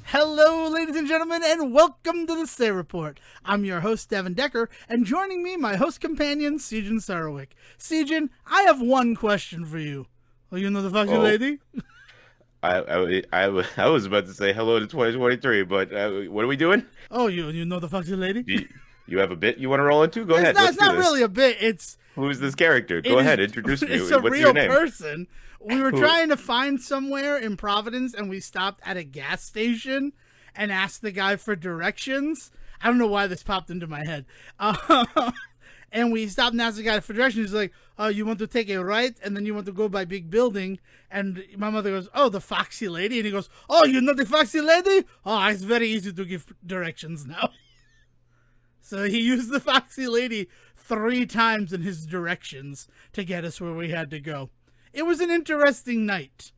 Hello, ladies and gentlemen, and welcome to the Stay Report. I'm your host, Devon Decker, and joining me, my host companion, Sejohn Sarwick. Sejohn, I have one question for you. Oh, you know the foxy lady? I was about to say hello to 2023, but what are we doing? Oh, you know the foxy lady? You, you have a bit you want to roll into? Go It's ahead, not. let's It's do not this. really a bit. It's Who's this character? it Go is. ahead, introduce It's me. a What's your real name? person. We were Who? trying to find somewhere in Providence, and we stopped at a gas station and asked the guy for directions. I don't know why this popped into my head. And we stopped and asked the guy for directions. He's like, "Oh, you want to take a right, and then you want to go by big building." And my mother goes, "Oh, the foxy lady." And he goes, "Oh, you know the foxy lady? Oh, it's very easy to give directions now." So he used the foxy lady 3 times in his directions to get us where we had to go. It was an interesting night.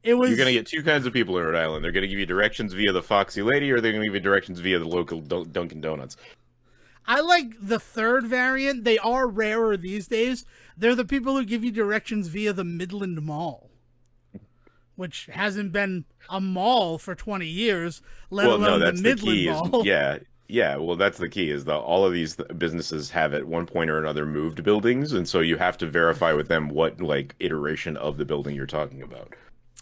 It You're gonna was. get two kinds of people in Rhode Island. They're gonna give you directions via the Foxy Lady, or they're gonna give you directions via the local Dunkin' Donuts. I like the third variant. They are rarer these days. They're the people who give you directions via the Midland Mall, which hasn't been a mall for 20 years, let Well, no, alone the that's the Midland key. Is Mall. yeah. Well, that's the key. Is that all of these businesses have at one point or another moved buildings, and so you have to verify with them what like iteration of the building you're talking about.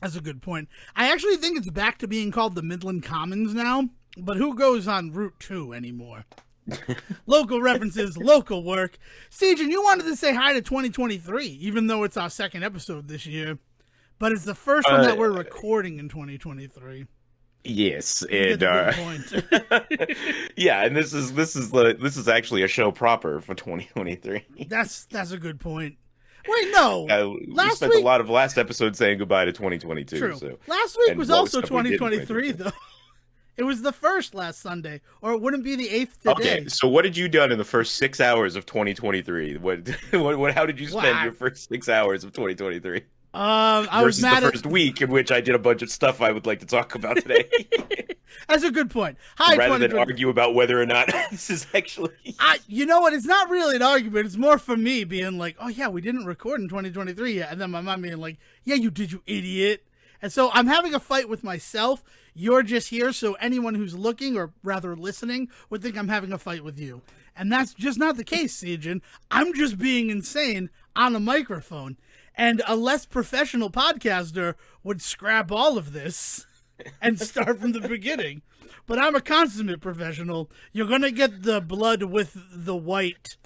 That's a good point. I actually think it's back to being called the Midland Commons now, but who goes on Route 2 anymore? Local references, local work. Sejohn, you wanted to say hi to 2023, even though it's our second episode this year. But it's the first one Uh, that we're recording in 2023. Yes, You get and the good point. yeah, and this is actually a show proper for 2023. That's a good point. Wait, no. We Last spent a week, lot of last episode saying goodbye to 2022. true. So, Last week and was what also stuff we did in 2023, 2023. though. It was the first last Sunday, or it wouldn't be the 8th Okay, today. so what did you done in the first 6 hours of 2023? How did you spend Wow. your first 6 hours of 2023 I was versus the mad at. first week in which I did a bunch of stuff I would like to talk about today, That's a good point. Hi, rather than 2023. argue about whether or not this is actually. You know what? It's not really an argument. It's more for me being like, "Oh yeah, we didn't record in 2023 yet," and then my mom being like, "Yeah, you did, you idiot." And so I'm having a fight with myself. You're just here, so anyone who's looking or rather listening would think I'm having a fight with you, and that's just not the case, Sejohn. I'm just being insane on a microphone, and a less professional podcaster would scrap all of this and start from the beginning. But I'm a consummate professional. You're gonna get the blood with the white,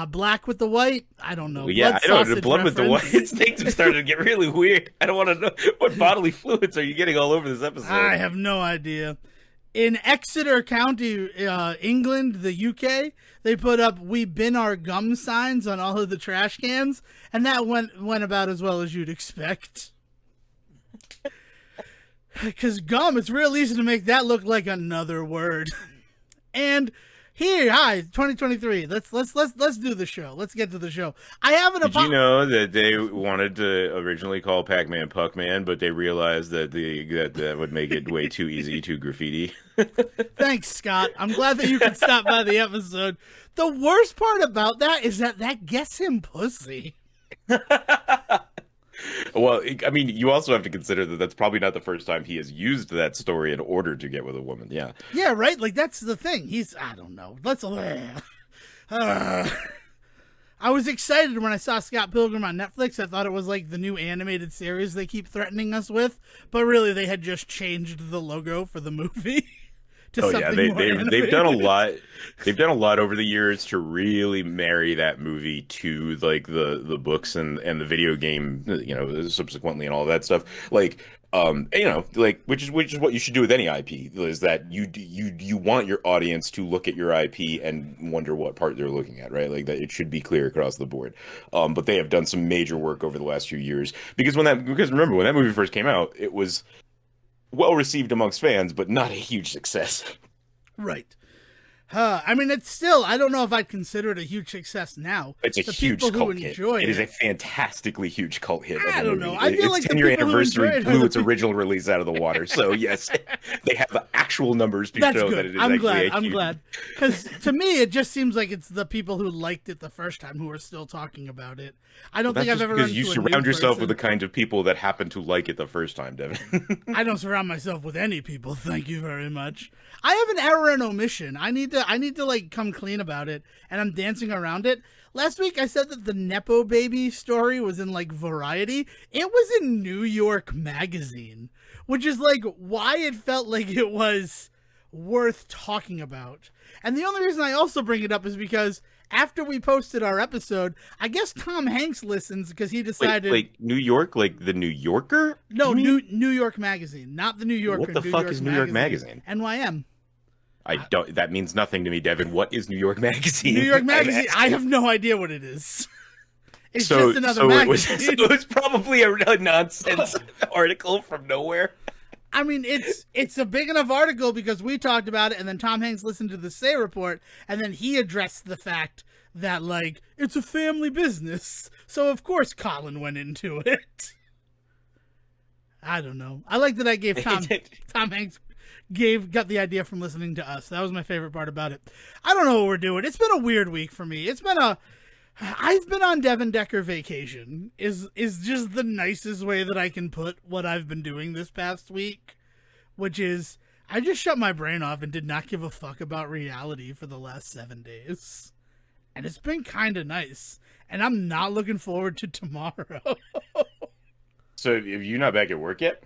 black with the white. I don't know. Well, yeah, Blood I know. The sausage blood with the white reference. things have started to get really weird. I don't want to know what bodily fluids are you getting all over this I episode. have no idea. In Exeter County, England, the UK, they put up "We bin our gum" signs on all of the trash cans, and that went about as well as you'd expect. Because gum, it's real easy to make that look like another word. And here, hi, 2023. Let's do the show. Let's get to the show. I have an Did you apo- know that they wanted to originally call Pac-Man Puck-Man, but they realized that that would make it way too easy to graffiti? Thanks, Scott. I'm glad that you could stop by the episode. The worst part about that is that gets him pussy. Well, I mean, you also have to consider that that's probably not the first time he has used that story in order to get with a woman. Yeah. Yeah, right. Like that's the thing. I don't know. I was excited when I saw Scott Pilgrim on Netflix. I thought it was like the new animated series they keep threatening us with, but really they had just changed the logo for the movie to Oh yeah, something more they've done a animated. lot. They've done a lot over the years to really marry that movie to like the books and the video game, subsequently and all that stuff. Like like which is what you should do with any IP is that you want your audience to look at your IP and wonder what part they're looking at, right? Like that it should be clear across the board. But they have done some major work over the last few years because remember when that movie first came out, it was well received amongst fans, but not a huge success. Right. I mean, it's still, I don't know if I'd consider it a huge success now. It's a The huge people who cult hit. enjoy It is a it, fantastically huge cult hit of I a don't know. movie. I feel Its like the 10-year people who enjoy anniversary it are blew the its original release out of the water. So yes, they have the actual numbers to That's show that good. it is I'm actually glad. a I'm huge. glad. Because to me, it just seems like it's the people who liked it the first time who are still talking about it. I don't Well, think that's I've just ever run because you into a new surround yourself with person. the kind of people that happen to like it the first time, Devin. I don't surround myself with any people. Thank you very much. I have an error and omission. I need to like come clean about it, and I'm dancing around it. Last week I said that the Nepo baby story was in like Variety. It was in New York Magazine, which is like why it felt like it was worth talking about. And the only reason I also bring it up is because after we posted our episode, I guess Tom Hanks listens because he Wait, decided like New York, like the New Yorker? no, You mean? New York Magazine, not the New Yorker. What the New fuck York is New York Magazine? NYM. I don't. That means nothing to me, Devin. What is New York Magazine? New York I'm Magazine. I asking. have no idea what it is. It's So, just another so it was. So magazine. it was probably a nonsense article from nowhere. I mean, it's a big enough article because we talked about it, and then Tom Hanks listened to the Say report, and then he addressed the fact that like it's a family business. So of course Colin went into it. I don't know. I like that I gave Tom Hanks got the idea from listening to us. That was my favorite part about it. I don't know what we're doing. It's been a weird week for me. I've been on Devon Decker vacation is just the nicest way that I can put what I've been doing this past week, which is I just shut my brain off and did not give a fuck about reality for the last 7 days. And it's been kind of nice. And I'm not looking forward to tomorrow. So, have you not back at work yet?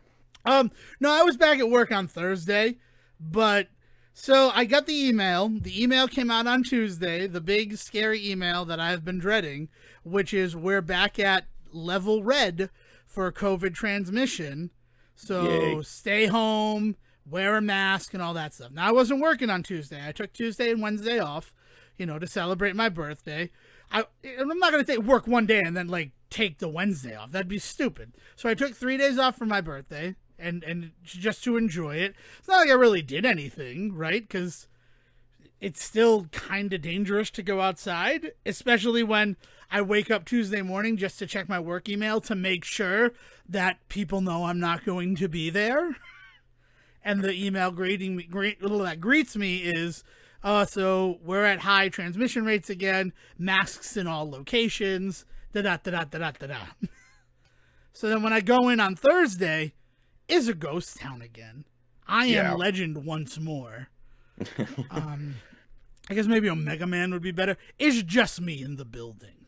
No, I was back at work on Thursday, but so I got the email. The email came out on Tuesday, the big scary email that I've been dreading, which is we're back at level red for COVID transmission. So Yay. stay home, wear a mask, and all that stuff. Now I wasn't working on Tuesday. I took Tuesday and Wednesday off, to celebrate my birthday. I'm not going to work one day and then like take the Wednesday off. That'd be stupid. So I took 3 days off for my birthday and just to enjoy it. It's not like I really did anything, right? Because it's still kind of dangerous to go outside, especially when I wake up Tuesday morning just to check my work email to make sure that people know I'm not going to be there. And the email that greets me is, so we're at high transmission rates again, masks in all locations, da-da-da-da-da-da-da. So then when I go in on Thursday, is a ghost town again. I am legend once more. I guess maybe Omega Man would be better. It's just me in the building.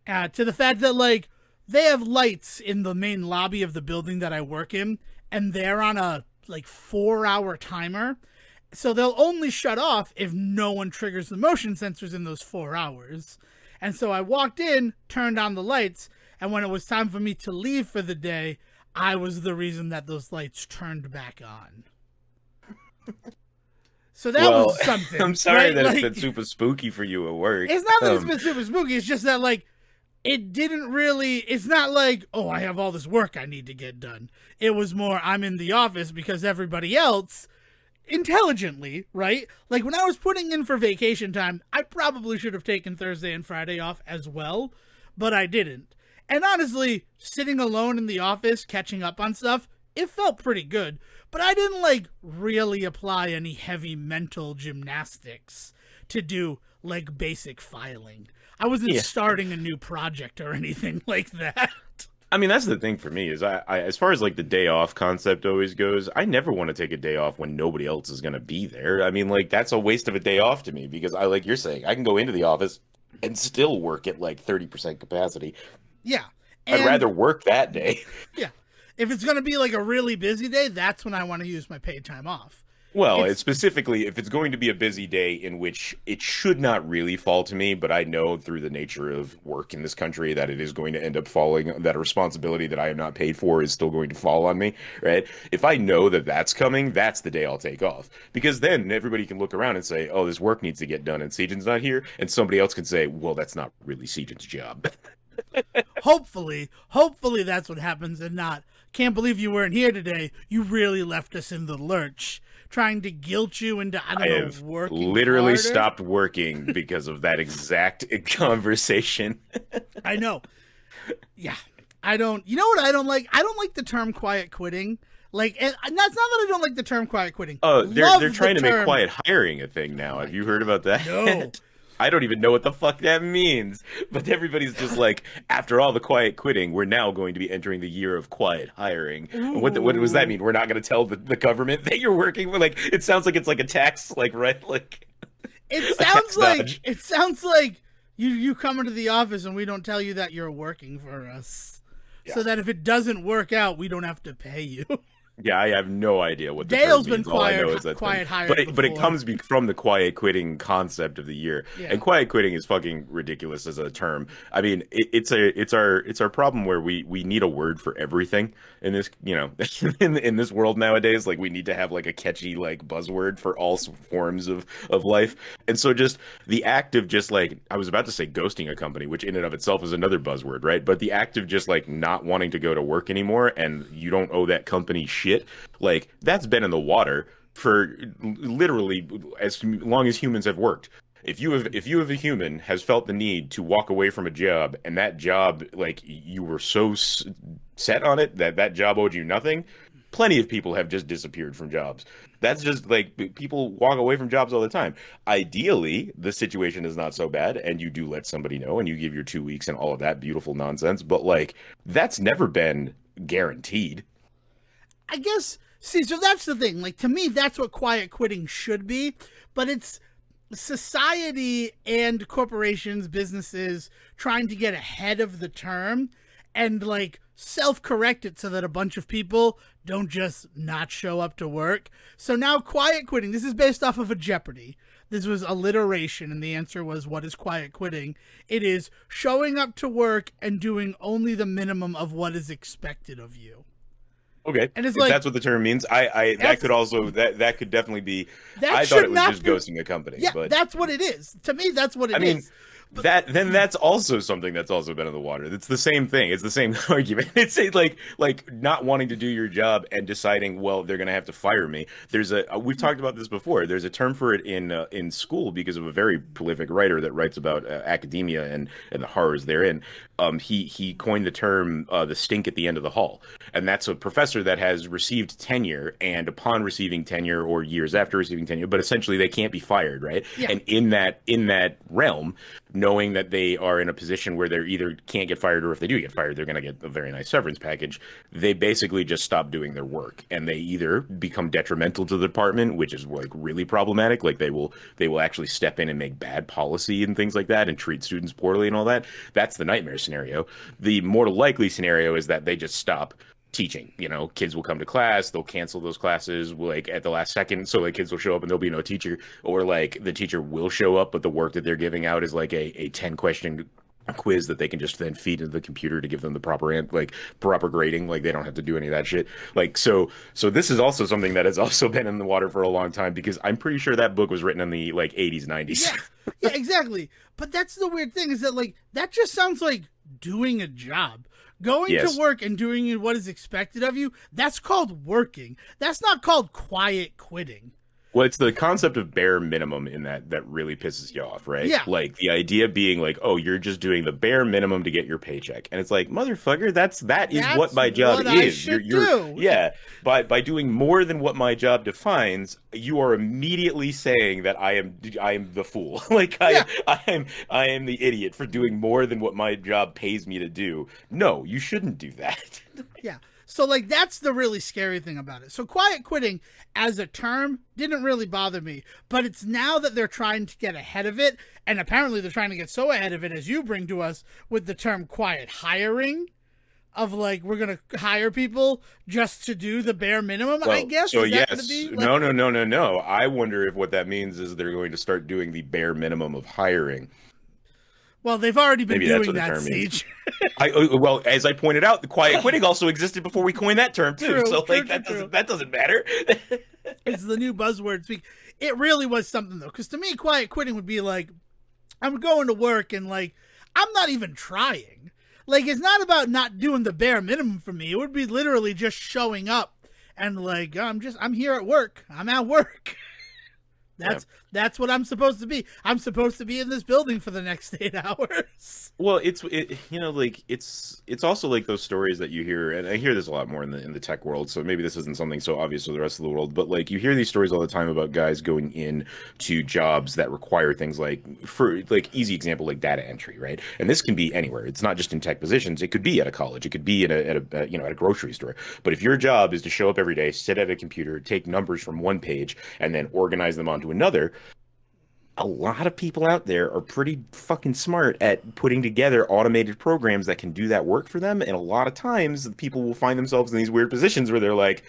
To the fact that, like, they have lights in the main lobby of the building that I work in, and they're on a, 4-hour timer. So they'll only shut off if no one triggers the motion sensors in those 4 hours. And so I walked in, turned on the lights, and when it was time for me to leave for the day, I was the reason that those lights turned back on. So that was something. I'm sorry right? that it's been super spooky for you at work. It's not that it's been super spooky. It's just that, it didn't really, it's not like, oh, I have all this work I need to get done. It was more, I'm in the office because everybody else, intelligently, right? Like, when I was putting in for vacation time, I probably should have taken Thursday and Friday off as well, but I didn't. And honestly, sitting alone in the office, catching up on stuff, it felt pretty good. But I didn't, really apply any heavy mental gymnastics to do, basic filing. I wasn't starting a new project or anything like that. I mean, that's the thing for me is I as far as the day off concept always goes, I never want to take a day off when nobody else is going to be there. I mean, that's a waste of a day off to me because like you're saying, I can go into the office and still work at 30% capacity. Yeah. I'd rather work that day. Yeah. If it's going to be a really busy day, that's when I want to use my paid time off. Well, it's specifically if it's going to be a busy day in which it should not really fall to me, but I know through the nature of work in this country that it is going to end up falling, that a responsibility that I am not paid for is still going to fall on me, right? If I know that that's coming, that's the day I'll take off. Because then everybody can look around and say, oh, this work needs to get done and Sejohn's not here. And somebody else can say, well, that's not really Sejohn's job. Hopefully that's what happens and not, can't believe you weren't here today. You really left us in the lurch, trying to guilt you into, I I don't have know, working literally harder. stopped working because of that exact conversation. I know. Yeah. I don't, you know what I don't like? I don't like the term quiet quitting. Like, and that's not that I don't like the term quiet quitting. Oh, they're Love the trying to make term. quiet hiring a thing Oh now. my Have you heard God. about No. that? I don't even know what the fuck that means. But everybody's just like, after all the quiet quitting, we're now going to be entering the year of quiet hiring. And what does that Ooh. mean? We're not going to tell the government that you're working with? Like, it sounds like it's like a tax, like, right? Like a tax dodge. It sounds like you come into the office and we don't tell you that you're working for us. Yeah. So that if it doesn't work out, we don't have to pay you. Yeah, I have no idea what the Dale's term been means. All I know is that quiet hired but it before. comes from the quiet quitting concept of the year. Yeah. And quiet quitting is fucking ridiculous as a term. I mean, it's our problem where we need a word for everything in this, in this world nowadays. Like we need to have like a catchy like buzzword for all forms of life. And so just the act of just like I was about to say ghosting a company, which in and of itself is another buzzword, right? But the act of just like not wanting to go to work anymore and you don't owe that company shit, like that's been in the water for literally as long as humans have worked. If you have a human has felt the need to walk away from a job and that job like you were so set on it that that job owed you nothing, plenty of people have just disappeared from jobs. That's just like people walk away from jobs all the time. Ideally, the situation is not so bad and you do let somebody know and you give your 2 weeks and all of that beautiful nonsense, but like that's never been guaranteed. I guess, see, so that's the thing. Like, to me, that's what quiet quitting should be. But it's society and corporations, businesses trying to get ahead of the term and, like, self-correct it so that a bunch of people don't just not show up to work. So now quiet quitting, this is based off of a Jeopardy. This was alliteration, and the answer was, what is quiet quitting? It is showing up to work and doing only the minimum of what is expected of you. Okay, And it's if like, that's what the term means, I that could also that could definitely be. that I thought should it was not just be, ghosting a company, yeah, but that's what it is. To me, that's what it I mean, is. that's also something that's also been in the water. It's the same thing. It's the same argument. It's like not wanting to do your job and deciding, well, they're gonna have to fire me. There's a we've talked about this before. There's a term for it in school because of a very prolific writer that writes about academia and the horrors therein. He coined the term the stink at the end of the hall, and that's a professor that has received tenure, and upon receiving tenure or years after receiving tenure, but essentially they can't be fired, right? Yeah. And in that realm, knowing that they are in a position where they're either can't get fired or if they do get fired, they're going to get a very nice severance package. They basically just stop doing their work and they either become detrimental to the department, which is like really problematic. Like they will actually step in and make bad policy and things like that and treat students poorly and all that. That's the nightmare scenario. The more likely scenario is that they just stop teaching. Kids will come to class, they'll cancel those classes like at the last second, so like kids will show up and there'll be no teacher, or like the teacher will show up but the work that they're giving out is like a 10 question quiz that they can just then feed into the computer to give them the proper grading. Like they don't have to do any of that shit. Like so this is also something that has also been in the water for a long time because I'm pretty sure that book was written in the like 80s 90s. Yeah, exactly. But that's the weird thing is that like that just sounds like doing a job. Going Yes. to work and doing what is expected of you, that's called working. That's not called quiet quitting. Well, it's the concept of bare minimum in that really pisses you off, right? Yeah. Like the idea being like, oh, you're just doing the bare minimum to get your paycheck. And it's like, motherfucker, that is That's what my job what is. I should do. Yeah. By doing more than what my job defines, you are immediately saying that I am the fool. Like Yeah. I am the idiot for doing more than what my job pays me to do. No, you shouldn't do that. Yeah. So, like, that's the really scary thing about it. So, quiet quitting as a term didn't really bother me. But it's now that they're trying to get ahead of it, and apparently they're trying to get so ahead of it, as you bring to us, with the term quiet hiring, of, like, we're going to hire people just to do the bare minimum, Well, I guess? so Is that yes, gonna be, like... no. I wonder if what that means is they're going to start doing the bare minimum of hiring. Well, they've already been Maybe that's doing what the that, term means. Sage. Well, as I pointed out, the quiet quitting also existed before we coined that term too. True, So true, like true. that doesn't matter. It's the new buzzword speak. It really was something, though, because to me, quiet quitting would be like, I'm going to work and, like, I'm not even trying. Like, it's not about not doing the bare minimum for me. It would be literally just showing up and like, I'm here at work. I'm at work. That's what I'm supposed to be. I'm supposed to be in this building for the next 8 hours. Well, like it's also like those stories that you hear, and I hear this a lot more in the tech world. So maybe this isn't something so obvious to the rest of the world, but like you hear these stories all the time about guys going in to jobs that require things like, for like easy example, like data entry, right? And this can be anywhere. It's not just in tech positions. It could be at a college. It could be at a grocery store. But if your job is to show up every day, sit at a computer, take numbers from one page, and then organize them onto another, a lot of people out there are pretty fucking smart at putting together automated programs that can do that work for them. And a lot of times people will find themselves in these weird positions where they're like,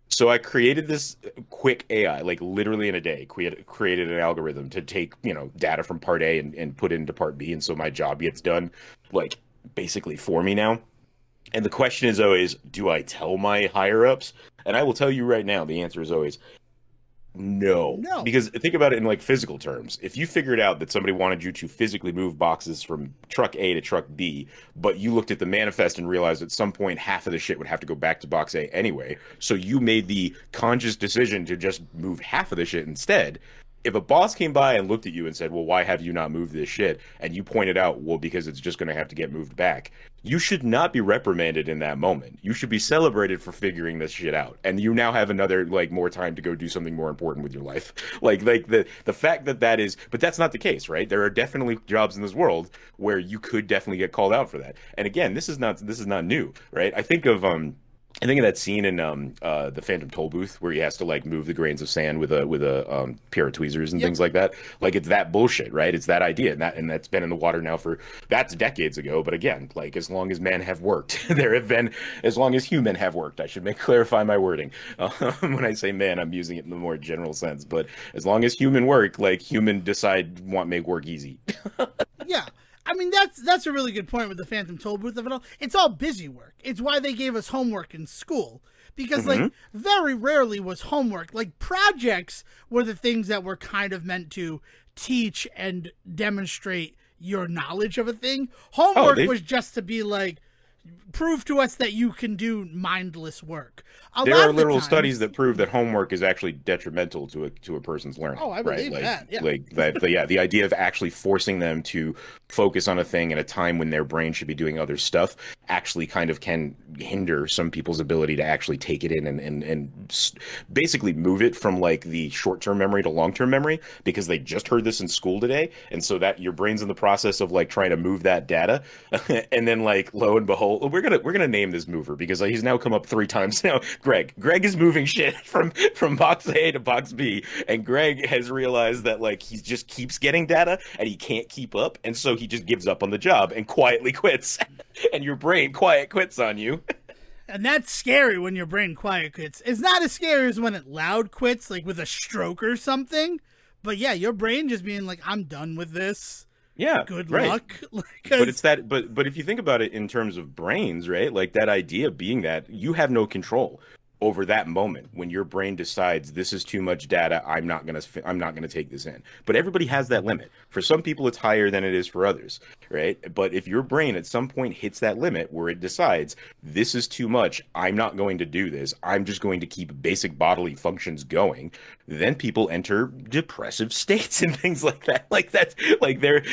so I created this quick AI, like literally in a day, created an algorithm to take, data from part A and put it into part B. And so my job gets done like basically for me now. And the question is always, do I tell my higher ups? And I will tell you right now, the answer is always no, No. because think about it in like physical terms. If you figured out that somebody wanted you to physically move boxes from truck A to truck B, but you looked at the manifest and realized at some point half of the shit would have to go back to box A anyway, so you made the conscious decision to just move half of the shit instead. If a boss came by and looked at you and said, well, why have you not moved this shit? And you pointed out, well, because it's just going to have to get moved back. You should not be reprimanded in that moment. You should be celebrated for figuring this shit out. And you now have another, like, more time to go do something more important with your life. Like the fact that is, but that's not the case, right? There are definitely jobs in this world where you could definitely get called out for that. And again, this is not new, right? I think of that scene in the Phantom Toll Booth where he has to like move the grains of sand with a pair of tweezers and things like that. Like it's that bullshit, right? It's that idea, and that's been in the water now that's decades ago. But again, like as long as men have worked, as long as human have worked. I should clarify my wording. When I say man, I'm using it in the more general sense. But as long as human work, like human make work easy. Yeah. I mean, that's a really good point with the Phantom Toll Booth of it all. It's all busy work. It's why they gave us homework in school. Because, like, very rarely was homework. Like, projects were the things that were kind of meant to teach and demonstrate your knowledge of a thing. Homework was just to be like, prove to us that you can do mindless work. There are literal studies that prove that homework is actually detrimental to a person's learning. Oh, I believe that. Yeah. Like that. The idea of actually forcing them to focus on a thing at a time when their brain should be doing other stuff actually kind of can hinder some people's ability to actually take it in and basically move it from like the short-term memory to long-term memory, because they just heard this in school today, and so that your brain's in the process of like trying to move that data, and then like lo and behold, we're gonna name this mover because he's now come up 3 times now. Greg is moving shit from box A to box B, and Greg has realized that like he just keeps getting data and he can't keep up, and so he just gives up on the job and quietly quits. And your brain quiet quits on you. And that's scary when your brain quiet quits. It's not as scary as when it loud quits, like with a stroke or something. But yeah, your brain just being like, I'm done with this. Yeah, good right. luck. But it's that. But if you think about it in terms of brains, right? Like that idea being that you have no control over that moment when your brain decides this is too much data. I'm not gonna take this in. But everybody has that limit. For some people, it's higher than it is for others, right? But if your brain at some point hits that limit where it decides this is too much, I'm not going to do this. I'm just going to keep basic bodily functions going. Then people enter depressive states and things like that. Like that's like there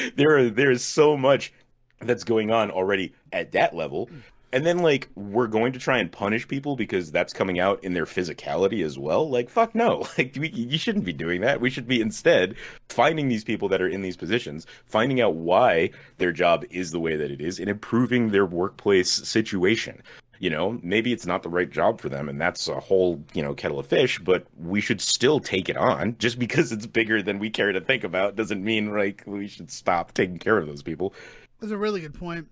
is so much that's going on already at that level. And then, like, we're going to try and punish people because that's coming out in their physicality as well. Like, fuck no. Like, you shouldn't be doing that. We should be instead finding these people that are in these positions, finding out why their job is the way that it is, and improving their workplace situation. You know, maybe it's not the right job for them, and that's a whole, kettle of fish, but we should still take it on. Just because it's bigger than we care to think about doesn't mean, like, we should stop taking care of those people. That's a really good point.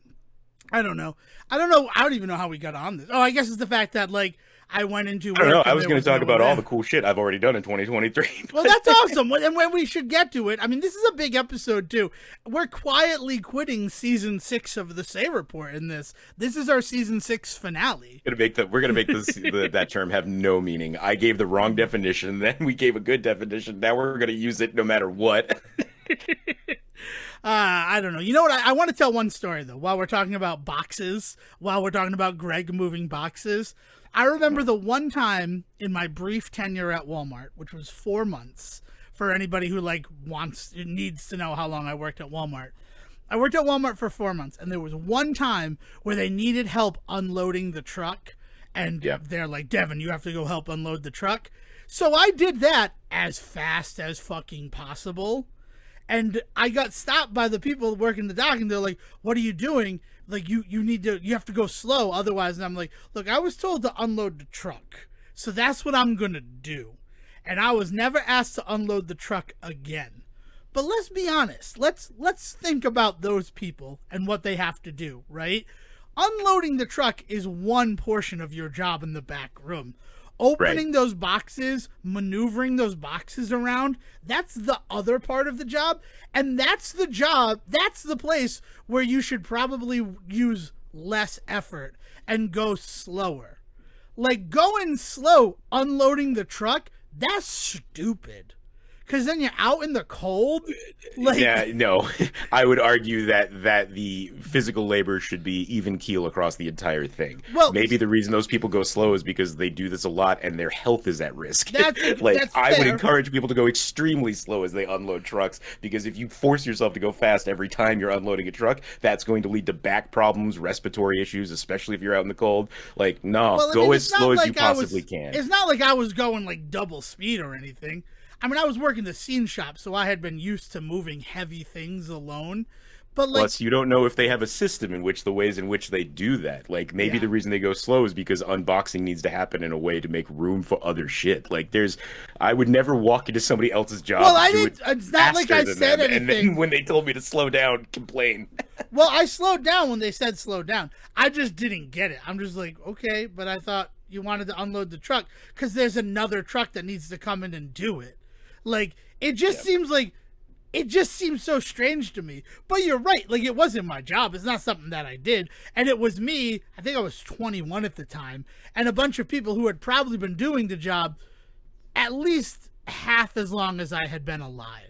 I don't know. I don't even know how we got on this. Oh, I guess it's the fact that, like, I went into work. I don't know. I was going to talk about all the cool shit I've already done in 2023. Well, that's awesome. And when we should get to it, I mean, this is a big episode, too. We're quietly quitting season 6 of the Say Report in this. This is our season 6 finale. We're going to make this that term have no meaning. I gave the wrong definition, then we gave a good definition. Now we're going to use it no matter what. I don't know. You know what? I want to tell one story, though, while we're talking about boxes, while we're talking about Greg moving boxes. I remember the one time in my brief tenure at Walmart, which was 4 months, for anybody who needs to know how long I worked at Walmart. I worked at Walmart for 4 months, and there was one time where they needed help unloading the truck, and they're like, Devon, you have to go help unload the truck. So I did that as fast as fucking possible. And I got stopped by the people working the dock, and they're like, what are you doing? Like, you have to go slow, otherwise. And I'm like, look, I was told to unload the truck, so that's what I'm gonna do. And I was never asked to unload the truck again. But let's be honest. Let's think about those people and what they have to do, right? Unloading the truck is one portion of your job in the back room. Opening those boxes, maneuvering those boxes around, that's the other part of the job. And that's the job, that's the place where you should probably use less effort and go slower. Like, going slow, unloading the truck, that's stupid. Because then you're out in the cold. Like, yeah, no. I would argue that the physical labor should be even keel across the entire thing. Well, maybe the reason those people go slow is because they do this a lot and their health is at risk. That's I would encourage people to go extremely slow as they unload trucks, because if you force yourself to go fast every time you're unloading a truck, that's going to lead to back problems, respiratory issues, especially if you're out in the cold. Like, no, go as slow as you possibly can. It's not like I was going like double speed or anything. I mean, I was working the scene shop, so I had been used to moving heavy things alone. But like, plus, you don't know if they have a system in which the ways in which they do that. Like, maybe the reason they go slow is because unboxing needs to happen in a way to make room for other shit. Like, I would never walk into somebody else's job. Well, it's not like I said anything. And then when they told me to slow down, complain. Well, I slowed down when they said slow down. I just didn't get it. I'm just like, okay, but I thought you wanted to unload the truck because there's another truck that needs to come in and do it. Like, it just seems so strange to me. But you're right. Like, it wasn't my job. It's not something that I did. And it was me. I think I was 21 at the time. And a bunch of people who had probably been doing the job at least half as long as I had been alive.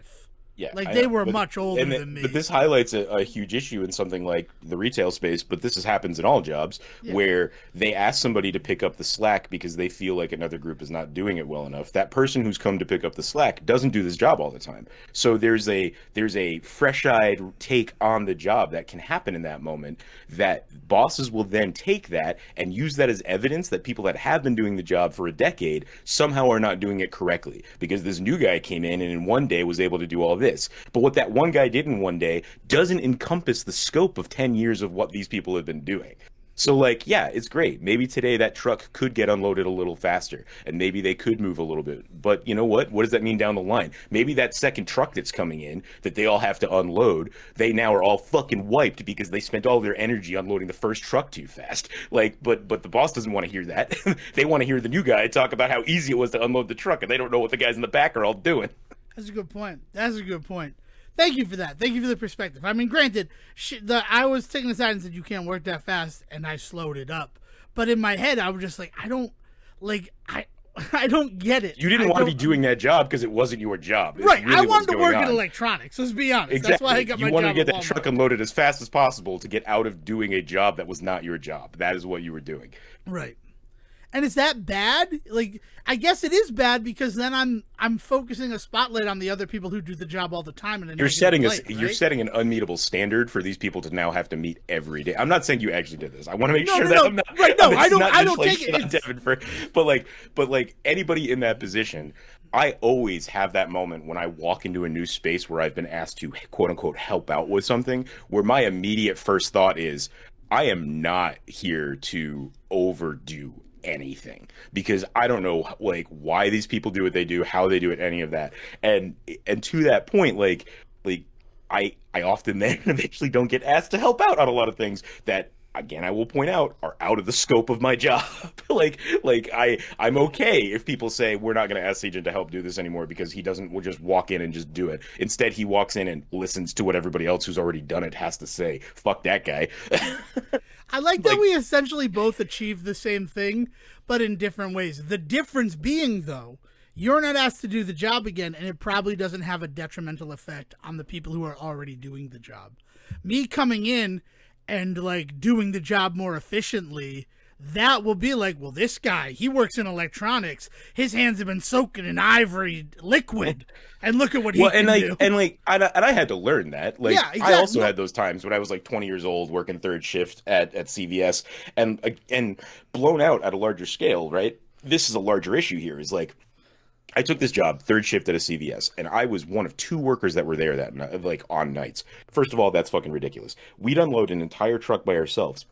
Yeah, like they were much older than me. But this highlights a huge issue in something like the retail space, but this happens in all jobs, where they ask somebody to pick up the slack because they feel like another group is not doing it well enough. That person who's come to pick up the slack doesn't do this job all the time. So there's a fresh-eyed take on the job that can happen in that moment, that bosses will then take that and use that as evidence that people that have been doing the job for a decade somehow are not doing it correctly, because this new guy came in and in one day was able to do all this. But what that one guy did in one day doesn't encompass the scope of 10 years of what these people have been doing. So, like, yeah, it's great. Maybe today that truck could get unloaded a little faster, and maybe they could move a little bit. But you know what? What does that mean down the line? Maybe that second truck that's coming in that they all have to unload, they now are all fucking wiped because they spent all their energy unloading the first truck too fast. Like, but the boss doesn't want to hear that. They want to hear the new guy talk about how easy it was to unload the truck, and they don't know what the guys in the back are all doing. That's a good point. Thank you for that. Thank you for the perspective. I mean, granted, I was taken aside and said, you can't work that fast, and I slowed it up. But in my head, I was just like, I don't get it. You didn't want to be doing that job because it wasn't your job. Right. Really I wanted to work in electronics. Let's be honest. Exactly. That's why I got my job. You wanted to get that truck unloaded as fast as possible to get out of doing a job that was not your job. That is what you were doing. Right. And is that bad? Like, I guess it is bad because then I'm focusing a spotlight on the other people who do the job all the time. And you're setting an unmeetable standard for these people to now have to meet every day. I'm not saying you actually did this. I want to make sure that I'm not right. No, I don't take it. Devon but like anybody in that position, I always have that moment when I walk into a new space where I've been asked to quote unquote help out with something, where my immediate first thought is, I am not here to overdo anything, because I don't know like why these people do what they do, how they do it, any of that. And to that point, like I often then eventually don't get asked to help out on a lot of things that, again, I will point out, are out of the scope of my job. I'm okay if people say, we're not going to ask Sejohn to help do this anymore because we'll just walk in and just do it. Instead, he walks in and listens to what everybody else who's already done it has to say. Fuck that guy. I like that we essentially both achieve the same thing, but in different ways. The difference being, though, You're not asked to do the job again, and it probably doesn't have a detrimental effect on the people who are already doing the job. Me coming in and like doing the job more efficiently, that will be like, well, this guy, he works in electronics. His hands have been soaking in ivory liquid, and look at what he Well, can do. and I had to learn that. Like, Yeah, I exactly. also No, had those times when I was like 20 years old, working third shift at CVS, and blown out at a larger scale. Right, this is a larger issue here. Is like I took this job, third shift at a CVS, and I was one of two workers that were there that night, like on nights. First of all, that's fucking ridiculous. We'd unload an entire truck by ourselves,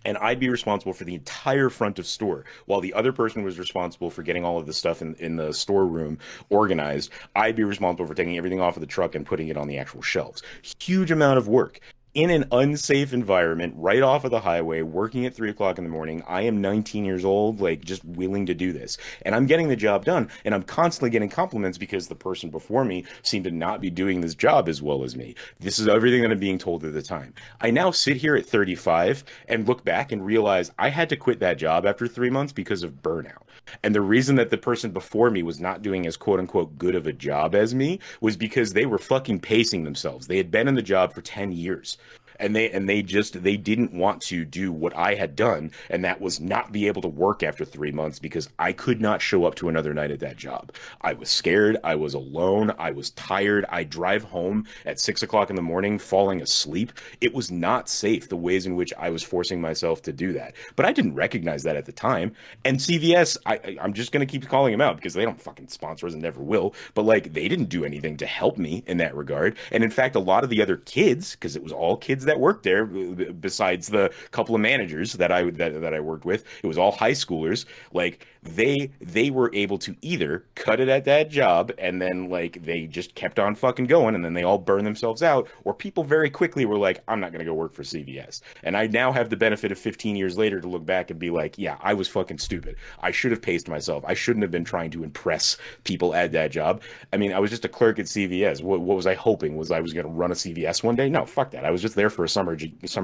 and I'd be responsible for the entire front of store, while the other person was responsible for getting all of the stuff in the storeroom organized. I'd be responsible for taking everything off of the truck and putting it on the actual shelves. Huge amount of work in an unsafe environment, right off of the highway, working at 3 o'clock in the morning. I am 19 years old, like just willing to do this. And I'm getting the job done. And I'm constantly getting compliments because the person before me seemed to not be doing this job as well as me. This is everything that I'm being told at the time. I now sit here at 35 and look back and realize I had to quit that job after 3 months because of burnout. And the reason that the person before me was not doing as quote unquote good of a job as me was because they were fucking pacing themselves. They had been in the job for 10 years. And they didn't want to do what I had done, and that was not be able to work after 3 months because I could not show up to another night at that job. I was scared, I was alone, I was tired. I drive home at 6 o'clock in the morning falling asleep. It was not safe, the ways in which I was forcing myself to do that. But I didn't recognize that at the time. And CVS, I'm just gonna keep calling them out because they don't fucking sponsor us and never will. But like they didn't do anything to help me in that regard. And in fact, a lot of the other kids, because it was all kids that worked there, besides the couple of managers that I worked with, it was all high schoolers. Like they were able to either cut it at that job and then like they just kept on fucking going and then they all burned themselves out, or people very quickly were like, I'm not gonna go work for CVS. And I now have the benefit of 15 years later to look back and be like, yeah, I was fucking stupid. I should have paced myself. I shouldn't have been trying to impress people at that job. I mean, I was just a clerk at CVS. What was I hoping? Was I was going to run a CVS one day? No, fuck that. I was just there for a summer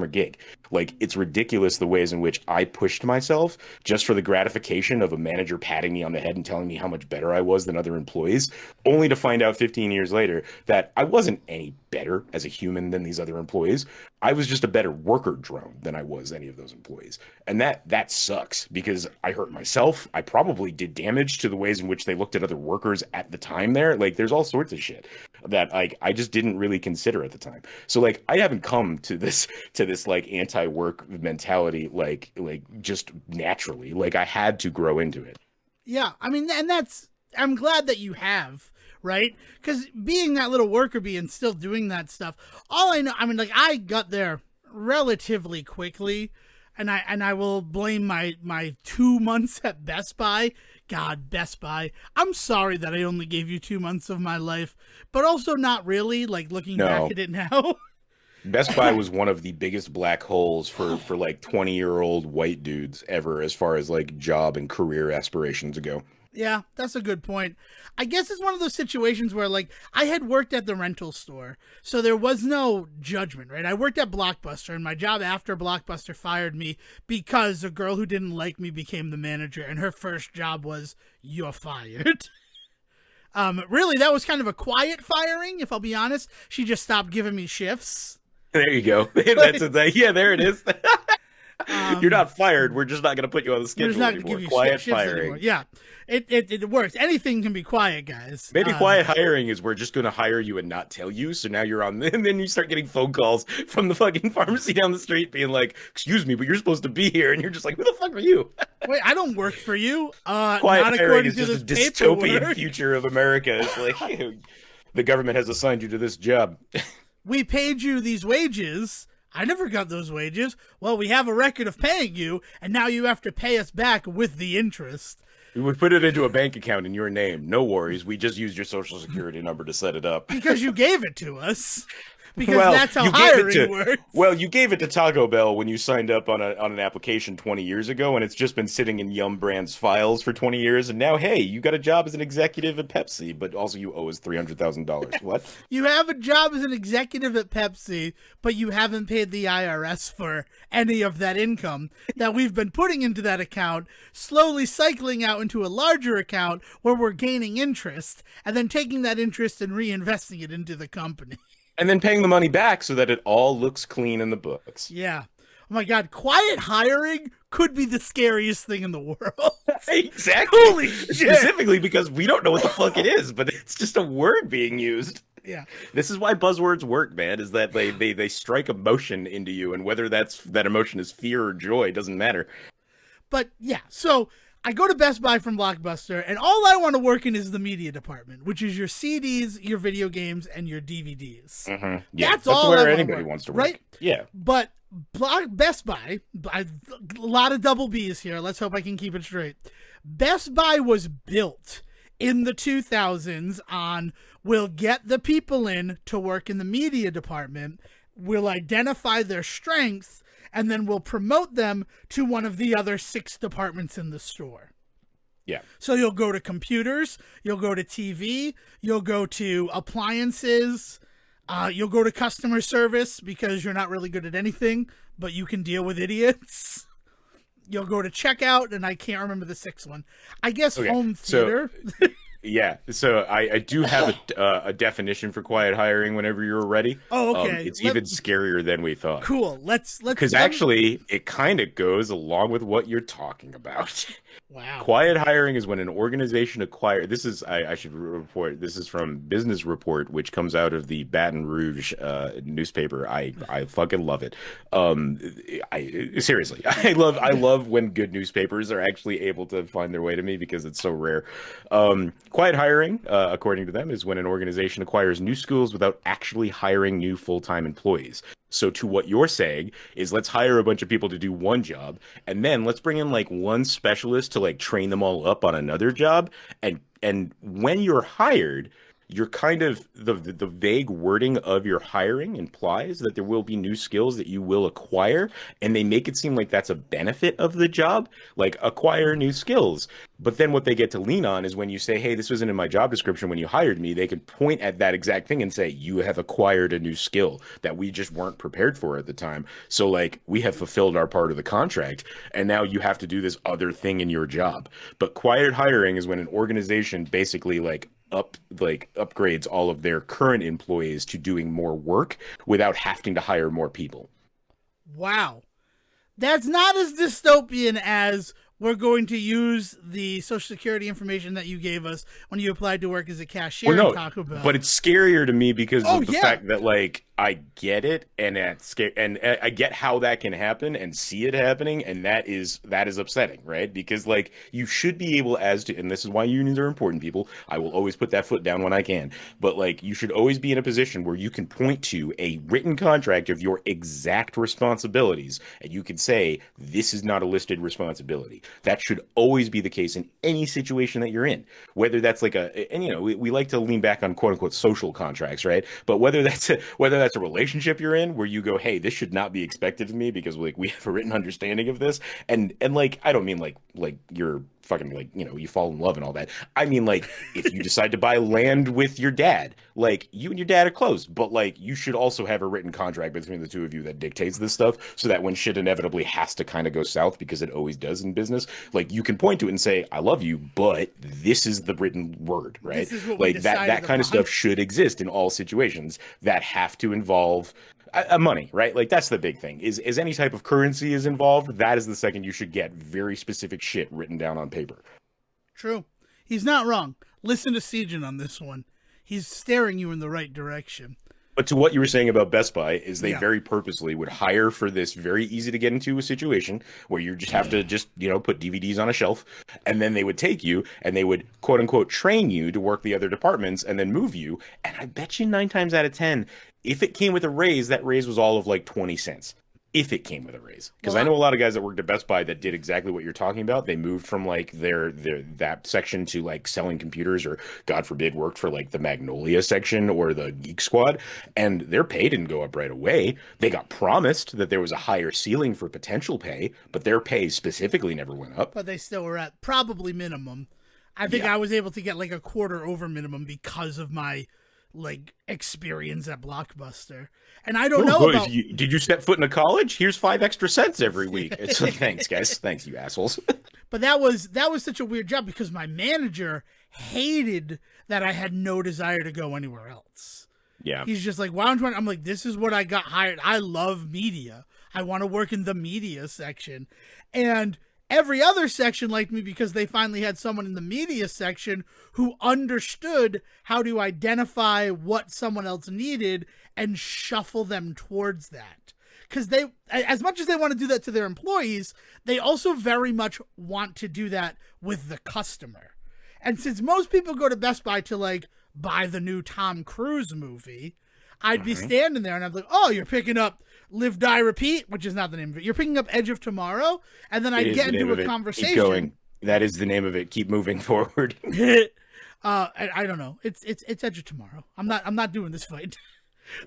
gig. Like, it's ridiculous the ways in which I pushed myself just for the gratification of a manager patting me on the head and telling me how much better I was than other employees, only to find out 15 years later that I wasn't any better as a human than these other employees. I was just a better worker drone than I was any of those employees. And that sucks because I hurt myself. I probably did damage to the ways in which they looked at other workers at the time there. Like there's all sorts of shit that like I just didn't really consider at the time. So like I haven't come to this like anti-work mentality like just naturally. Like I had to grow into it. yeah, I mean, and I'm glad that you have, right? Because being that little worker bee and still doing that stuff, all I know, I mean, like I got there relatively quickly, and I will blame my 2 months at Best Buy. God, Best Buy. I'm sorry that I only gave you 2 months of my life, but also not really. Like looking back No. at it now. Best Buy was one of the biggest black holes for like 20-year-old white dudes ever as far as like job and career aspirations go. Yeah, that's a good point. I guess it's one of those situations where, like, I had worked at the rental store, so there was no judgment, right? I worked at Blockbuster, and my job after Blockbuster fired me because a girl who didn't like me became the manager, and her first job was, you're fired. Really, that was kind of a quiet firing, if I'll be honest. She just stopped giving me shifts. There you go. That's a thing. Yeah, there it is. You're not fired. We're just not going to put you on the We're just schedule not going to anymore. give you Quiet shifts anymore. firing. Yeah, it works. Anything can be quiet, guys. Maybe quiet hiring is we're just going to hire you and not tell you. So now you're on, and then you start getting phone calls from the fucking pharmacy down the street being like, "Excuse me, but you're supposed to be here," and you're just like, "Who the fuck are you?" Wait, I don't work for you. Quiet Not hiring according is to just this a dystopian paperwork. future of America. It's like the government has assigned you to this job. We paid you these wages. I never got those wages. Well, we have a record of paying you, and now you have to pay us back with the interest. We put it into a bank account in your name. No worries. We just used your social security number to set it up. Because you gave it to us. because Well, that's how you gave it hiring to works. you gave it to Taco Bell when you signed up on an application 20 years ago, and it's just been sitting in Yum Brand's files for 20 years, and now hey, you got a job as an executive at Pepsi, but also you owe us $300,000. What? You have a job as an executive at Pepsi, but you haven't paid the IRS for any of that income that we've been putting into that account, slowly cycling out into a larger account where we're gaining interest, and then taking that interest and reinvesting it into the company. And then paying the money back so that it all looks clean in the books. Yeah. Oh my God, quiet hiring could be the scariest thing in the world. Exactly. Holy shit. Specifically because we don't know what the fuck it is, but it's just a word being used. Yeah. This is why buzzwords work, man, is that they strike emotion into you, and whether that emotion is fear or joy doesn't matter. But yeah, so I go to Best Buy from Blockbuster, and all I want to work in is the media department, which is your CDs, your video games, and your DVDs. Mm-hmm. Yeah, That's all where I anybody wants to work. right? Yeah. But Best Buy, a lot of double B's here. Let's hope I can keep it straight. Best Buy was built in the 2000s on we'll get the people in to work in the media department, we'll identify their strengths, and then we'll promote them to one of the other 6 departments in the store. Yeah. So you'll go to computers, you'll go to TV, you'll go to appliances, you'll go to customer service because you're not really good at anything, but you can deal with idiots. You'll go to checkout, and I can't remember the 6th one. I guess home theater. Yeah, so I do have a definition for quiet hiring whenever you're ready. Oh, okay. It's even scarier than we thought. Cool. Let's Because actually, it kind of goes along with what you're talking about. Wow. Quiet hiring is when an organization acquires. This is I should report. This is from Business Report, which comes out of the Baton Rouge newspaper. I fucking love it. I seriously, I love when good newspapers are actually able to find their way to me because it's so rare. Quiet hiring, according to them, is when an organization acquires new skills without actually hiring new full-time employees. So to what you're saying is let's hire a bunch of people to do one job, and then let's bring in like one specialist to like train them all up on another job. And when you're hired, you're kind of the vague wording of your hiring implies that there will be new skills that you will acquire, and they make it seem like that's a benefit of the job, like acquire new skills. But then what they get to lean on is when you say, hey, this wasn't in my job description when you hired me, they could point at that exact thing and say, you have acquired a new skill that we just weren't prepared for at the time. So like we have fulfilled our part of the contract, and now you have to do this other thing in your job. But quiet hiring is when an organization basically upgrades all of their current employees to doing more work without having to hire more people. Wow. That's not as dystopian as we're going to use the Social Security information that you gave us when you applied to work as a cashier Well, at no, Taco Bell. but it's scarier to me because of the yeah. fact that like I get it, and I get how that can happen and see it happening, and that is upsetting, right? Because like you should be able and this is why unions are important, people. I will always put that foot down when I can, but like you should always be in a position where you can point to a written contract of your exact responsibilities, and you can say this is not a listed responsibility. That should always be the case in any situation that you're in, whether that's like and you know we like to lean back on quote unquote social contracts, right? But whether that's a relationship you're in where you go, hey, this should not be expected of me because like we have a written understanding of this, and like I don't mean like you're fucking like, you know, you fall in love and all that. I mean like if you decide to buy land with your dad, like you and your dad are close, but like you should also have a written contract between the two of you that dictates this stuff, so that when shit inevitably has to kind of go south, because it always does in business, like you can point to it and say, I love you, but this is the written word, right? Like that kind of stuff should exist in all situations that have to involve money, right? Like that's the big thing. Is any type of currency is involved, that is the second you should get very specific shit written down on paper. True. He's not wrong. Listen to Sejohn on this one. He's staring you in the right direction. But to what you were saying about Best Buy is they very purposely would hire for this very easy to get into a situation where you just have to put DVDs on a shelf, and then they would take you and they would quote unquote train you to work the other departments and then move you. And I bet you 9 times out of 10, if it came with a raise, that raise was all of like 20 cents. if it came with a raise. Because Well, I know a lot of guys that worked at Best Buy that did exactly what you're talking about. They moved from like their that section to like selling computers, or God forbid worked for like the Magnolia section or the Geek Squad, and their pay didn't go up right away. They got promised that there was a higher ceiling for potential pay, but their pay specifically never went up. but they still were at probably minimum. I think Yeah. I was able to get like a quarter over minimum because of my like experience at Blockbuster. And I don't Oh, know boys, about did you step foot in a college? Here's 5 extra cents every week. It's like, thanks, guys. Thanks, you assholes. but that was such a weird job because my manager hated that I had no desire to go anywhere else. Yeah. He's just like, why don't you want? I'm like, this is what I got hired. I love media. I want to work in the media section. And every other section liked me because they finally had someone in the media section who understood how to identify what someone else needed and shuffle them towards that. Because they, as much as they want to do that to their employees, they also very much want to do that with the customer. And since most people go to Best Buy to like buy the new Tom Cruise movie, I'd be standing there and I'd be like, oh, you're picking up Live, Die, Repeat, which is not the name of it. You're picking up Edge of Tomorrow. And then It I'd is get the name into of a it. conversation. Keep going. That is the name of it. Keep moving forward. I don't know. It's Edge of Tomorrow. I'm not doing this fight.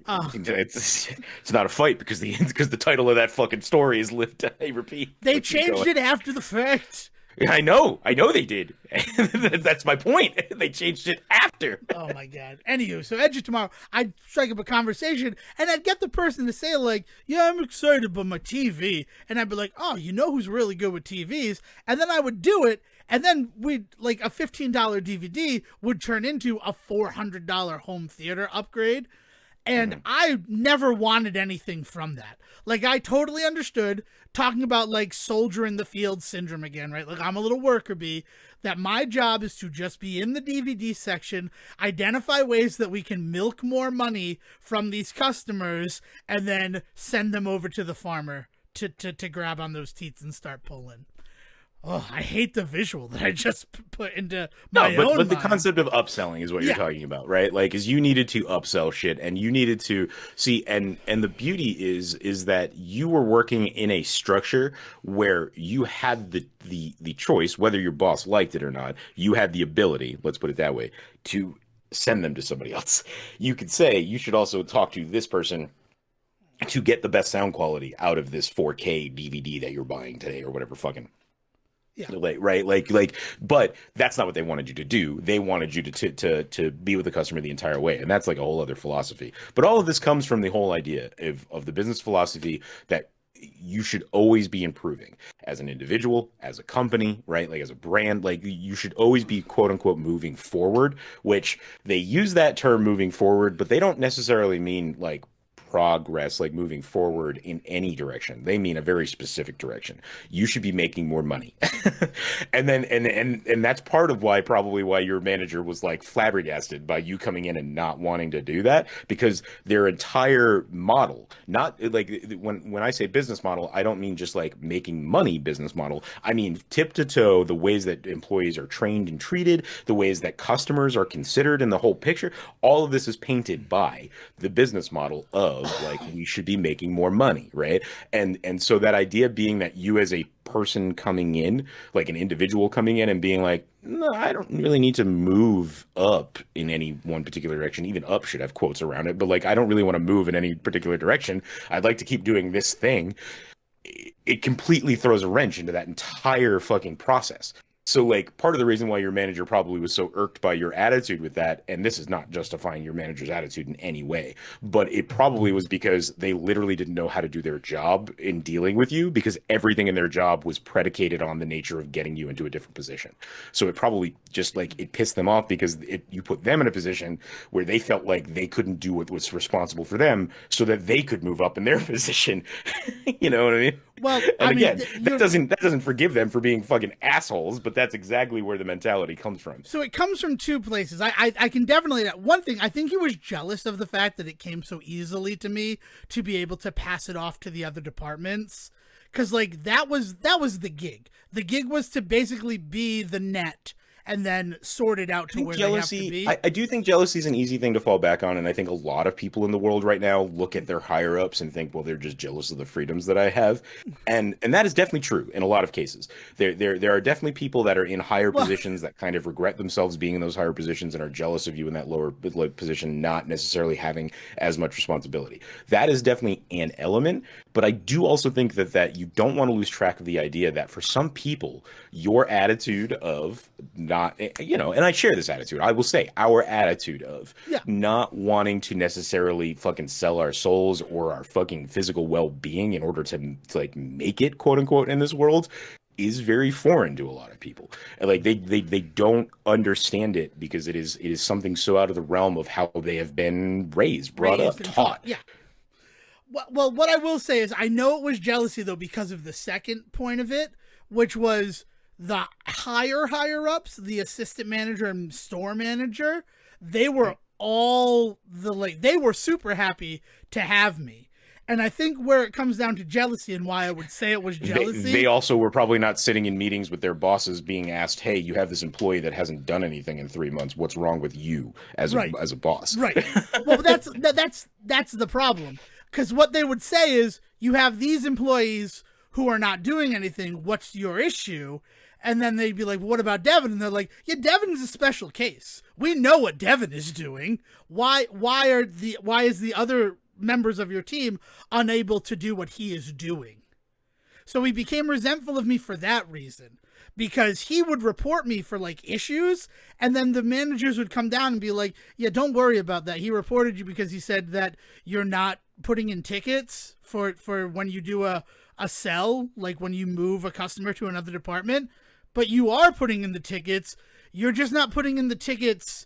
It's not a fight because the title of that fucking story is Live, Die, Repeat. They But keep changed going. it after the fact. I know they did. That's my point. They changed it after. Oh my god. Anywho, so Edge of Tomorrow, I'd strike up a conversation and I'd get the person to say like, yeah, I'm excited about my TV. And I'd be like, oh, you know who's really good with TVs? And then I would do it. And then we'd like a $15 DVD would turn into a $400 home theater upgrade. And I never wanted anything from that. Like, I totally understood talking about like soldier in the field syndrome again, right? Like, I'm a little worker bee, that my job is to just be in the DVD section, identify ways that we can milk more money from these customers, and then send them over to the farmer to grab on those teats and start pulling. Oh, I hate the visual that I just put into my own but the mind. concept of upselling is what you're Yeah. talking about, right? Like, is you needed to upsell shit, and you needed to see, and the beauty is that you were working in a structure where you had the choice, whether your boss liked it or not. You had the ability, let's put it that way, to send them to somebody else. You could say you should also talk to this person to get the best sound quality out of this 4K DVD that you're buying today, or whatever fucking. Yeah. Like, right, but that's not what they wanted you to do. They wanted you to be with the customer the entire way, and that's like a whole other philosophy. But all of this comes from the whole idea of the business philosophy that you should always be improving as an individual, as a company, right? Like as a brand, like you should always be quote unquote moving forward, which they use that term moving forward, but they don't necessarily mean like progress, like moving forward in any direction. They mean a very specific direction. You should be making more money. And then and that's part of why your manager was like flabbergasted by you coming in and not wanting to do that, because their entire model, not like when I say business model, I don't mean just like making money business model. I mean tip to toe the ways that employees are trained and treated, the ways that customers are considered in the whole picture. All of this is painted by the business model of like we should be making more money, right? And so that idea being that you as a person coming in, like an individual coming in and being like, no, I don't really need to move up in any one particular direction. Even up should have quotes around it, but like I don't really want to move in any particular direction. I'd like to keep doing this thing. It completely throws a wrench into that entire fucking process. So, like, part of the reason why your manager probably was so irked by your attitude with that, and this is not justifying your manager's attitude in any way, but it probably was because they literally didn't know how to do their job in dealing with you, because everything in their job was predicated on the nature of getting you into a different position. So it probably just, like, it pissed them off because you put them in a position where they felt like they couldn't do what was responsible for them so that they could move up in their position. You know what I mean? Well, And I mean, again, that doesn't forgive them for being fucking assholes, but that's exactly where the mentality comes from. so it comes from two places. I can definitely, one thing, I think he was jealous of the fact that it came so easily to me to be able to pass it off to the other departments. Cause like that was the gig. The gig was to basically be the net and then sort it out I to think where they have to jealousy, be. I do think jealousy is an easy thing to fall back on, and I think a lot of people in the world right now look at their higher ups and think, well, they're just jealous of the freedoms that I have. And that is definitely true in a lot of cases. There are definitely people that are in higher Well, positions that kind of regret themselves being in those higher positions and are jealous of you in that lower position, not necessarily having as much responsibility. That is definitely an element, but I do also think that you don't want to lose track of the idea that for some people, your attitude of not, and I share this attitude. I will say our attitude of yeah. not wanting to necessarily fucking sell our souls or our fucking physical well-being in order to like make it, quote unquote, in this world is very foreign to a lot of people. And like they don't understand it because it is something so out of the realm of how they have been raised, brought up, Raised and taught. taught. Yeah. Well, what I will say is I know it was jealousy though because of the second point of it, which was the higher ups, the assistant manager and store manager. They were all they were super happy to have me. And I think where it comes down to jealousy and why I would say it was They jealousy. also were probably not sitting in meetings with their bosses being asked, "Hey, you have this employee that hasn't done anything in 3 months. What's wrong with you as a Right. as a boss?" Right. Well, that's the problem. Because what they would say is, you have these employees who are not doing anything. What's your issue? And then they'd be like, well, "What about Devon?" And they're like, "Yeah, Devon's a special case. We know what Devon is doing. Why? Why is the other members of your team unable to do what he is doing?" So he became resentful of me for that reason, because he would report me for like issues, and then the managers would come down and be like, "Yeah, don't worry about that. He reported you because he said that you're not putting in tickets for when you do a sell, like when you move a customer to another department, but you are putting in the tickets. You're just not putting in the tickets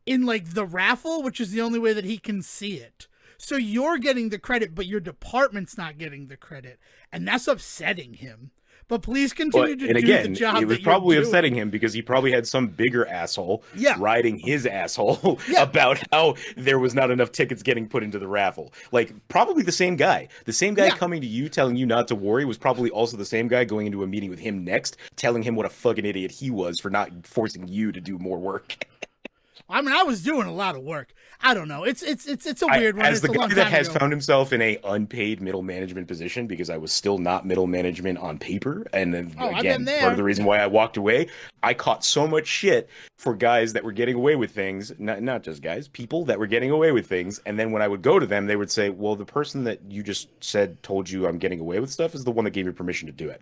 in like the raffle, which is the only way that he can see it. So you're getting the credit, but your department's not getting the credit." And that's upsetting him. But please continue to And do the again, job it was that you're probably doing. upsetting him because he probably had some bigger asshole Yeah. riding his asshole Yeah. about how there was not enough tickets getting put into the raffle. Like, probably the same guy. The same guy Yeah. coming to you telling you not to worry was probably also the same guy going into a meeting with him next, telling him what a fucking idiot he was for not forcing you to do more work. I mean, I was doing a lot of work. I don't know. It's a weird one. As It's the a guy long that time has ago. found himself in a unpaid middle management position because I was still not middle management on paper, and then Oh, I've been again, part of there. the reason why I walked away, I caught so much shit for guys that were getting away with things, not just guys, people that were getting away with things, and then when I would go to them, they would say, "Well, the person that you just said told you I'm getting away with stuff is the one that gave me permission to do it."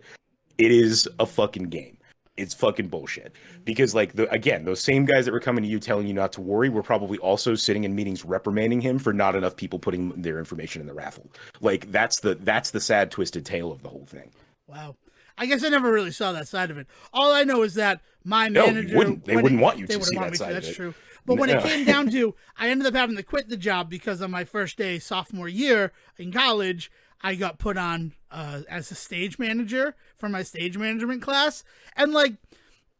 It is a fucking game. It's fucking bullshit. Because like again, those same guys that were coming to you telling you not to worry were probably also sitting in meetings reprimanding him for not enough people putting their information in the raffle. Like that's the sad twisted tale of the whole thing. Wow. I guess I never really saw that side of it. All I know is that my No, you manager, wouldn't. They wouldn't want you they to wouldn't see want that me to. side of That's it. true. But when it No. came down to, I ended up having to quit the job because on my first day, sophomore year in college, I got put on as a stage manager for my stage management class. And like,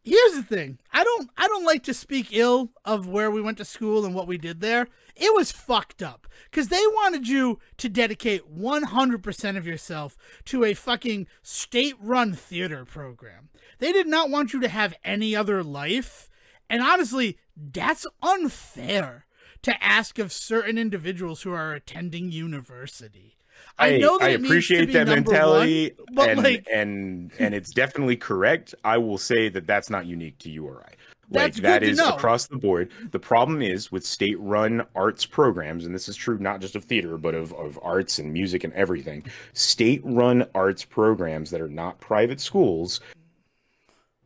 here's the thing. I don't like to speak ill of where we went to school and what we did there. It was fucked up because they wanted you to dedicate 100% of yourself to a fucking state-run theater program. They did not want you to have any other life. And honestly, that's unfair to ask of certain individuals who are attending university. I know that I it needs to appreciate be that number mentality, one, but and like, and it's definitely correct. I will say that that's not unique to you or I. Like that's that good to is know. across the board. The problem is with state-run arts programs, and this is true not just of theater, but of arts and music and everything. State-run arts programs that are not private schools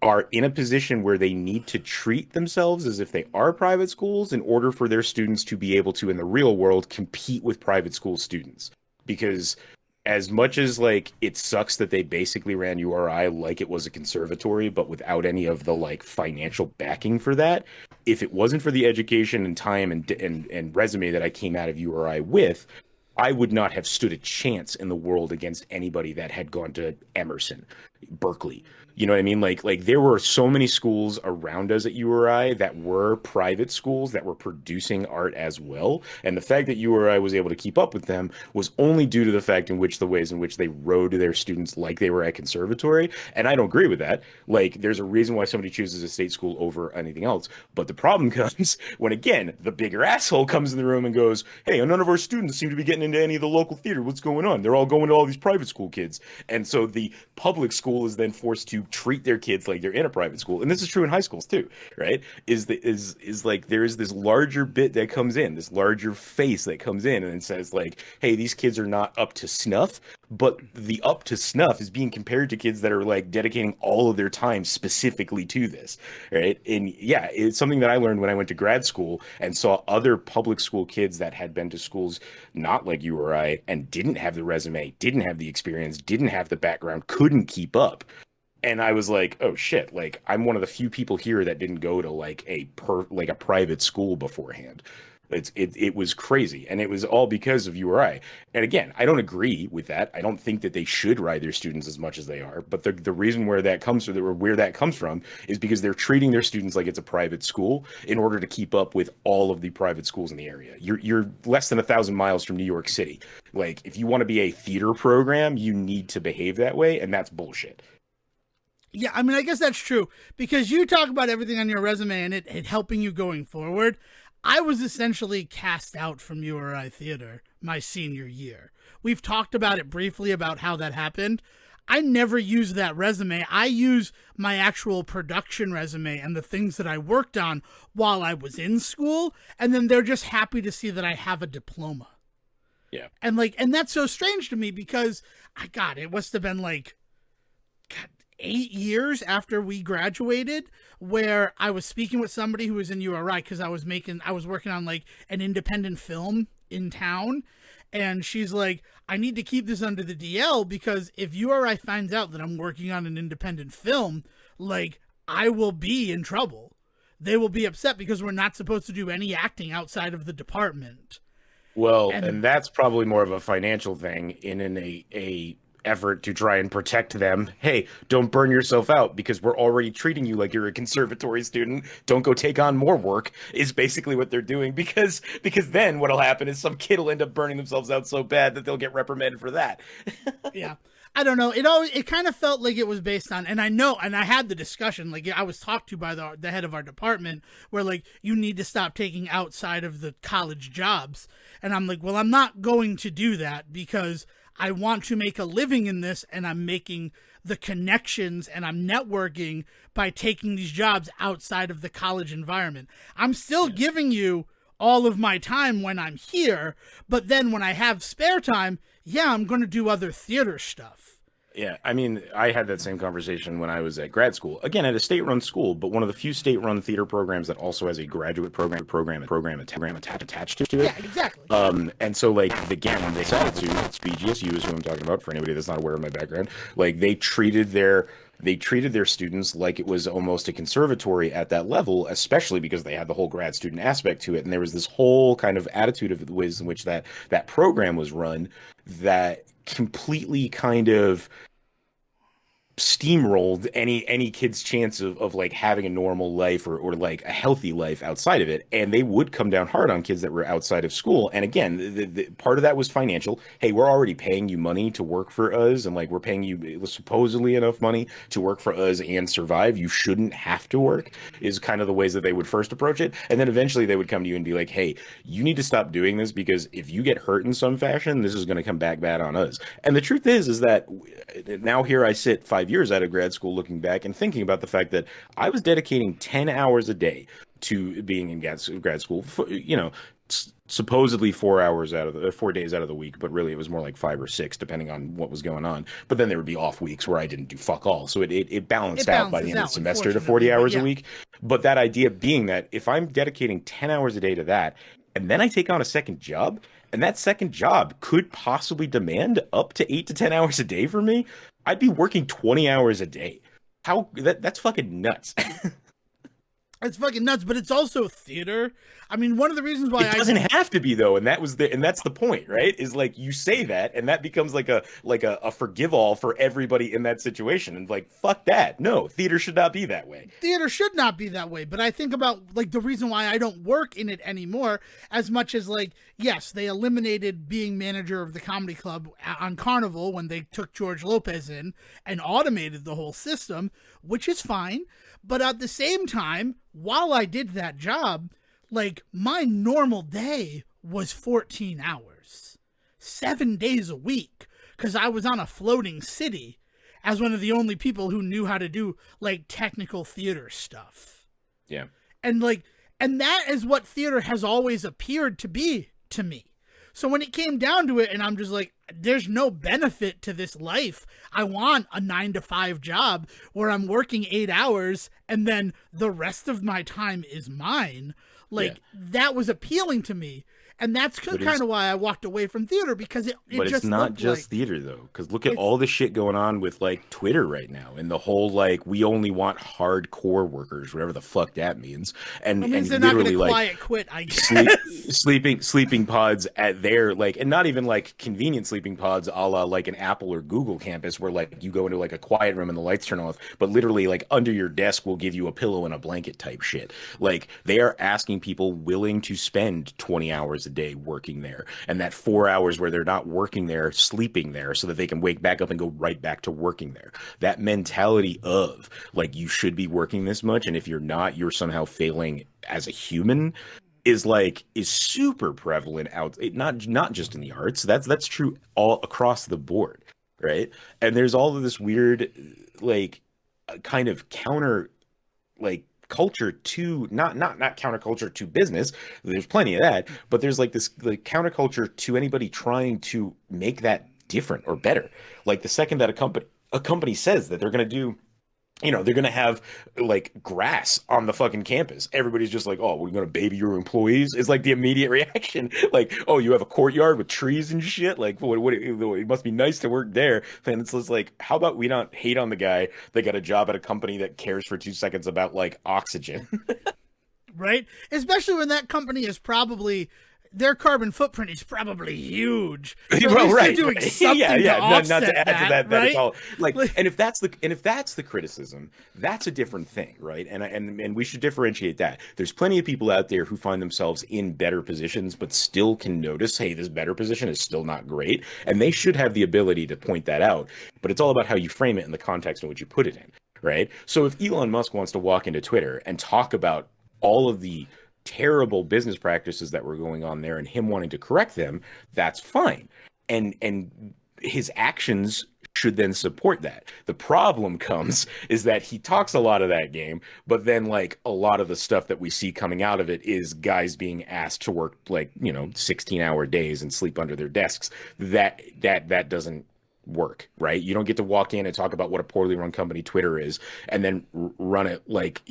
are in a position where they need to treat themselves as if they are private schools in order for their students to be able to, in the real world, compete with private school students. Because as much as like it sucks that they basically ran URI like it was a conservatory, but without any of the like financial backing for that, if it wasn't for the education and time and resume that I came out of URI with, I would not have stood a chance in the world against anybody that had gone to Emerson. Berkeley. You know what I mean? Like there were so many schools around us at URI that were private schools that were producing art as well. And the fact that URI was able to keep up with them was only due to the fact in which the ways in which they rode their students like they were at conservatory. And I don't agree with that. Like there's a reason why somebody chooses a state school over anything else. But the problem comes when again the bigger asshole comes in the room and goes, "Hey, none of our students seem to be getting into any of the local theater. What's going on? They're all going to all these private school kids." And so the public school is then forced to treat their kids like they're in a private school, and this is true in high schools too, right? Is like there is this larger bit that comes in, this larger face that comes in, and says like, "Hey, these kids are not up to snuff." But the up to snuff is being compared to kids that are like dedicating all of their time specifically to this, right? And yeah, it's something that I learned when I went to grad school and saw other public school kids that had been to schools not like you or I and didn't have the resume, didn't have the experience, didn't have the background, couldn't keep up. And I was like, oh shit, like I'm one of the few people here that didn't go to like a private school beforehand. It was crazy, and it was all because of URI. And again, I don't agree with that. I don't think that they should ride their students as much as they are. But the reason where that comes from, or where that comes from, is because they're treating their students like it's a private school in order to keep up with all of the private schools in the area. You're less than 1,000 miles from New York City. Like if you want to be a theater program, you need to behave that way, and that's bullshit. Yeah, I mean, I guess that's true because you talk about everything on your resume and it helping you going forward. I was essentially cast out from URI Theater my senior year. We've talked about it briefly about how that happened. I never use that resume. I use my actual production resume and the things that I worked on while I was in school, and then they're just happy to see that I have a diploma. Yeah. And that's so strange to me because it must have been like God, 8 years after we graduated where I was speaking with somebody who was in URI because I was working on like an independent film in town. And she's like, I need to keep this under the DL because if URI finds out that I'm working on an independent film, like I will be in trouble. They will be upset because we're not supposed to do any acting outside of the department. Well, And and that's probably more of a financial thing in a effort to try and protect them. Hey, don't burn yourself out because we're already treating you like you're a conservatory student. Don't go take on more work is basically what they're doing because then what'll happen is some kid will end up burning themselves out so bad that they'll get reprimanded for that. yeah. I don't know. It kind of felt like it was based on, and I know, and I had the discussion. Like I was talked to by the head of our department, where like you need to stop taking outside of the college jobs, and I'm like, well, I'm not going to do that because I want to make a living in this, and I'm making the connections and I'm networking by taking these jobs outside of the college environment. I'm still giving you all of my time when I'm here, but then when I have spare time, yeah, I'm going to do other theater stuff. Yeah, I mean, I had that same conversation when I was at grad school. Again, at a state-run school, but one of the few state-run theater programs that also has a graduate program attached to it. Yeah, exactly. And so like again, they decided to BGSU is who I'm talking about for anybody that's not aware of my background. Like they treated their students like it was almost a conservatory at that level, especially because they had the whole grad student aspect to it, and there was this whole kind of attitude of the ways in which that program was run that completely kind of steamrolled any kid's chance of like having a normal life or like a healthy life outside of it, and they would come down hard on kids that were outside of school. And again, the part of that was financial. Hey, we're already paying you money to work for us, and like we're paying you supposedly enough money to work for us and survive. You shouldn't have to work is kind of the ways that they would first approach it, and then eventually they would come to you and be like, hey, you need to stop doing this because if you get hurt in some fashion, this is going to come back bad on us. And the truth is that now here I sit 5 years out of grad school looking back and thinking about the fact that I was dedicating 10 hours a day to being in grad school, supposedly 4 hours out of the 4 days out of the week, but really it was more like 5 or 6, depending on what was going on. But then there would be off weeks where I didn't do fuck all. So it balanced out by the end of the semester to 40 hours a week. But that idea being that if I'm dedicating 10 hours a day to that, and then I take on a second job, and that second job could possibly demand up to 8 to 10 hours a day for me, I'd be working 20 hours a day. That's fucking nuts. It's fucking nuts, but it's also theater. I mean, one of the reasons why It doesn't have to be though, and that's the point, right? Is like you say that, and that becomes like a forgive all for everybody in that situation, and like fuck that. No, theater should not be that way. theater should not be that way, but I think about like the reason why I don't work in it anymore as much as like, yes, they eliminated being manager of the comedy club on Carnival when they took George Lopez in and automated the whole system, which is fine. But at the same time, while I did that job, like my normal day was 14 hours, 7 days a week, because I was on a floating city as one of the only people who knew how to do like technical theater stuff. Yeah. And like, and that is what theater has always appeared to be to me. So when it came down to it, and I'm just like, there's no benefit to this life. I want a 9 to 5 job where I'm working 8 hours and then the rest of my time is mine. Like, that was appealing to me. And that's kind of why I walked away from theater, because it But just it's not looked just like, theater though, because look at all the shit going on with like Twitter right now, and the whole like we only want hardcore workers, whatever the fuck that means, and it means and they're not going literally to like quiet quit, I guess. sleeping pods at their like, and not even like convenient sleeping pods, a la like an Apple or Google campus, where like you go into like a quiet room and the lights turn off, but literally like under your desk will give you a pillow and a blanket type shit. Like they are asking people willing to spend 20 hours a day working there, and that 4 hours where they're not working there, sleeping there, so that they can wake back up and go right back to working there. That mentality of like you should be working this much, and if you're not, you're somehow failing as a human, is super prevalent out, not just in the arts. That's true all across the board, right? And there's all of this weird like kind of counter like culture to not counterculture to business. There's plenty of that, but there's like this like counterculture to anybody trying to make that different or better. Like the second that a company says that they're going to do, they're going to have like grass on the fucking campus, everybody's just like, oh, we're going to baby your employees, is like the immediate reaction. Like, oh, you have a courtyard with trees and shit, like it must be nice to work there. And it's just like, how about we not hate on the guy that got a job at a company that cares for 2 seconds about like oxygen? Right? Especially when that company is probably, their carbon footprint is probably huge. So Well, they're right. doing something Yeah, yeah. to Not offset to add to that, that right? it's all like, and if that's the criticism, that's a different thing, right? And we should differentiate that. There's plenty of people out there who find themselves in better positions, but still can notice, hey, this better position is still not great, and they should have the ability to point that out. But it's all about how you frame it and the context in which you put it in, right? So if Elon Musk wants to walk into Twitter and talk about all of the terrible business practices that were going on there and him wanting to correct them, that's fine. And his actions should then support that. The problem comes is that he talks a lot of that game, but then like a lot of the stuff that we see coming out of it is guys being asked to work like, 16-hour days and sleep under their desks. That doesn't work, right? You don't get to walk in and talk about what a poorly run company Twitter is, and then run it like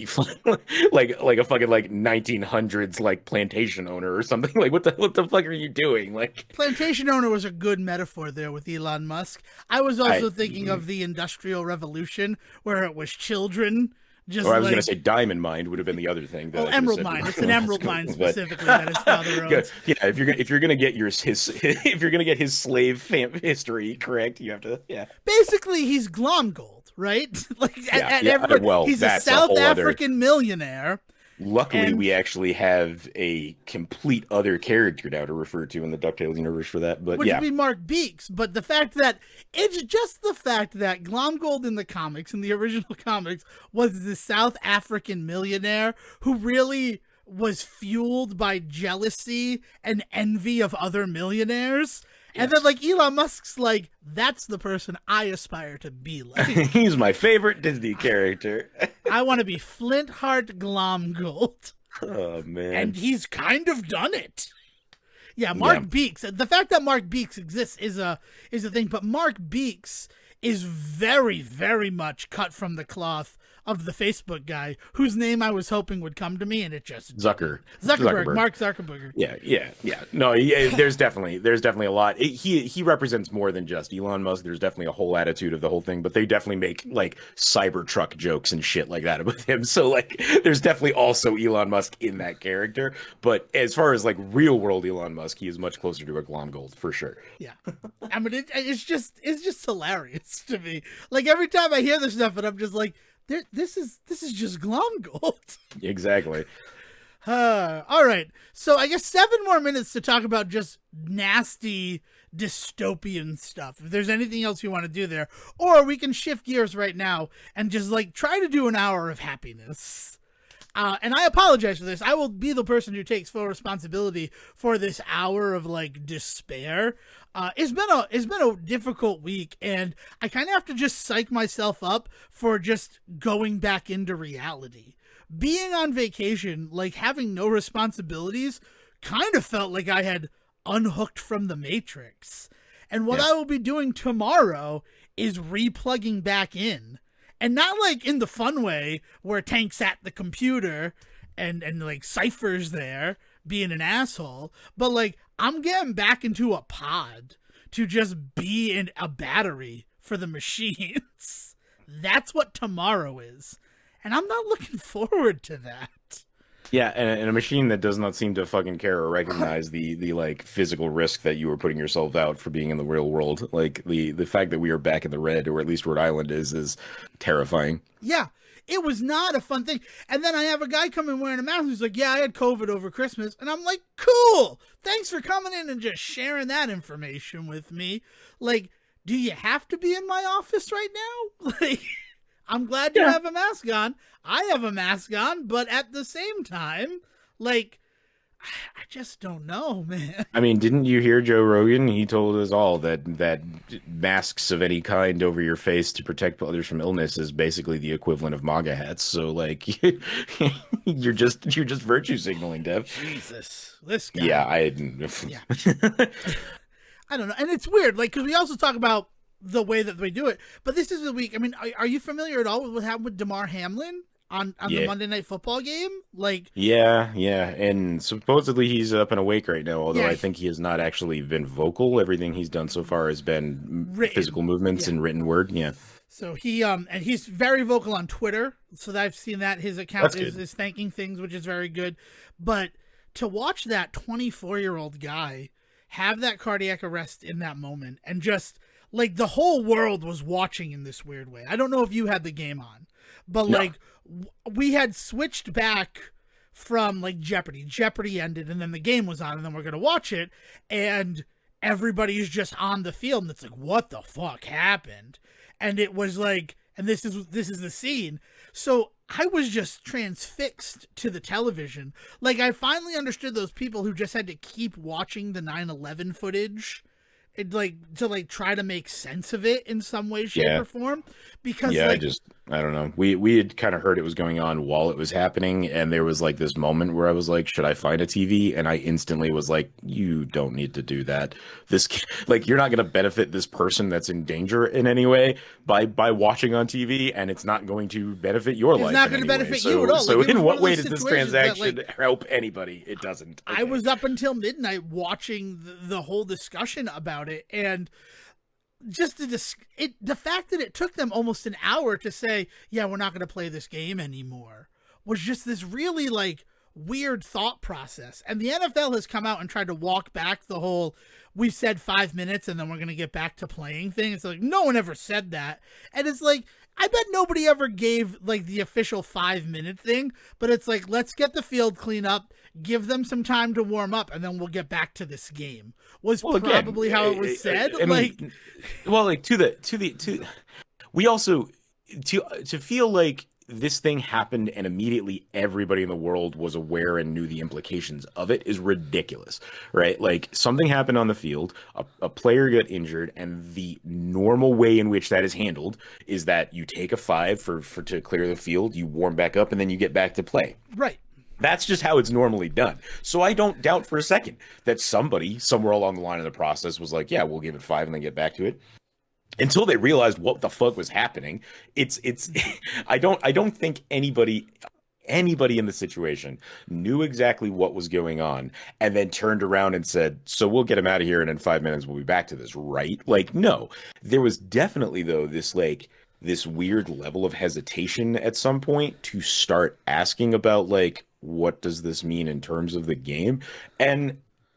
like a fucking like 1900s like plantation owner or something. Like what the fuck are you doing? Like Plantation owner was a good metaphor there with Elon Musk. I was also thinking of the Industrial Revolution, where it was children. Just or I was like, going to say diamond mine would have been the other thing. That emerald mine. It's an emerald mine specifically that his father owns. Yeah, if you're gonna get if you're gonna get his slave history correct, you have to Basically, he's Glomgold, right? Like well, he's a that's a South whole other. African millionaire. Luckily, And- we actually have a complete other character now to refer to in the DuckTales universe for that. But Which yeah, would be Mark Beeks. But the fact that it's just the fact that Glomgold in the comics, in the original comics, was the South African millionaire who really was fueled by jealousy and envy of other millionaires. And then like Elon Musk's like, that's the person I aspire to be like. he's my favorite Disney character. I want to be Flintheart Glomgold. Oh man, And he's kind of done it. Yeah, Mark Beeks. The fact that Mark Beeks exists is a thing, but Mark Beeks is very, very much cut from the cloth of the Facebook guy whose name I was hoping would come to me, and it just Zuckerberg. Mark Zuckerberg. Yeah. No, there's definitely a lot. He represents more than just Elon Musk. There's definitely a whole attitude of the whole thing, but they definitely make like Cybertruck jokes and shit like that with him. So like, there's definitely also Elon Musk in that character. But as far as like real world Elon Musk, he is much closer to a Glomgold for sure. Yeah, I mean, it's just hilarious to me. Like every time I hear this stuff, and I'm just like, this is just Glomgold. Exactly. All right. So I guess 7 more minutes to talk about just nasty dystopian stuff. If there's anything else you want to do there, or we can shift gears right now and just like try to do an hour of happiness. And I apologize for this. I will be the person who takes full responsibility for this hour of like despair. It's been a difficult week, and I kind of have to just psych myself up for just going back into reality. Being on vacation, like having no responsibilities, kind of felt like I had unhooked from the Matrix. And what I will be doing tomorrow is replugging back in. And not like in the fun way where Tank's at the computer and like Cypher's there being an asshole, but like I'm getting back into a pod to just be in a battery for the machines. That's what tomorrow is. And I'm not looking forward to that. Yeah, and a machine that does not seem to fucking care or recognize the like physical risk that you were putting yourself out for being in the real world. Like the fact that we are back in the red, or at least Rhode Island is terrifying. Yeah, it was not a fun thing. And then I have a guy come in wearing a mask who's like, yeah, I had COVID over Christmas. And I'm like, cool. Thanks for coming in and just sharing that information with me. Like, do you have to be in my office right now? Like, I'm glad you have a mask on. I have a mask on, but at the same time, like, I just don't know, man. I mean, didn't you hear Joe Rogan? He told us all that masks of any kind over your face to protect others from illness is basically the equivalent of MAGA hats. So, like, you're just virtue signaling, Dev. Jesus, this guy. Yeah, I don't know, and it's weird, like, because we also talk about the way that we do it, but this is the week. I mean, are you familiar at all with what happened with Damar Hamlin on the Monday Night Football game? Like, yeah, and supposedly he's up and awake right now, although I think he has not actually been vocal. Everything he's done so far has been physical movements and written word. So he and he's very vocal on Twitter, so I've seen that his account is thanking things, which is very good. But to watch that 24-year-old guy have that cardiac arrest in that moment, and just like the whole world was watching in this weird way. I don't know if you had the game on, but like we had switched back from like Jeopardy. Jeopardy ended, and then the game was on, and then we're gonna watch it, and everybody's just on the field, and it's like, what the fuck happened? And it was like, and this is the scene. So I was just transfixed to the television. Like, I finally understood those people who just had to keep watching the 9/11 footage. It, like, to like try to make sense of it in some way, shape, or form, because I don't know. We had kind of heard it was going on while it was happening, and there was like this moment where I was like, should I find a TV? And I instantly was like, you don't need to do that. This, like, you're not going to benefit this person that's in danger in any way by watching on TV, and it's not going to benefit your life. It's not going to benefit you at all. So in what way does this transaction help anybody? It doesn't. Okay. I was up until midnight watching the whole discussion about it, and just the fact that it took them almost an hour to say, yeah, we're not going to play this game anymore, was just this really like weird thought process. And the NFL has come out and tried to walk back the whole, we said 5 minutes and then we're going to get back to playing thing. It's like, no one ever said that. And it's like, I bet nobody ever gave like the official 5-minute thing, but it's like, let's get the field clean up, give them some time to warm up, and then we'll get back to this game. Was probably how it was said. We also to feel like this thing happened and immediately everybody in the world was aware and knew the implications of it is ridiculous, right? Like, something happened on the field, a player got injured, and the normal way in which that is handled is that you take a 5 for to clear the field, you warm back up, and then you get back to play. Right. That's just how it's normally done. So I don't doubt for a second that somebody somewhere along the line of the process was like, yeah, we'll give it 5 and then get back to it. until they realized what the fuck was happening. It's I don't think anybody in the situation knew exactly what was going on and then turned around and said, so we'll get him out of here and in 5 minutes we'll be back to this, right? Like, no. There was definitely though this weird level of hesitation at some point to start asking about like what does this mean in terms of the game.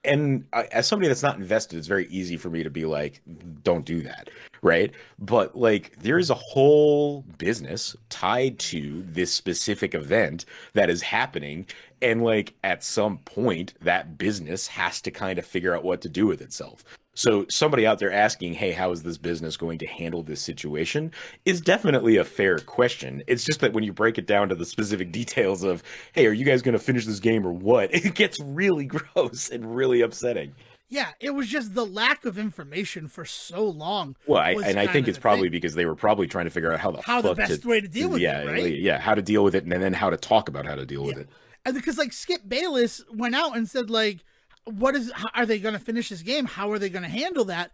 and as somebody that's not invested, it's very easy for me to be like, don't do that, right? But like, there is a whole business tied to this specific event that is happening, and like, at some point, that business has to kind of figure out what to do with itself. So somebody out there asking, "Hey, how is this business going to handle this situation?" is definitely a fair question. It's just that when you break it down to the specific details of, "Hey, are you guys going to finish this game or what?" it gets really gross and really upsetting. Yeah, it was just the lack of information for so long Well, was and I kind think of it's the probably thing. because they were probably trying to figure out how the How the fuck best way to deal with it, yeah, right? yeah, how to deal with it, and then how to talk about how to deal Yeah. with it. And because like Skip Bayless went out and said like, what is, are they going to finish this game? How are they going to handle that?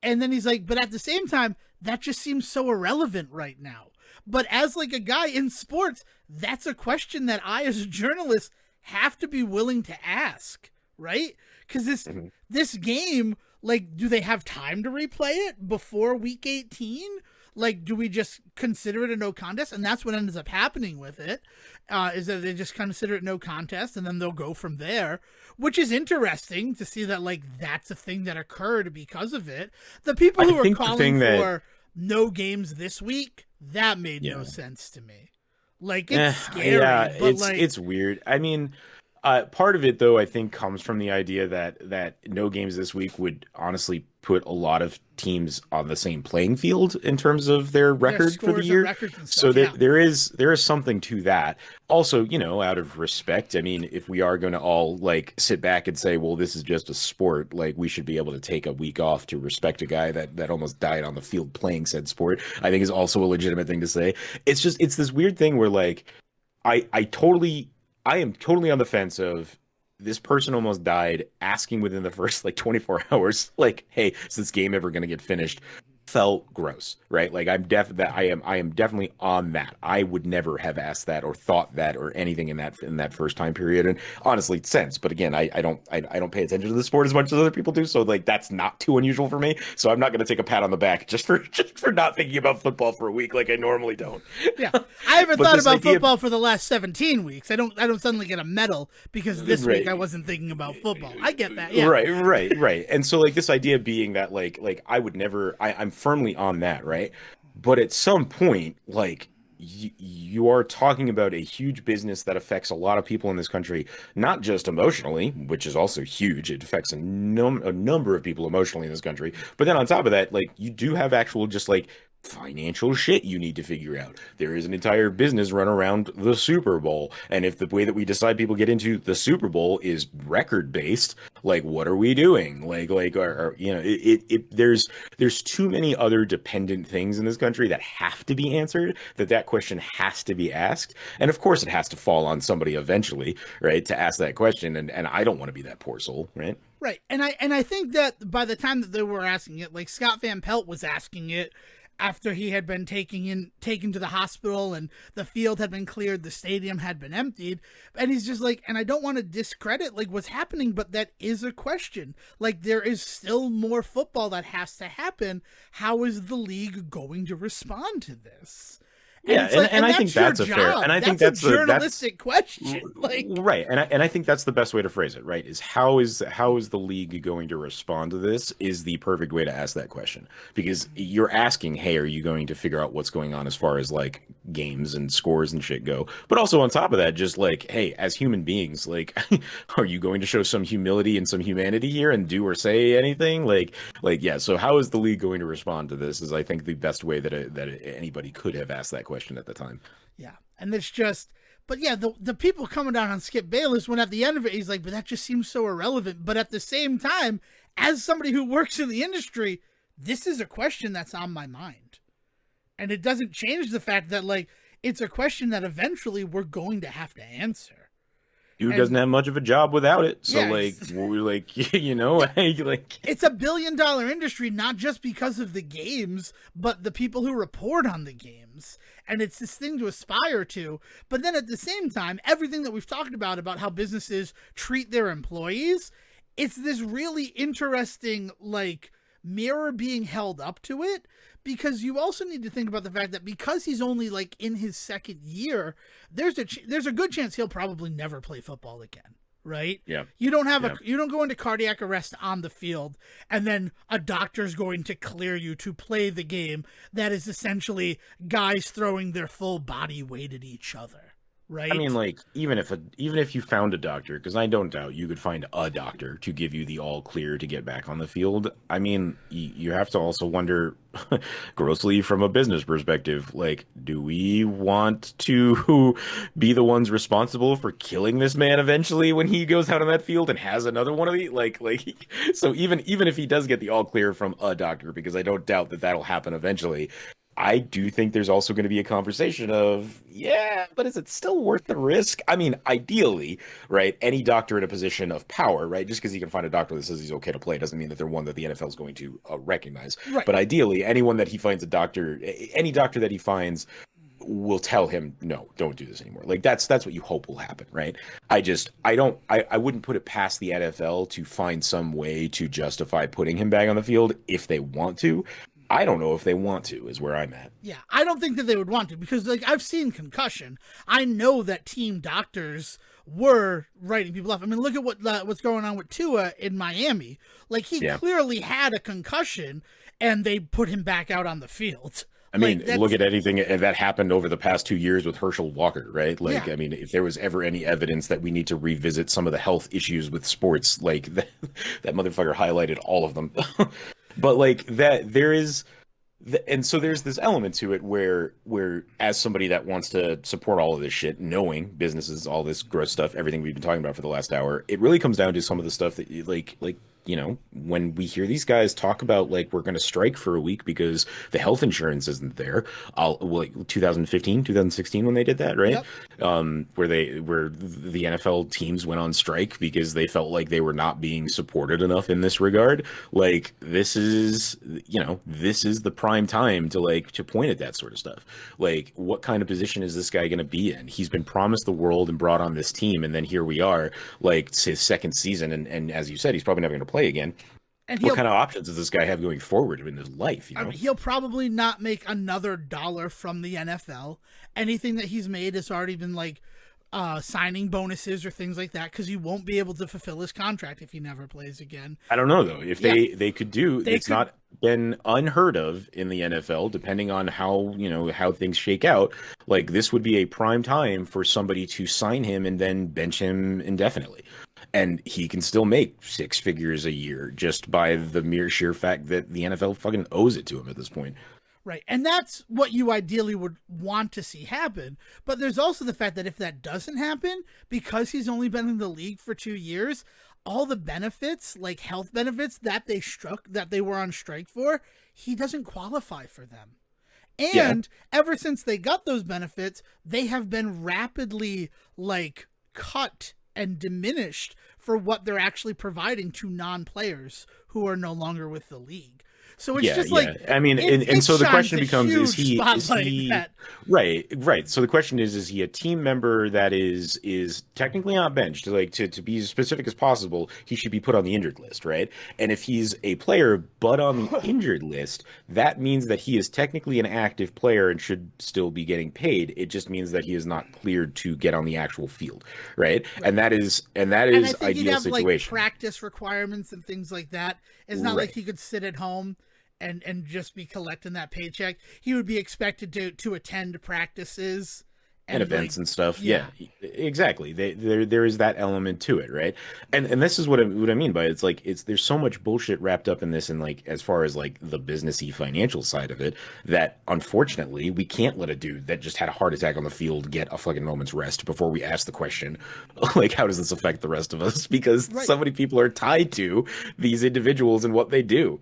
And then he's like, but at the same time, that just seems so irrelevant right now. But as like a guy in sports, that's a question that I as a journalist have to be willing to ask, right? Because Mhm. this game, like, do they have time to replay it before week 18? Like, do we just consider it a no contest? And that's what ends up happening with it, is that they just consider it no contest, and then they'll go from there, which is interesting to see that, like, that's a thing that occurred because of it. The people I who are think the calling thing that for no games this week, that made no yeah. sense to me. Like, it's Yeah, scary, but, like, it's weird. I mean, part of it though, I think, comes from the idea that no games this week would honestly put a lot of teams on the same playing field in terms of their their record for the scores and year. records and So stuff, yeah. there is something to that. Also, out of respect, I mean, if we are going to all like sit back and say, well, this is just a sport, like we should be able to take a week off to respect a guy that almost died on the field playing said sport, I think is also a legitimate thing to say. It's this weird thing where like I totally I am totally on the fence of this person almost died asking within the first like 24 hours like, hey, is this game ever going to get finished? Felt gross, right? Like I am definitely on that. I would never have asked that or thought that or anything in that first time period. And honestly, since, but again, I don't pay attention to the sport as much as other people do, so like that's not too unusual for me. So I'm not going to take a pat on the back just for not thinking about football for a week like I normally don't. Yeah, I haven't But thought this about idea, football for the last 17 weeks. I don't suddenly get a medal because this week I right? wasn't thinking about football. I get that. Yeah. Right. And so like this idea being that like I would never I'm firmly on that, right? But at some point, like you are talking about a huge business that affects a lot of people in this country, not just emotionally, which is also huge. It affects a number of people emotionally in this country. But then on top of that, like you do have actual just like financial shit you need to figure out. There is an entire business run around the Super Bowl. And if the way that we decide people get into the Super Bowl is record based, like what are we doing? There's too many other dependent things in this country that have to be answered, that question has to be asked. And of course it has to fall on somebody eventually, right? To ask that question. And I don't want to be that poor soul, right? Right. And I think that by the time that they were asking it, like Scott Van Pelt was asking it after he had been taken to the hospital and the field had been cleared, the stadium had been emptied, and he's just like, and I don't want to discredit like what's happening, but that is a question. Like there is still more football that has to happen. How is the league going to respond to this? And Yeah, it's like, and and I think that's your that's a fair, job. and I think That's a that's the that's journalistic question. Like, right, and I think that's the best way to phrase it, right? Is how is the league going to respond to this is the perfect way to ask that question, because you're asking, hey, are you going to figure out what's going on as far as like games and scores and shit go? But also on top of that, just like, hey, as human beings, like, are you going to show some humility and some humanity here and do or say anything? Yeah. So how is the league going to respond to this? Is I think the best way that anybody could have asked that question at the time. yeah, and it's just, but yeah, the people coming down on Skip Bayless when at the end of it he's like, but that just seems so irrelevant. But at the same time, as somebody who works in the industry, this is a question that's on my mind, and it doesn't change the fact that like it's a question that eventually we're going to have to answer. dude doesn't And have much of a job without it. So yeah, like, we're like, you know, like it's a $1 billion industry, not just because of the games, but the people who report on the games. And it's this thing to aspire to. But then at the same time, everything that we've talked about how businesses treat their employees, it's this really interesting, like, mirror being held up to it. Because you also need to think about the fact that because he's only like in his second year, there's a good chance he'll probably never play football again. Right? yeah, You don't have yeah. you don't go into cardiac arrest on the field and then a doctor's going to clear you to play the game that is essentially guys throwing their full body weight at each other. I mean, Right? like, even if you found a doctor, because I don't doubt you could find a doctor to give you the all clear to get back on the field. I mean, you have to also wonder, grossly from a business perspective, like, do we want to be the ones responsible for killing this man eventually when he goes out on that field and has another one of the so even if he does get the all clear from a doctor, because I don't doubt that that'll happen eventually. I do think there's also going to be a conversation of, yeah, but is it still worth the risk? I mean, ideally, right? Any doctor in a position of power, right? Just because he can find a doctor that says he's okay to play doesn't mean that they're one that the NFL is going to recognize. Right. But ideally, anyone that he finds a doctor, any doctor that he finds will tell him, no, don't do this anymore. Like that's what you hope will happen, right? I wouldn't put it past the NFL to find some way to justify putting him back on the field if they want to. I don't know if they want to, is where I'm at. Yeah, I don't think that they would want to because, like, I've seen concussion. I know that team doctors were writing people off. I mean, look at what's going on with Tua in Miami. Like, he Yeah. clearly had a concussion, and they put him back out on the field. I Like, mean, look at anything that happened over the past 2 years with Herschel Walker, right? Like, yeah, I mean, if there was ever any evidence that we need to revisit some of the health issues with sports, like that motherfucker highlighted all of them. But like that, there is, and so there's this element to it where as somebody that wants to support all of this shit, knowing businesses, all this gross stuff, everything we've been talking about for the last hour, it really comes down to some of the stuff that like you know, when we hear these guys talk about like we're going to strike for a week because the health insurance isn't there. Like 2015, 2016 when they did that, right? yep. Where the NFL teams went on strike because they felt like they were not being supported enough in this regard. Like this is, you know, this is the prime time to to point at that sort of stuff. Like what kind of position is this guy going to be in? He's been promised the world and brought on this team, and then here we are, like it's his second season, and as you said, he's probably never going to play again. And What kind of options does this guy have going forward in his life? You I know, mean, he'll probably not make another dollar from the NFL. Anything that he's made has already been like signing bonuses or things like that because he won't be able to fulfill his contract if he never plays again. I don't know though. If Yeah, they could do, they it's could. not been unheard of in the NFL, depending on how, you know, how things shake out. Like this would be a prime time for somebody to sign him and then bench him indefinitely. And he can still make six figures a year just by the mere sheer fact that the NFL fucking owes it to him at this point. Right. And that's what you ideally would want to see happen. But there's also the fact that if that doesn't happen, because he's only been in the league for 2 years, all the benefits, like health benefits that they were on strike for, he doesn't qualify for them. Yeah. And ever since they got those benefits, they have been rapidly like cut and diminished for what they're actually providing to non-players who are no longer with the league. So it's just like I mean, and so the question becomes: is he that. right? So the question is he a team member that is technically not benched? Like to be as specific as possible, he should be put on the injured list, right? And if he's a player but on the injured list, that means that he is technically an active player and should still be getting paid. It just means that he is not cleared to get on the actual field, right? And that is And I think he'd ideal have like situation. practice requirements and things like that. It's not Right. like he could sit at home and just be collecting that paycheck. He would be expected to attend practices And events like, and stuff. yeah. Yeah, exactly. There is that element to it, right? And this is what I mean by it. It's like there's so much bullshit wrapped up in this, and like as far as like the businessy financial side of it, that unfortunately we can't let a dude that just had a heart attack on the field get a fucking moment's rest before we ask the question, like how does this affect the rest of us? Because Right. so many people are tied to these individuals and what they do.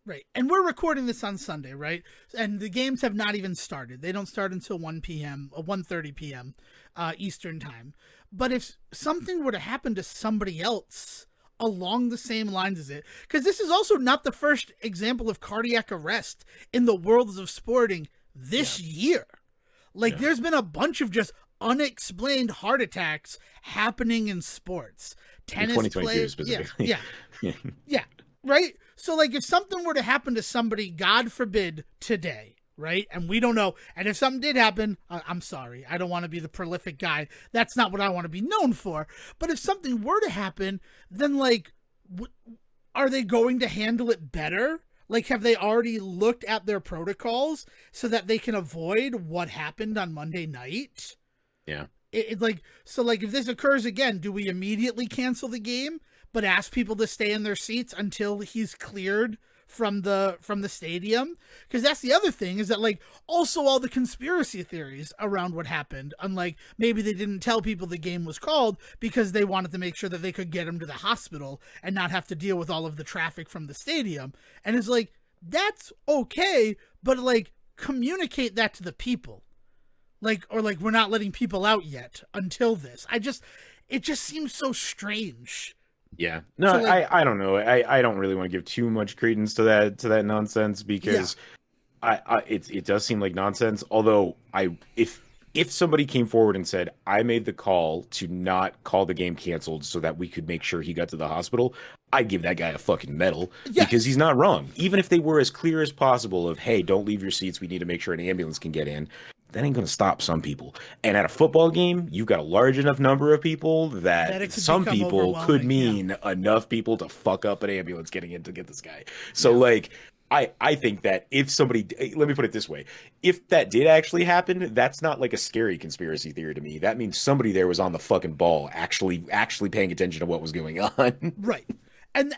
Right. And we're recording this on Sunday, right? And the games have not even started. They don't start until 1 p.m., 1:30 p.m. Eastern time. But if something were to happen to somebody else along the same lines as it, because this is also not the first example of cardiac arrest in the worlds of sporting this year. Like, there's been a bunch of just unexplained heart attacks happening in sports. Tennis players, specifically. Yeah, right? So, like, if something were to happen to somebody, God forbid, today, right? And we don't know. And if something did happen, I'm sorry. I don't want to be the prolific guy. That's not what I want to be known for. But if something were to happen, then, like, are they going to handle it better? Like, have they already looked at their protocols so that they can avoid what happened on Monday night? Yeah. It's like, so, like, if this occurs again, do we immediately cancel the game, but ask people to stay in their seats until he's cleared from the stadium? Because that's the other thing, is that, like, also all the conspiracy theories around what happened, unlike maybe they didn't tell people the game was called because they wanted to make sure that they could get him to the hospital and not have to deal with all of the traffic from the stadium. And it's like, that's okay, but, like, communicate that to the people. Like, or like, we're not letting people out yet until this. It just seems so strange. Yeah. No, so, like, I don't know. I don't really want to give too much credence to that nonsense, because it does seem like nonsense. Although if somebody came forward and said, I made the call to not call the game canceled so that we could make sure he got to the hospital, I'd give that guy a fucking medal, because he's not wrong. Even if they were as clear as possible of, hey, don't leave your seats, we need to make sure an ambulance can get in, that ain't going to stop some people. And at a football game, you've got a large enough number of people that some people could mean enough people to fuck up an ambulance getting in to get this guy. So, like, I think that if somebody, let me put it this way, if that did actually happen, that's not like a scary conspiracy theory to me. That means somebody there was on the fucking ball, actually paying attention to what was going on. Right. And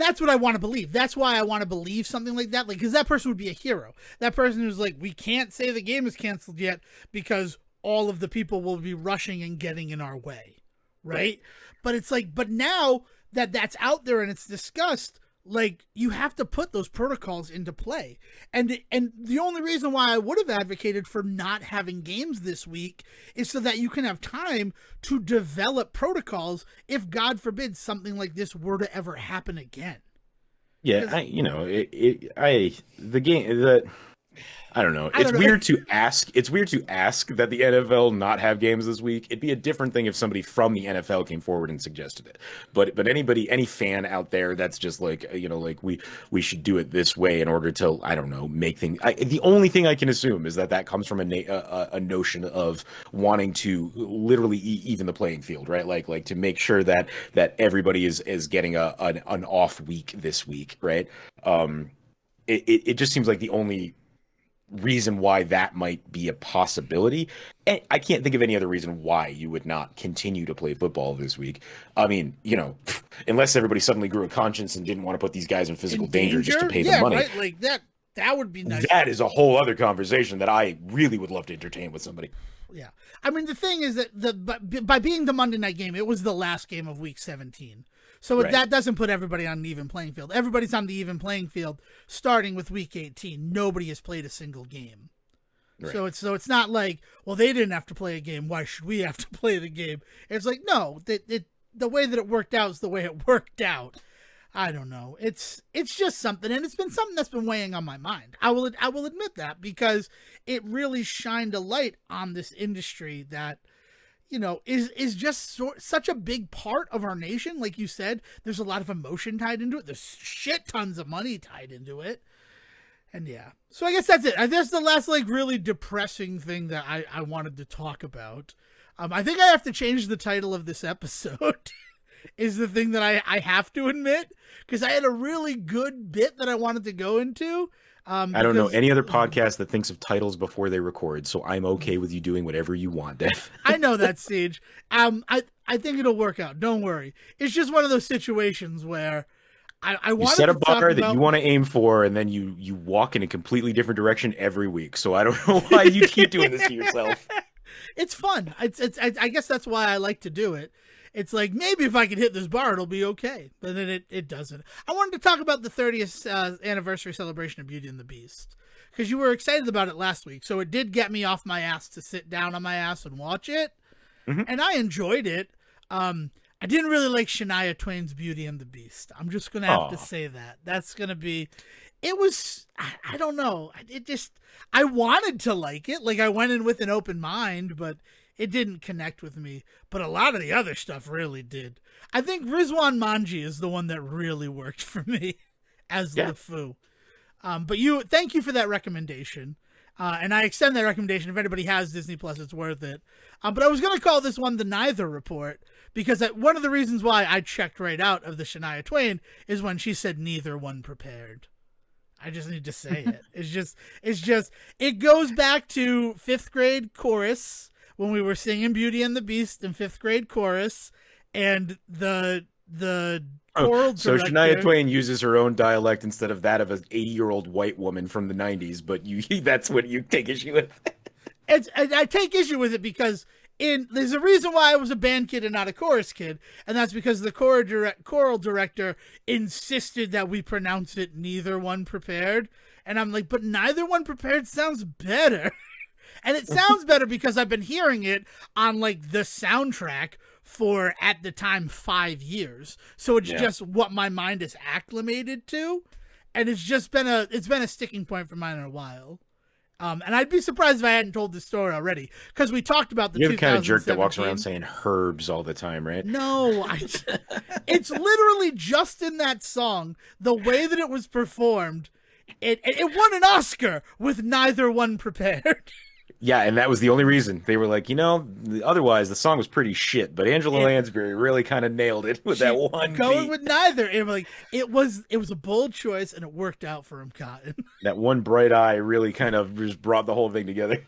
that's what I want to believe. That's why I want to believe something like that. Like, because that person would be a hero. That person who's like, we can't say the game is canceled yet because all of the people will be rushing and getting in our way. Right? But it's like, but now that that's out there and it's discussed, like, you have to put those protocols into play. And the only reason why I would have advocated for not having games this week is so that you can have time to develop protocols if, God forbid, something like this were to ever happen again. Yeah, I don't know. It's weird to ask. It's weird to ask that the NFL not have games this week. It'd be a different thing if somebody from the NFL came forward and suggested it. But any fan out there that's just like, like we should do it this way in order to, I don't know, make things. The only thing I can assume is that comes from a notion of wanting to literally even the playing field, right? Like to make sure that everybody is getting an off week this week, right? It just seems like the only reason why that might be a possibility. And I can't think of any other reason why you would not continue to play football this week. I mean, unless everybody suddenly grew a conscience and didn't want to put these guys in physical danger just to pay them money. Right? Like that would be nice. That is a whole other conversation that I really would love to entertain with somebody. Yeah. I mean, the thing is that by being the Monday night game, it was the last game of week 17. So that doesn't put everybody on an even playing field. Everybody's on the even playing field starting with week 18. Nobody has played a single game. Right. So it's not like, well, they didn't have to play a game, why should we have to play the game? It's like, no, the way that it worked out is the way it worked out. I don't know. It's just something, and it's been something that's been weighing on my mind. I will admit that, because it really shined a light on this industry that, is just such a big part of our nation. Like you said, there's a lot of emotion tied into it. There's shit tons of money tied into it. And yeah, so I guess that's it. That's the last, like, really depressing thing that I wanted to talk about. I think I have to change the title of this episode is the thing that I have to admit, because I had a really good bit that I wanted to go into. I don't know any other podcast that thinks of titles before they record, so I'm okay with you doing whatever you want, Dev. I know that, Sage. I think it'll work out. Don't worry. It's just one of those situations where I want to set a bar that you want to aim for, and then you walk in a completely different direction every week. So I don't know why you keep doing this to yourself. It's fun. I guess that's why I like to do it. It's like, maybe if I can hit this bar, it'll be okay. But then it doesn't. I wanted to talk about the 30th anniversary celebration of Beauty and the Beast, because you were excited about it last week. So it did get me off my ass to sit down on my ass and watch it. Hmm. and I enjoyed it. I didn't really like Shania Twain's Beauty and the Beast. I'm just gonna have to Oh, say that. That's gonna be. It was. I don't know. It just. I wanted to like it. Like I went in with an open mind, but it didn't connect with me. But a lot of the other stuff really did. I think Rizwan Manji is the one that really worked for me as yeah. LeFou. But thank you for that recommendation. And I extend that recommendation. If anybody has Disney Plus, it's worth it. But I was going to call this one the Neither Report because one of the reasons why I checked right out of the Shania Twain is when she said neither one prepared. I just need to say it. It goes back to fifth grade chorus when we were singing Beauty and the Beast in fifth grade chorus, and the choral So Shania director. Twain uses her own dialect instead of that of an 80-year-old white woman from the 90s, but you that's what you take issue with. I take issue with it because there's a reason why I was a band kid and not a chorus kid, and that's because the choral director insisted that we pronounce it neither one prepared, and I'm like, but neither one prepared sounds better. And it sounds better because I've been hearing it on like the soundtrack for at the time 5 years. So it's Yeah. just what my mind is acclimated to. And it's been a sticking point for mine in a while. And I'd be surprised if I hadn't told this story already because we talked about the You're the kind of jerk that walks 2017. around saying herbs all the time, right? No, it's literally just in that song, the way that it was performed. It won an Oscar with neither one prepared. Yeah, and that was the only reason. They were like, otherwise the song was pretty shit, but Angela It Lansbury really kind of nailed it with that she one going beat. with neither. And like it was a bold choice and it worked out for him, Cotton. That one bright eye really kind of just brought the whole thing together.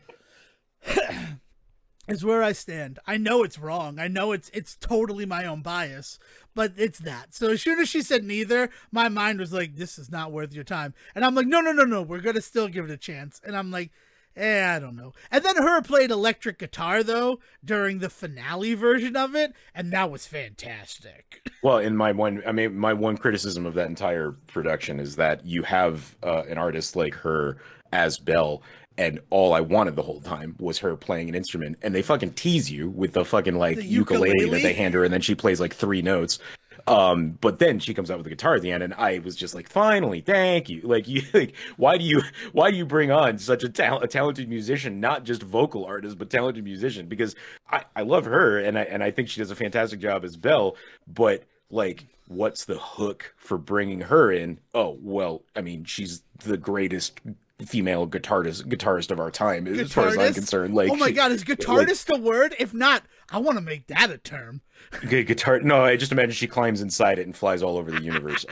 Is where I stand. I know it's wrong. I know it's totally my own bias, but it's that. So as soon as she said neither, my mind was like, this is not worth your time. And I'm like, no. We're gonna still give it a chance. And I'm like, I don't know. And then her played electric guitar though during the finale version of it, and that was fantastic. Well, in my one criticism of that entire production is that you have an artist like her as Belle, and all I wanted the whole time was her playing an instrument, and they fucking tease you with the fucking like The ukulele that they ukulele. hand her, and then she plays like three notes. But then she comes out with the guitar at the end, and I was just like, finally, thank you. Like you, like why do you bring on such a talented musician, not just vocal artist, but talented musician? Because I love her, and I think she does a fantastic job as Belle, but like, what's the hook for bringing her in? Oh, well, I mean, she's the greatest female guitarist of our time, as far as I'm Guitarist. concerned. Like, Oh my god, is like guitarist a word? If not, I want to make that a term. guitar. No, I just imagine she climbs inside it and flies all over the universe.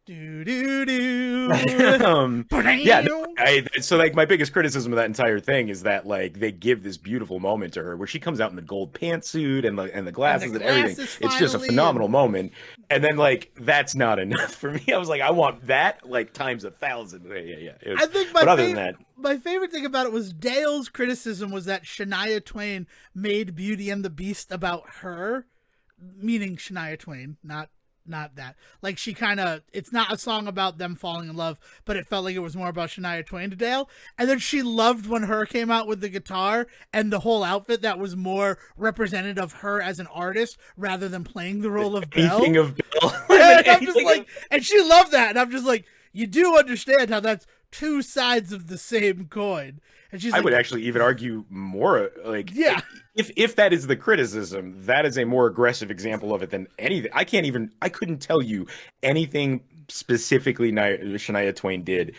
Do do do. um, yeah, no, so like my biggest criticism of that entire thing is that like they give this beautiful moment to her where she comes out in the gold pantsuit and the And the glasses and everything. glasses It's just a finally, phenomenal and moment. And then like that's not enough for me. I was like, I want that like times 1,000. Yeah. I think But other than that, my favorite thing about it was Dale's criticism was that Shania Twain made Beauty and the Beast about her, meaning Shania Twain, not that. Like it's not a song about them falling in love, but it felt like it was more about Shania Twain to Dale. And then she loved when her came out with the guitar and the whole outfit that was more representative of her as an artist rather than playing the role of Belle. anything of Bill. And I'm just like, and she loved that. And I'm just like, you do understand how that's two sides of the same coin. And she's I like, would actually even argue more like yeah. if that is the criticism, that is a more aggressive example of it than anything. I couldn't tell you anything specifically Shania Twain did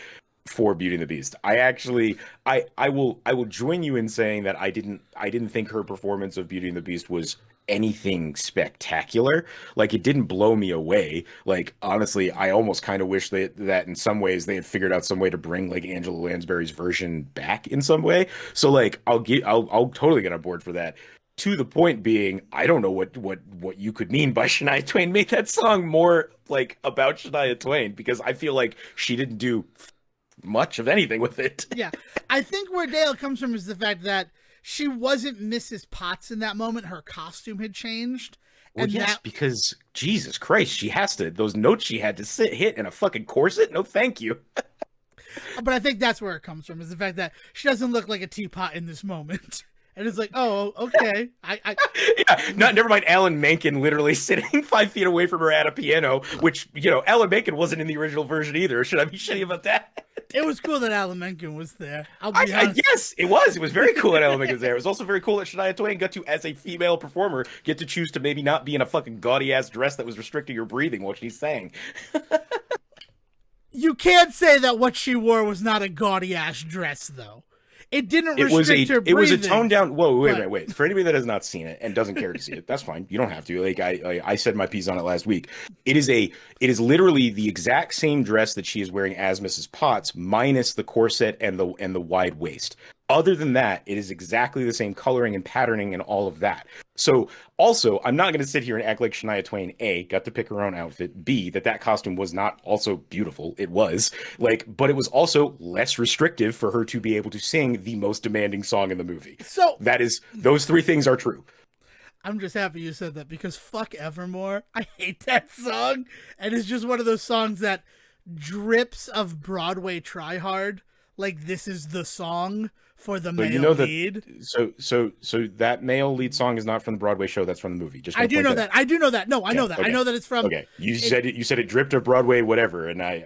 for Beauty and the Beast. I will join you in saying that I didn't think her performance of Beauty and the Beast was anything spectacular. Like it didn't blow me away. Like honestly, I almost kind of wish that in some ways they had figured out some way to bring like Angela Lansbury's version back in some way. So like I'll totally get on board for that. To the point being, I don't know what you could mean by Shania Twain made that song more like about Shania Twain, because I feel like she didn't do much of anything with it. Yeah. I think where Dale comes from is the fact that she wasn't Mrs. Potts in that moment. Her costume had changed. Well, And yes, that, because Jesus Christ, she has to, those notes she had to hit in a fucking corset. No, thank you. but I think that's where it comes from is the fact that she doesn't look like a teapot in this moment. And it's like, oh, okay. Yeah, not never mind. Alan Menken literally sitting 5 feet away from her at a piano, which Alan Menken wasn't in the original version either. Should I be shitty about that? It was cool that Alan Menken was there. I'll be I honest. yes, it was. It was very cool that Alan Menken was there. It was also very cool that Shania Twain got to, as a female performer, get to choose to maybe not be in a fucking gaudy ass dress that was restricting her breathing while she sang. You can't say that what she wore was not a gaudy ass dress, though. It didn't It was restrict her it was a breathing. toned down. Whoa, but- wait. For anybody that has not seen it and doesn't care to see it, that's fine. You don't have to. Like I said my piece on it last week. It is literally the exact same dress that she is wearing as Mrs. Potts, minus the corset and the wide waist. Other than that, it is exactly the same coloring and patterning and all of that. So also, I'm not going to sit here and act like Shania Twain, A, got to pick her own outfit, B, that costume was not also beautiful. It was, but it was also less restrictive for her to be able to sing the most demanding song in the movie. So Those three things are true. I'm just happy you said that because fuck Evermore. I hate that song. And it's just one of those songs that drips of Broadway try hard. Like, this is the song for the male lead. So that male lead song is not from the Broadway show. That's from the movie. Just I do know that. I do know that. No, I know that. Okay. I know that it's from. Okay, you said it dripped of Broadway, whatever, and I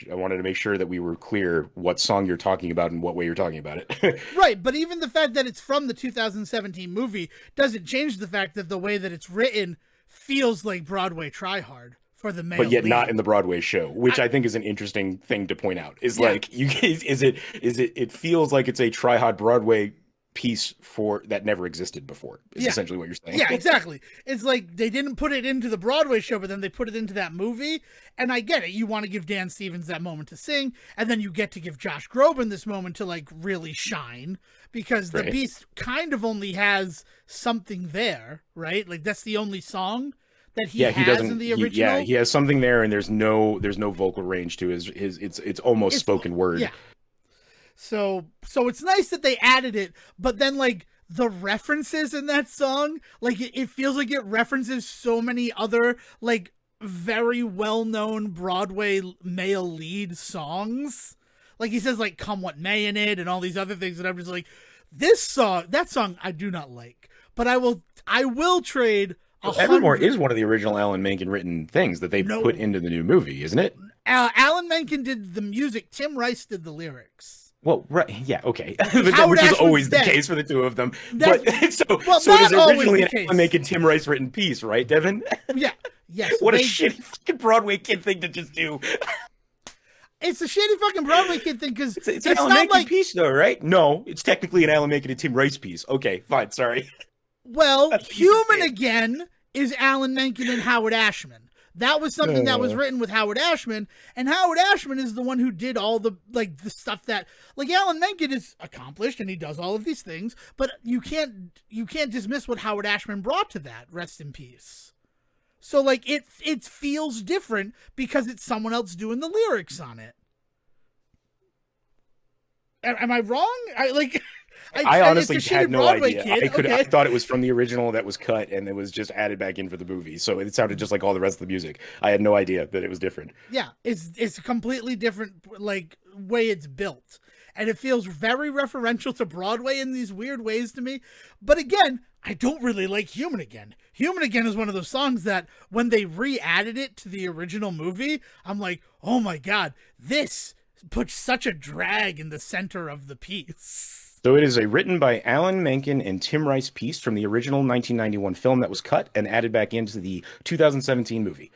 wanted to make sure that we were clear what song you're talking about and what way you're talking about it. Right, but even the fact that it's from the 2017 movie doesn't change the fact that the way that it's written feels like Broadway try hard for the male But yet lead. not in the Broadway show, which I think is an interesting thing to point out. It feels like it's a try-hard Broadway piece that never existed before, is essentially what you're saying. Yeah, exactly. It's like they didn't put it into the Broadway show, but then they put it into that movie. And I get it. You want to give Dan Stevens that moment to sing, and then you get to give Josh Groban this moment to like really shine, because the Beast kind of only has something there, right? Like that's the only song that he has in the original. He has something there, and there's no vocal range to his it's almost spoken word. Yeah. So it's nice that they added it, but then like the references in that song, like it feels like it references so many other like very well-known Broadway male lead songs. Like he says like "Come What May" in it and all these other things, and I'm just like, that song I do not like, but I will trade. Evermore is one of the original Alan Menken written things that they put into the new movie, isn't it? Alan Menken did the music. Tim Rice did the lyrics. Well, right, yeah, okay, which is always the case for the two of them. But so it is originally an Alan Menken, Tim Rice written piece, right, Devon? Yeah, yes. What a shitty fucking Broadway kid thing to just do. It's a shitty fucking Broadway kid thing because it's an Alan Menken piece, though, right? No, it's technically an Alan Menken and Tim Rice piece. Okay, fine, sorry. Well, Human Again is Alan Menken and Howard Ashman. That was something that was written with Howard Ashman, and Howard Ashman is the one who did all the stuff that like Alan Menken is accomplished and he does all of these things, but you can't dismiss what Howard Ashman brought to that. Rest in peace. So like it feels different because it's someone else doing the lyrics on it. Am I wrong? I honestly had no Broadway idea. Kid. I thought it was from the original that was cut and it was just added back in for the movie. So it sounded just like all the rest of the music. I had no idea that it was different. Yeah, it's a completely different like way it's built. And it feels very referential to Broadway in these weird ways to me. But again, I don't really like Human Again. Human Again is one of those songs that when they re-added it to the original movie, I'm like, oh my God, this puts such a drag in the center of the piece. So it is a written by Alan Menken and Tim Rice piece from the original 1991 film that was cut and added back into the 2017 movie.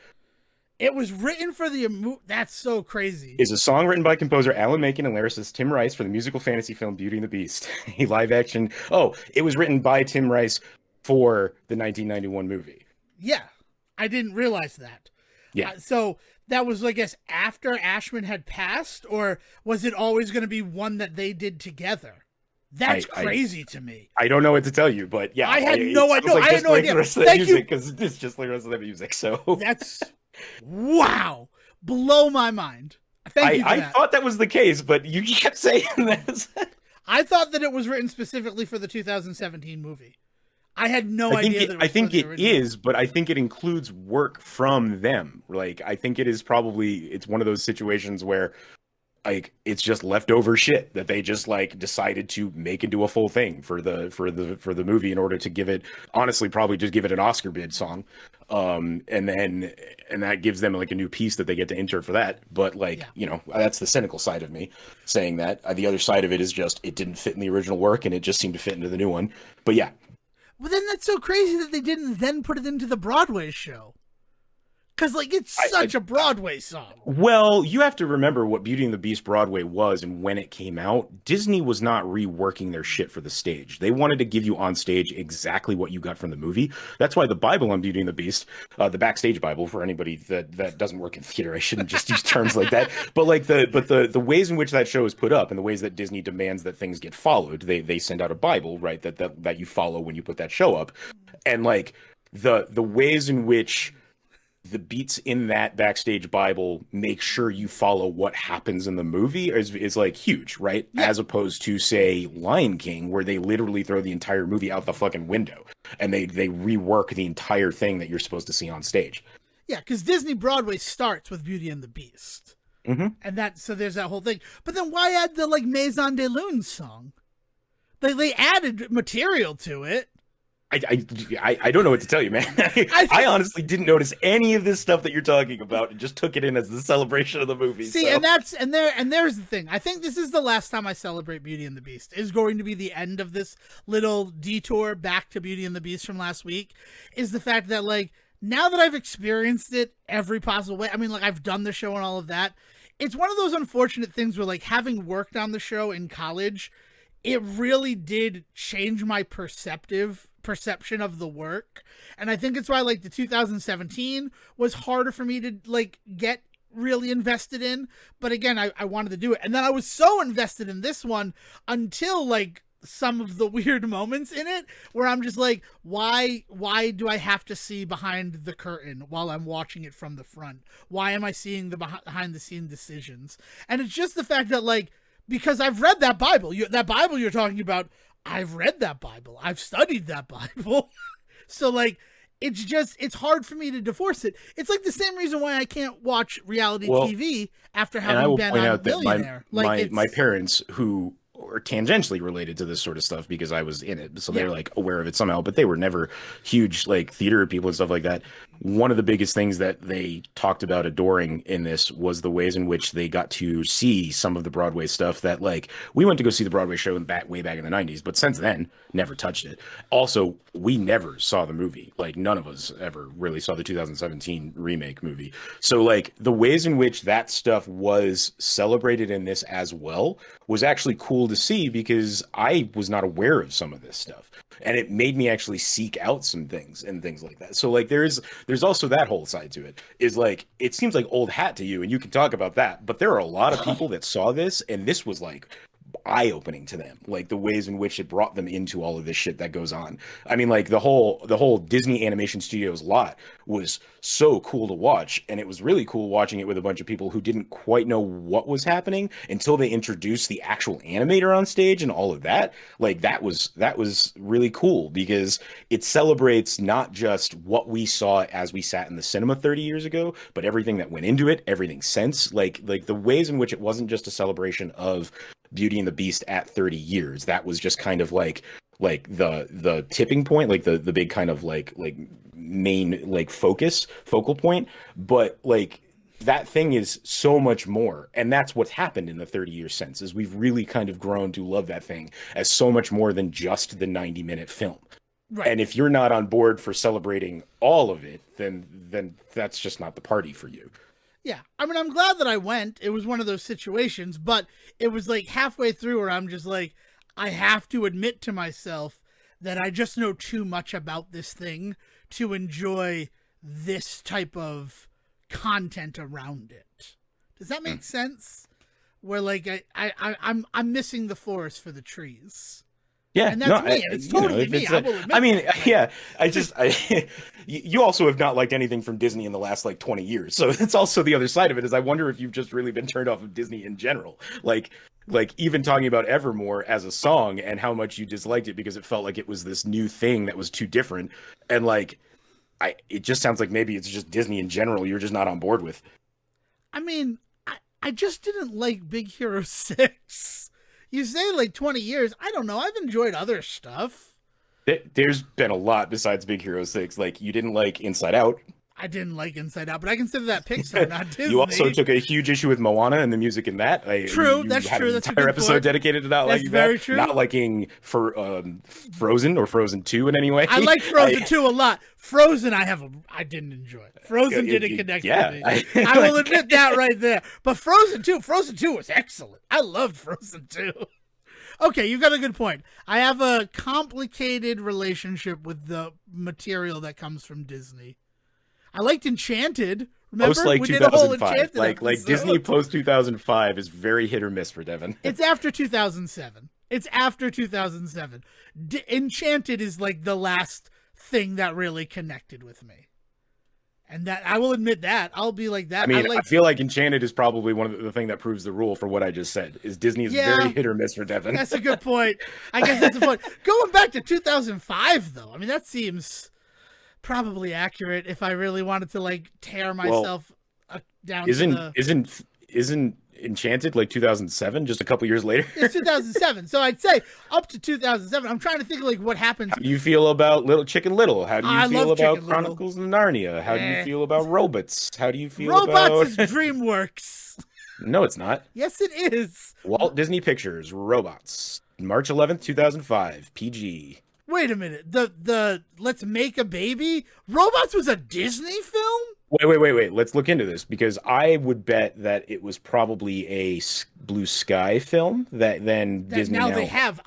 It was written for the... That's so crazy. Is a song written by composer Alan Menken and lyricist Tim Rice for the musical fantasy film Beauty and the Beast. A live action... Oh, it was written by Tim Rice for the 1991 movie. Yeah, I didn't realize that. Yeah. So that was, I guess, after Ashman had passed, or was it always going to be one that they did together? That's crazy to me. I don't know what to tell you, but yeah. I had no idea. Like I had no idea. Thank you. Because it's just like the rest of the music, so. That's, wow. Blow my mind. Thank you for that. I thought that was the case, but you kept saying this. I thought that it was written specifically for the 2017 movie. I had no idea that it was I think it original. is, but I think it includes work from them. Like, I think it is probably, it's one of those situations where like it's just leftover shit that they just like decided to make into a full thing for the movie in order to give it, honestly, probably just give it an Oscar bid song. And that gives them like a new piece that they get to enter for that. But like, Yeah. you know, that's the cynical side of me saying that. The other side of it is just it didn't fit in the original work and it just seemed to fit into the new one. But yeah, But then that's so crazy that they didn't then put it into the Broadway show. Because, like, it's such a Broadway song. well, you have to remember what Beauty and the Beast Broadway was and when it came out. Disney was not reworking their shit for the stage. They wanted to give you on stage exactly what you got from the movie. That's why the Bible on Beauty and the Beast, the backstage Bible for anybody that doesn't work in theater, I shouldn't just use terms like that. But like the ways in which that show is put up and the ways that Disney demands that things get followed, they send out a Bible, right? That you follow when you put that show up, and like the ways in which the beats in that backstage Bible make sure you follow what happens in the movie is like huge, right? Yeah. As opposed to say Lion King, where they literally throw the entire movie out the fucking window and they rework the entire thing that you're supposed to see on stage. Yeah, because Disney Broadway starts with Beauty and the Beast. Mm-hmm. And so there's that whole thing. But then why add the, like, Maison de Lune song? They added material to it. I don't know what to tell you, man. I honestly didn't notice any of this stuff that you're talking about and just took it in as the celebration of the movie. See, so. and there's the thing. I think this is the last time I celebrate Beauty and the Beast. Is going to be the end of this little detour back to Beauty and the Beast from last week. Is the fact that, like, now that I've experienced it every possible way, I mean, like, I've done the show and all of that. It's one of those unfortunate things where, like, having worked on the show in college, it really did change my perception of the work. And I think it's why, like, the 2017 was harder for me to, like, get really invested in. But again, I wanted to do it. And then I was so invested in this one until, like, some of the weird moments in it where I'm just like, why do I have to see behind the curtain while I'm watching it from the front? Why am I seeing the behind the scene decisions? And it's just the fact that, like, because I've read that Bible. That Bible you're talking about, I've read that Bible. I've studied that Bible. So, like, it's hard for me to divorce it. It's like the same reason why I can't watch reality TV after having been on a Millionaire. My parents, who are tangentially related to this sort of stuff because I was in it, so they're like aware of it somehow, but they were never huge like theater people and stuff like that. One of the biggest things that they talked about adoring in this was the ways in which they got to see some of the Broadway stuff that, like, we went to go see the Broadway show way back in the 90s, but since then never touched it. Also, we never saw the movie. Like, none of us ever really saw the 2017 remake movie. So, like, the ways in which that stuff was celebrated in this as well was actually cool to see because I was not aware of some of this stuff. And it made me actually seek out some things and things like that. So, like, there's also that whole side to it. Is like, it seems like old hat to you, and you can talk about that. But there are a lot of people that saw this, and this was like eye-opening to them, like the ways in which it brought them into all of this shit that goes on. I mean, like the whole Disney Animation Studios lot was so cool to watch, and it was really cool watching it with a bunch of people who didn't quite know what was happening until they introduced the actual animator on stage and all of that. Like that was really cool because it celebrates not just what we saw as we sat in the cinema 30 years ago, but everything that went into it, everything since, like the ways in which it wasn't just a celebration of Beauty and the Beast at 30 years. That was just kind of like the tipping point, like the big kind of like main like focal point. But like that thing is so much more, and that's what's happened in the 30 years since, is we've really kind of grown to love that thing as so much more than just the 90-minute film. Right. And if you're not on board for celebrating all of it, then that's just not the party for you. Yeah, I mean, I'm glad that I went. It was one of those situations, but it was like halfway through where I'm just like, I have to admit to myself that I just know too much about this thing to enjoy this type of content around it. Does that make sense? Where like I'm missing the forest for the trees. Yeah, and that's me. And it's totally me. I will admit. I mean, yeah. You also have not liked anything from Disney in the last like 20 years, so that's also the other side of it. Is I wonder if you've just really been turned off of Disney in general. Like even talking about Evermore as a song and how much you disliked it because it felt like it was this new thing that was too different, and like it just sounds like maybe it's just Disney in general you're just not on board with. I mean, I just didn't like Big Hero 6. You say like 20 years. I don't know. I've enjoyed other stuff. There's been a lot besides Big Hero 6. Like, you didn't like Inside Out. I didn't like Inside Out, but I consider that Pixar, not Disney. You also took a huge issue with Moana and the music in that. True, you that's had true. an That's a entire good episode point. dedicated to not That's liking very that. true. Not liking Frozen or Frozen 2 in any way. I liked Frozen 2 a lot. Frozen, I didn't enjoy. Frozen didn't connect with me. I will admit that right there. But Frozen 2 was excellent. I loved Frozen 2. Okay, you got a good point. I have a complicated relationship with the material that comes from Disney. I liked Enchanted. Remember, Post like we did a whole 2005. Enchanted Like episode. Disney post 2005 is very hit or miss for Devon. It's after 2007. It's after 2007. Enchanted is like the last thing that really connected with me. And that I will admit that. I'll be like that. I mean, I feel like Enchanted is probably one of the thing that proves the rule for what I just said. Is Disney is very hit or miss for Devon. That's a good point. I guess that's a point. Going back to 2005, though, I mean, that seems probably accurate if I really wanted to like tear myself down. Isn't Enchanted like 2007, just a couple years later? It's 2007, so I'd say up to 2007. I'm trying to think of like what happens. How do you feel about Chicken Little? How do you feel about Chicken Chronicles of Narnia? How do you feel about Robots? How do you feel Robots about is DreamWorks? No, it's not. Yes, it is. Walt Disney Pictures, Robots, March 11th, 2005, PG. Wait a minute. The Let's Make a Baby? Robots was a Disney film? Wait. Let's look into this because I would bet that it was probably a Blue Sky film that Disney now they have.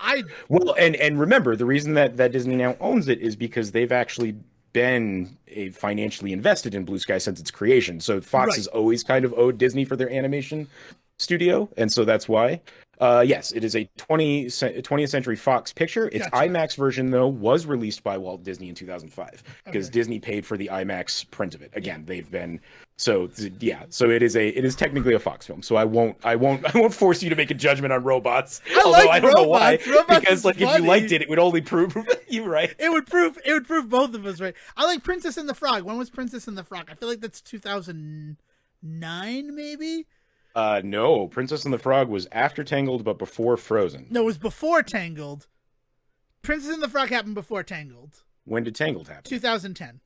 Well, and remember, the reason that Disney now owns it is because they've actually been financially invested in Blue Sky since its creation. So Fox has always kind of owed Disney for their animation studio, and so that's why. Yes, it is a 20th Century Fox picture. Its IMAX version, though, was released by Walt Disney in 2005 because Disney paid for the IMAX print of it. Again, they've been so it is technically a Fox film. So I won't force you to make a judgment on Robots. Although I don't know why. Because like if you liked it, it would only prove you right. It would prove both of us right. I like Princess and the Frog. When was Princess and the Frog? I feel like that's 2009, maybe. No, Princess and the Frog was after Tangled, but before Frozen. No, it was before Tangled. Princess and the Frog happened before Tangled. When did Tangled happen? 2010.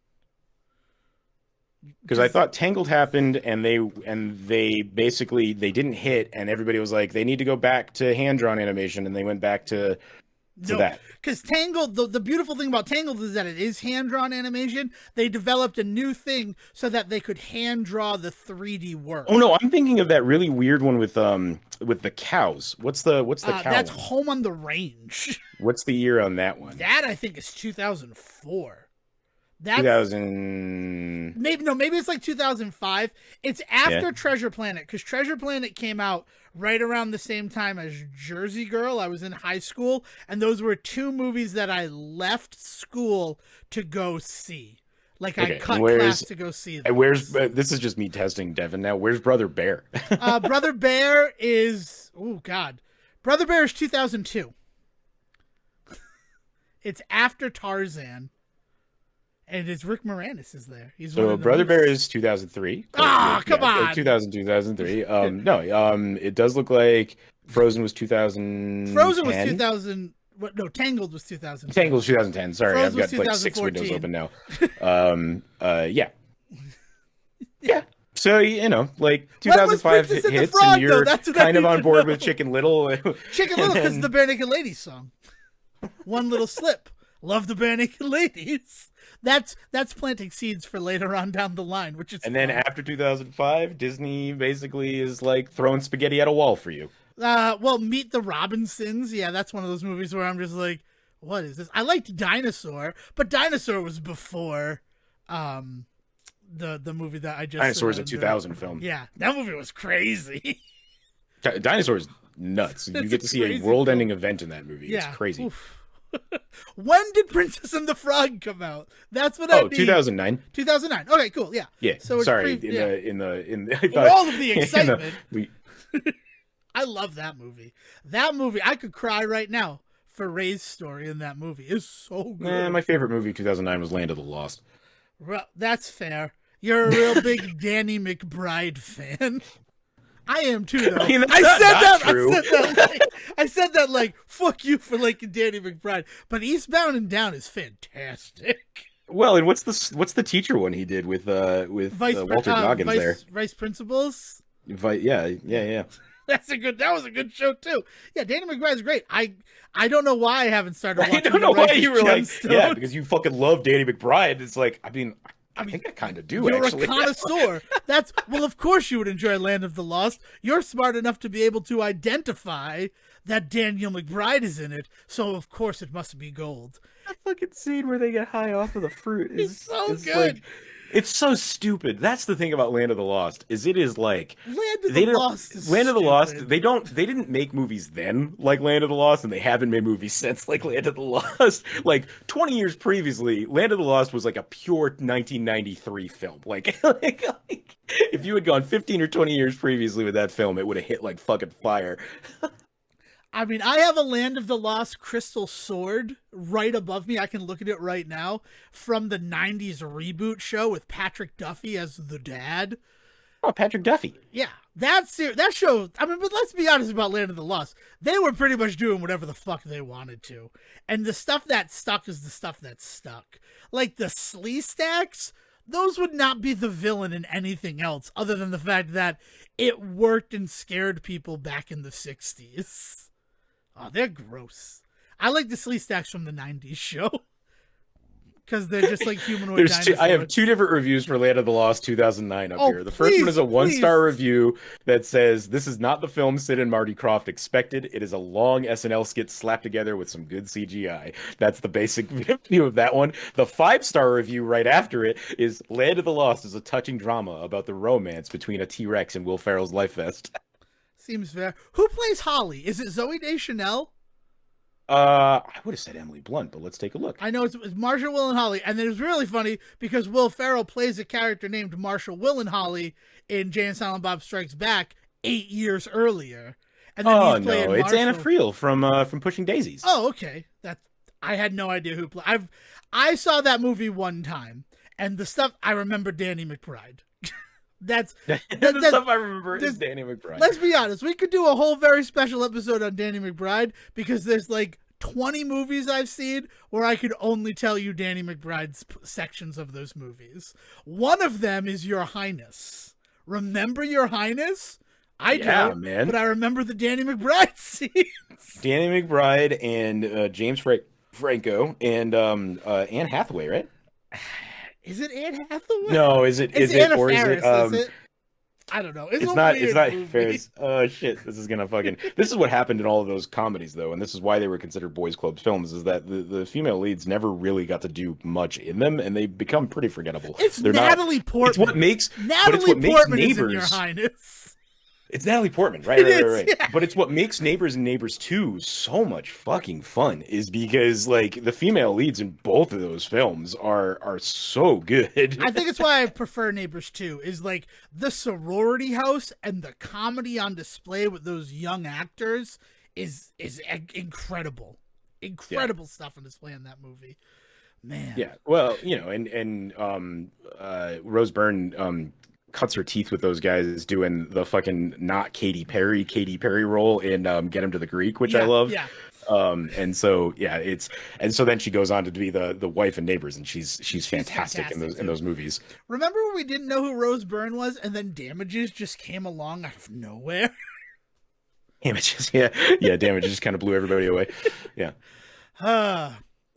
Because I thought Tangled happened, and they basically didn't hit, and everybody was like, they need to go back to hand-drawn animation, and they went back to that. Because Tangled, the beautiful thing about Tangled is that it is hand-drawn animation. They developed a new thing so that they could hand-draw the 3D world. Oh no, I'm thinking of that really weird one with the cows. What's the cow? That's one? Home on the Range. What's the year on that one? That I think is 2004. That's 2000. Maybe it's like 2005. It's after Treasure Planet because Treasure Planet came out right around the same time as Jersey Girl. I was in high school, and those were two movies that I left school to go see. Like I cut class to go see them. And where's this is just me testing Devon now. Where's Brother Bear? Brother Bear is Brother Bear is 2002. It's after Tarzan. And it's Rick Moranis is there. He's so Brother Bear is 2003. Come on. 2003. It does look like Frozen was 2000. Frozen was 2000. No, Tangled was 2000. Tangled was 2010. Sorry, Frozen I've got like 6 windows open now. Yeah. So, like 2005 hits and you're kind of on board with Chicken Little. Chicken Little because the Bare Naked Ladies song. One Little Slip. Love the Bare Naked Ladies. That's planting seeds for later on down the line, which is. And then after 2005, Disney basically is like throwing spaghetti at a wall for you. Meet the Robinsons. Yeah, that's one of those movies where I'm just like, what is this? I liked Dinosaur, but Dinosaur was before the movie that I just. Dinosaur is a 2000 film. Yeah, that movie was crazy. Dinosaur is nuts. You get to see a world-ending event in that movie. Yeah. It's crazy. Oof. When did Princess and the Frog come out? That's what I need. 2009. 2009. Okay, cool. Yeah. Yeah. So sorry. I thought, all of the excitement. I love that movie. That movie, I could cry right now for Ray's story in that movie. It's so good. My favorite movie 2009 was Land of the Lost. Well, that's fair. You're a real big Danny McBride fan. I am too, though. I mean, that's I not, said not that. true. I said that like fuck you for liking Danny McBride, but Eastbound and Down is fantastic. Well, and what's the teacher one he did with Walter Goggins there? Vice principals. Yeah. That was a good show too. Yeah, Danny McBride's great. I don't know why I haven't started watching. I don't know why you were like, Gemstones. yeah, because you fucking love Danny McBride. It's like, I mean, I think I kind of do. You're actually. a connoisseur. Well, of course you would enjoy Land of the Lost. You're smart enough to be able to identify that Daniel McBride is in it, so of course it must be gold. That fucking scene where they get high off of the fruit is so good. Like, it's so stupid. That's the thing about Land of the Lost, is it is like Land of the Lost. Land of the Lost. They didn't make movies then like Land of the Lost, and they haven't made movies since like Land of the Lost. Like 20 years previously, Land of the Lost was like a pure 1993 film. Like if you had gone 15 or 20 years previously with that film, it would have hit like fucking fire. I mean, I have a Land of the Lost crystal sword right above me. I can look at it right now from the 90s reboot show with Patrick Duffy as the dad. Oh, Patrick Duffy. Yeah, that show, I mean, but let's be honest about Land of the Lost. They were pretty much doing whatever the fuck they wanted to. And the stuff that stuck is the stuff that stuck. Like the Slee Stacks, those would not be the villain in anything else other than the fact that it worked and scared people back in the 60s. Oh, they're gross. I like the Slee Stacks from the 90s show. Because they're just like humanoid dinosaurs. I have two different reviews for Land of the Lost 2009 up here. The first one is a 1-star review that says, "This is not the film Sid and Marty Krofft expected. It is a long SNL skit slapped together with some good CGI." That's the basic view of that one. The 5-star review right after it is, "Land of the Lost is a touching drama about the romance between a T-Rex and Will Ferrell's life vest." Seems fair. Who plays Holly? Is it Zooey Deschanel? I would have said Emily Blunt, but let's take a look. I know it's Marshall, Will, and Holly, and it was really funny because Will Ferrell plays a character named Marshall, Will, and Holly in Jay and Silent Bob Strikes Back 8 years earlier. And then it's Anna Friel from Pushing Daisies. Oh, okay. I had no idea who played. I saw that movie one time, and the stuff I remember Danny McBride. That's the stuff I remember is Danny McBride. Let's be honest. We could do a whole very special episode on Danny McBride because there's like 20 movies I've seen where I could only tell you Danny McBride's sections of those movies. One of them is Your Highness. Remember Your Highness? I don't, man. But I remember the Danny McBride scenes. Danny McBride and James Franco and Anne Hathaway, right? Is it Anne Hathaway? No, is it Anna or Faris, is it? I don't know. It's not Faris. Oh shit! This is what happened in all of those comedies though, and this is why they were considered boys' club films. Is that the female leads never really got to do much in them, and they become pretty forgettable. They're Natalie Portman. It's what makes Portman Neighbors. Is in Your Highness. It's Natalie Portman, right? Yeah. But it's what makes Neighbors and Neighbors 2 so much fucking fun is because like the female leads in both of those films are so good. I think it's why I prefer Neighbors 2 is like the sorority house and the comedy on display with those young actors is incredible. Incredible stuff on display in that movie. Man. Yeah. Well, and Rose Byrne cuts her teeth with those guys doing the fucking not Katy Perry role in Get Him to the Greek, which I love. Yeah. And so then she goes on to be the wife in Neighbors, and she's fantastic in those movies. Remember when we didn't know who Rose Byrne was, and then Damages just came along out of nowhere? Damages, yeah, Damages just kind of blew everybody away. Yeah.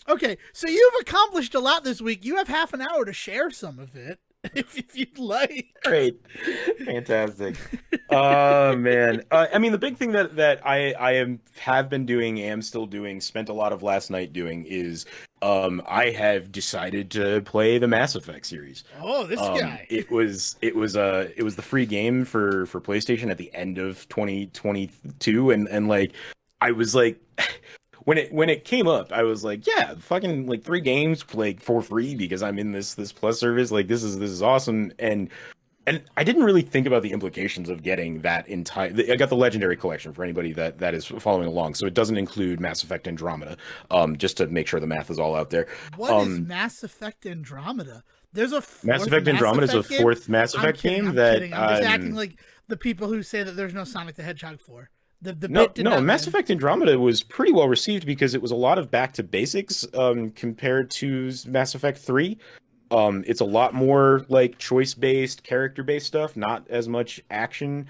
Okay, so you've accomplished a lot this week. You have half an hour to share some of it. If you'd like. Great. Fantastic. Oh man. I mean, the big thing that I have been doing, am still doing, spent a lot of last night doing is I have decided to play the Mass Effect series. Oh, this guy. It was the free game for PlayStation at the end of 2022, and like I was like when it came up, I was like, yeah, fucking like 3 games like for free because I'm in this Plus service. Like this is awesome. And I didn't really think about the implications of getting that entire. I got the Legendary Collection for anybody that is following along, so it doesn't include Mass Effect Andromeda. Just to make sure the math is all out there. What is Mass Effect Andromeda? There's a Mass Effect Andromeda is a 4th Mass Effect game I'm just acting like the people who say that there's no Sonic the Hedgehog 4. The No, bit did no, not Mass land. Effect Andromeda was pretty well received because it was a lot of back to basics compared to Mass Effect 3. It's a lot more like choice-based, character-based stuff, not as much action.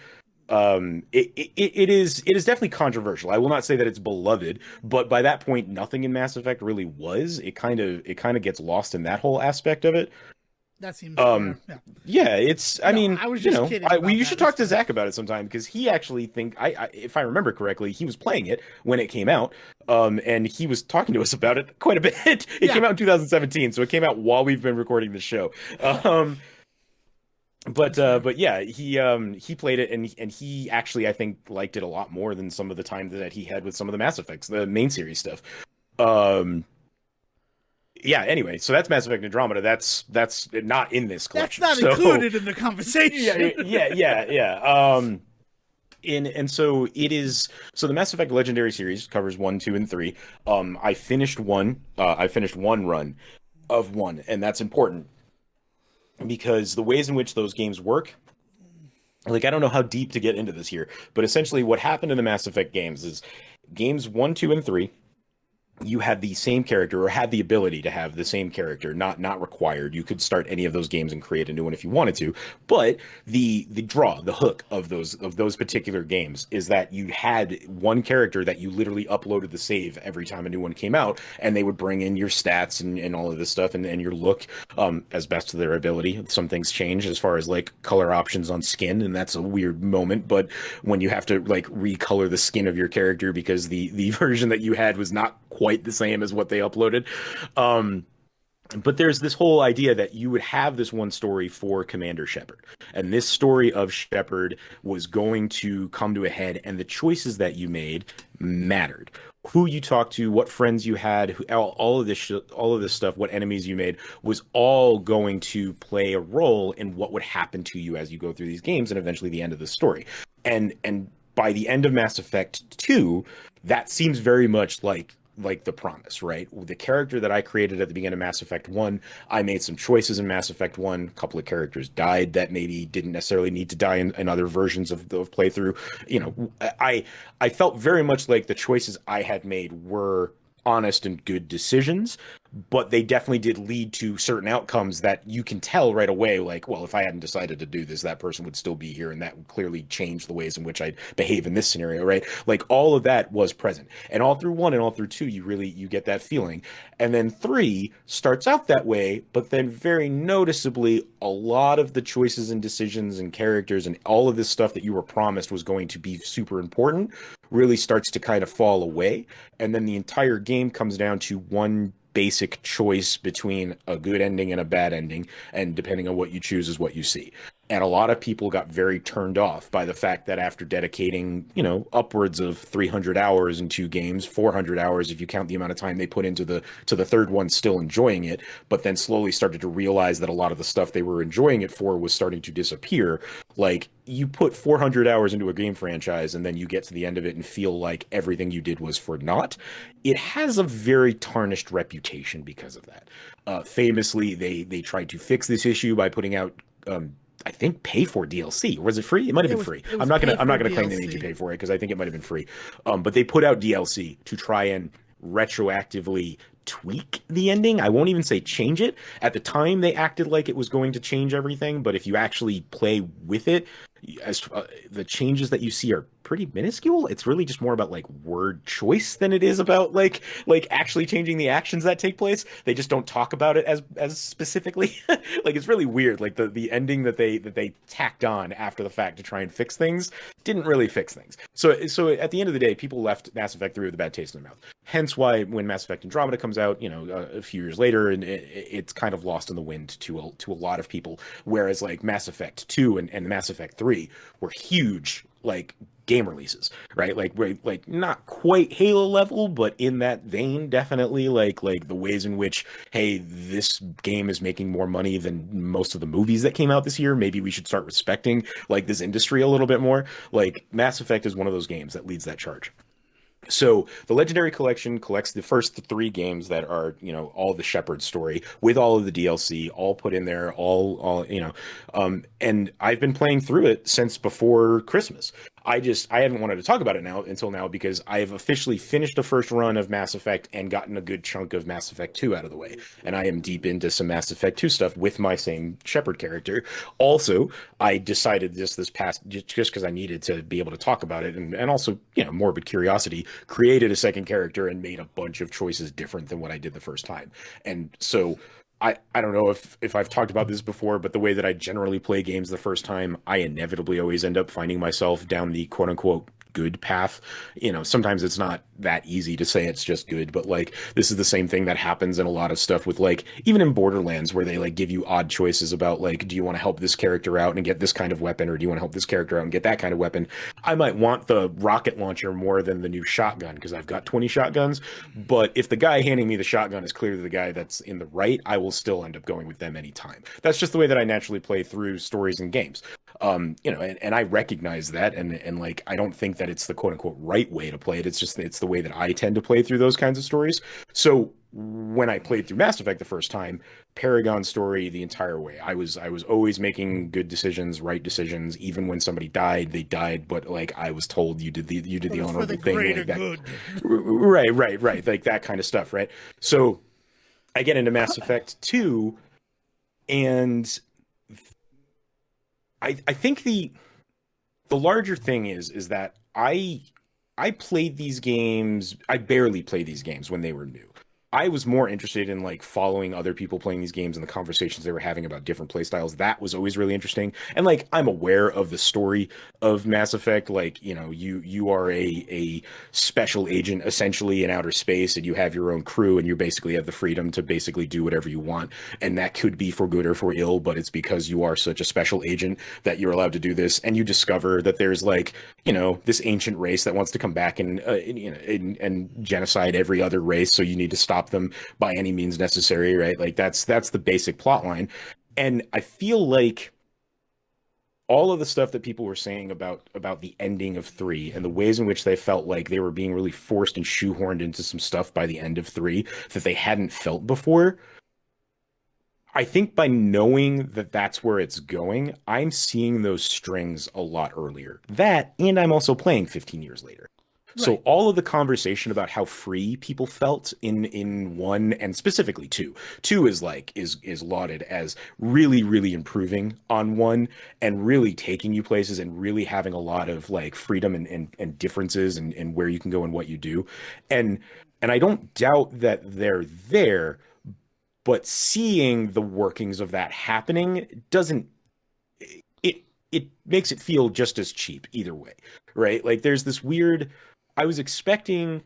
It is definitely controversial. I will not say that it's beloved, but by that point, nothing in Mass Effect really was. It kind of gets lost in that whole aspect of it. That seems fair. Um, Yeah. yeah, it's. I No, mean, I was just kidding we about you that. should It's talk to fine. Zach about it sometime because he actually if I remember correctly, he was playing it when it came out. And he was talking to us about it quite a bit. It Yeah. came out in 2017, so it came out while we've been recording the show. Um, That's fair. but yeah, he played it and he actually I think liked it a lot more than some of the time that he had with some of the Mass Effects, the main series stuff. Um, yeah, anyway, so that's Mass Effect Andromeda. That's not in this That's collection. not So included in the yeah, conversation. yeah. And so it is. So the Mass Effect Legendary series covers one, two, and three. I finished one. I finished one run of one, and that's important because the ways in which those games work. Like, I don't know how deep to get into this here, but essentially, what happened in the Mass Effect games is games one, two, and three you had the same character or had the ability to have the same character, not required. You could start any of those games and create a new one if you wanted to. But the hook of those particular games is that you had one character that you literally uploaded the save every time a new one came out, and they would bring in your stats and all of this stuff and your look as best to their ability. Some things change as far as like color options on skin, and that's a weird moment. But when you have to like recolor the skin of your character because the version that you had was not quite the same as what they uploaded. Um, but there's this whole idea that you would have this one story for Commander Shepard. And this story of Shepard was going to come to a head, and the choices that you made mattered. Who you talked to, what friends you had, all of all of this stuff, what enemies you made was all going to play a role in what would happen to you as you go through these games and eventually the end of the story. And by the end of Mass Effect 2, that seems very much like the promise, right? The character that I created at the beginning of Mass Effect 1, I made some choices in Mass Effect 1. A couple of characters died that maybe didn't necessarily need to die in other versions of the playthrough. You know, I felt very much like the choices I had made were honest and good decisions, but they definitely did lead to certain outcomes that you can tell right away, like, well, if I hadn't decided to do this, that person would still be here, and that would clearly change the ways in which I behave in this scenario, right? Like all of that was present. And all through one and all through two, you get that feeling. And then three starts out that way, but then very noticeably, a lot of the choices and decisions and characters and all of this stuff that you were promised was going to be super important really starts to kind of fall away. And then the entire game comes down to one basic choice between a good ending and a bad ending, and depending on what you choose is what you see. And a lot of people got very turned off by the fact that after dedicating, upwards of 300 hours in two games, 400 hours if you count the amount of time they put into the third one, still enjoying it, but then slowly started to realize that a lot of the stuff they were enjoying it for was starting to disappear. Like, you put 400 hours into a game franchise and then you get to the end of it and feel like everything you did was for naught. It has a very tarnished reputation because of that. Famously, they tried to fix this issue by putting out I think pay for DLC. Or was it free? It might have been free. It I'm was not pay gonna I'm for not gonna claim they made you DLC. pay for it because I think it might have been free. But they put out DLC to try and retroactively tweak the ending. I won't even say change it. At the time, they acted like it was going to change everything, but if you actually play with it, as the changes that you see are pretty minuscule. It's really just more about like word choice than it is about like actually changing the actions that take place. They just don't talk about it as specifically. Like, it's really weird. Like the ending that they tacked on after the fact to try and fix things didn't really fix things. So at the end of the day, people left Mass Effect 3 with a bad taste in their mouth. Hence why when Mass Effect Andromeda comes out, a few years later, and it's kind of lost in the wind to a lot of people. Whereas like Mass Effect 2 and Mass Effect 3 were huge like game releases, right? Like not quite Halo level, but in that vein, definitely like the ways in which, hey, this game is making more money than most of the movies that came out this year. Maybe we should start respecting like this industry a little bit more. Like Mass Effect is one of those games that leads that charge. So the Legendary Collection collects the first three games that are, all the Shepherd story with all of the DLC, all put in there, and I've been playing through it since before Christmas. I haven't wanted to talk about it now until now because I have officially finished the first run of Mass Effect and gotten a good chunk of Mass Effect 2 out of the way. And I am deep into some Mass Effect 2 stuff with my same Shepherd character. Also, I decided this past just because I needed to be able to talk about it and also, morbid curiosity, created a second character and made a bunch of choices different than what I did the first time. And so I don't know if I've talked about this before, but the way that I generally play games the first time, I inevitably always end up finding myself down the quote unquote good path. Sometimes it's not that easy to say it's just good, but like this is the same thing that happens in a lot of stuff with like even in Borderlands where they like give you odd choices about like, do you want to help this character out and get this kind of weapon, or do you want to help this character out and get that kind of weapon? I might want the rocket launcher more than the new shotgun because I've got 20 shotguns. But if the guy handing me the shotgun is clearly the guy that's in the right, I will still end up going with them anytime. That's just the way that I naturally play through stories and games. And I recognize that, and like I don't think that it's the quote unquote right way to play it. It's the way that I tend to play through those kinds of stories. So when I played through Mass Effect the first time, Paragon story the entire way. I was always making good decisions, right decisions. Even when somebody died, they died, but like I was told you did the For honorable the thing, greater like that. good. Right, like that kind of stuff, right? So I get into Mass Effect 2, and I think the larger thing is that I played these games. I barely played these games when they were new. I was more interested in like following other people playing these games and the conversations they were having about different play styles. That was always really interesting. And like I'm aware of the story of Mass Effect. Like, you are a special agent essentially in outer space, and you have your own crew, and you basically have the freedom to basically do whatever you want. And that could be for good or for ill, but it's because you are such a special agent that you're allowed to do this. And you discover that there's like, this ancient race that wants to come back and genocide every other race. So you need to stop them by any means necessary, right? Like that's the basic plot line. And I feel like all of the stuff that people were saying about the ending of 3 and the ways in which they felt like they were being really forced and shoehorned into some stuff by the end of 3 that they hadn't felt before. I think by knowing that that's where it's going, I'm seeing those strings a lot earlier. That, and I'm also playing 15 years later. So Right. all of the conversation about how free people felt in 1 and specifically 2. 2 is lauded as really, really improving on 1 and really taking you places and really having a lot of like freedom and differences and where you can go and what you do. And and I don't doubt that they're there, but seeing the workings of that happening doesn't it makes it feel just as cheap either way, right? Like there's this weird, I was expecting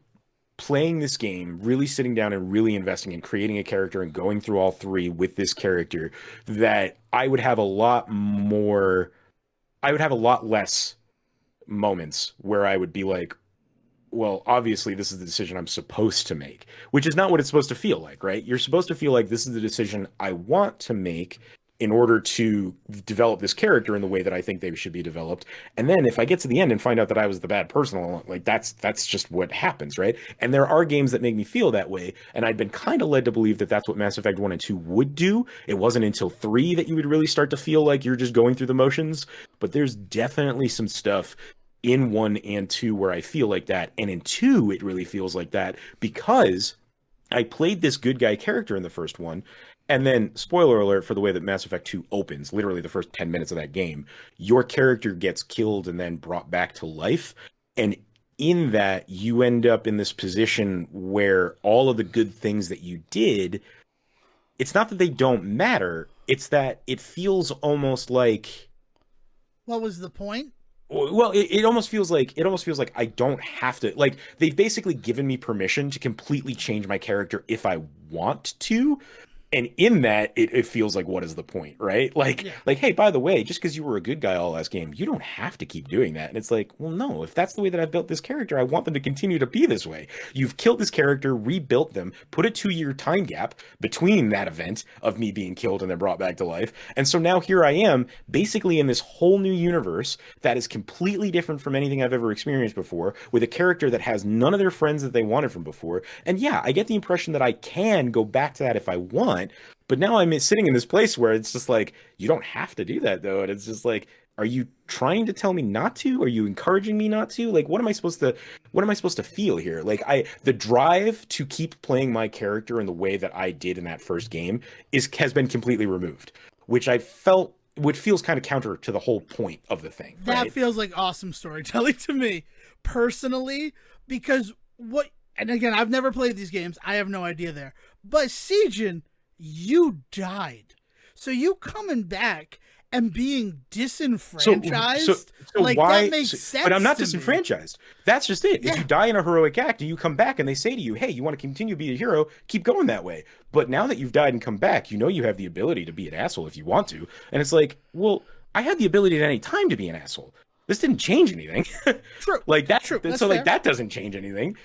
playing this game, really sitting down and really investing in creating a character and going through all 3 with this character, that I would have a lot less moments where I would be like, well, obviously this is the decision I'm supposed to make, which is not what it's supposed to feel like, right? You're supposed to feel like this is the decision I want to make in order to develop this character in the way that I think they should be developed. And then if I get to the end and find out that I was the bad person, like that's just what happens, right? And there are games that make me feel that way, and I'd been kind of led to believe that that's what Mass Effect 1 and 2 would do. It wasn't until 3 that you would really start to feel like you're just going through the motions, but there's definitely some stuff in 1 and 2 where I feel like that, and in 2 it really feels like that because I played this good guy character in the first one, and then spoiler alert for the way that Mass Effect 2 opens, literally the first 10 minutes of that game, your character gets killed and then brought back to life, and in that you end up in this position where all of the good things that you did, it's not that they don't matter, it's that it feels almost like, What was the point? well, it almost feels like I don't have to, like they've basically given me permission to completely change my character if I want to, And in that, it feels like, what is the point, right? Yeah. Like, hey, by the way, just because you were a good guy all last game, you don't have to keep doing that. And it's like, well, no, if that's the way that I've built this character, I want them to continue to be this way. You've killed this character, rebuilt them, put a 2 year time gap between that event of me being killed and then brought back to life. And so now here I am, basically in this whole new universe that is completely different from anything I've ever experienced before, with a character that has none of their friends that they wanted from before. And yeah, I get the impression that I can go back to that if I want, but now I'm sitting in this place where it's just like, you don't have to do that though. And it's just like, are you trying to tell me not to? Are you encouraging me not to? Like, what am I supposed to feel here? Like, the drive to keep playing my character in the way that I did in that first game has been completely removed, which feels kind of counter to the whole point of the thing, That right? feels like awesome storytelling to me personally, because what, and again, I've never played these games. I have no idea there. But Sejohn, you died. So you coming back and being So, so, disenfranchised, so like that why? makes But I'm sense not to me. disenfranchised. That's just it. If Yeah. you die in a heroic act and you come back and they say to you, "Hey, you want to continue to be a hero? Keep going that way." But now that you've died and come back, you know you have the ability to be an asshole if you want to. And it's like, well, I had the ability at any time to be an asshole. This didn't change anything. True. Like that. True. That's So like fair. that doesn't change anything.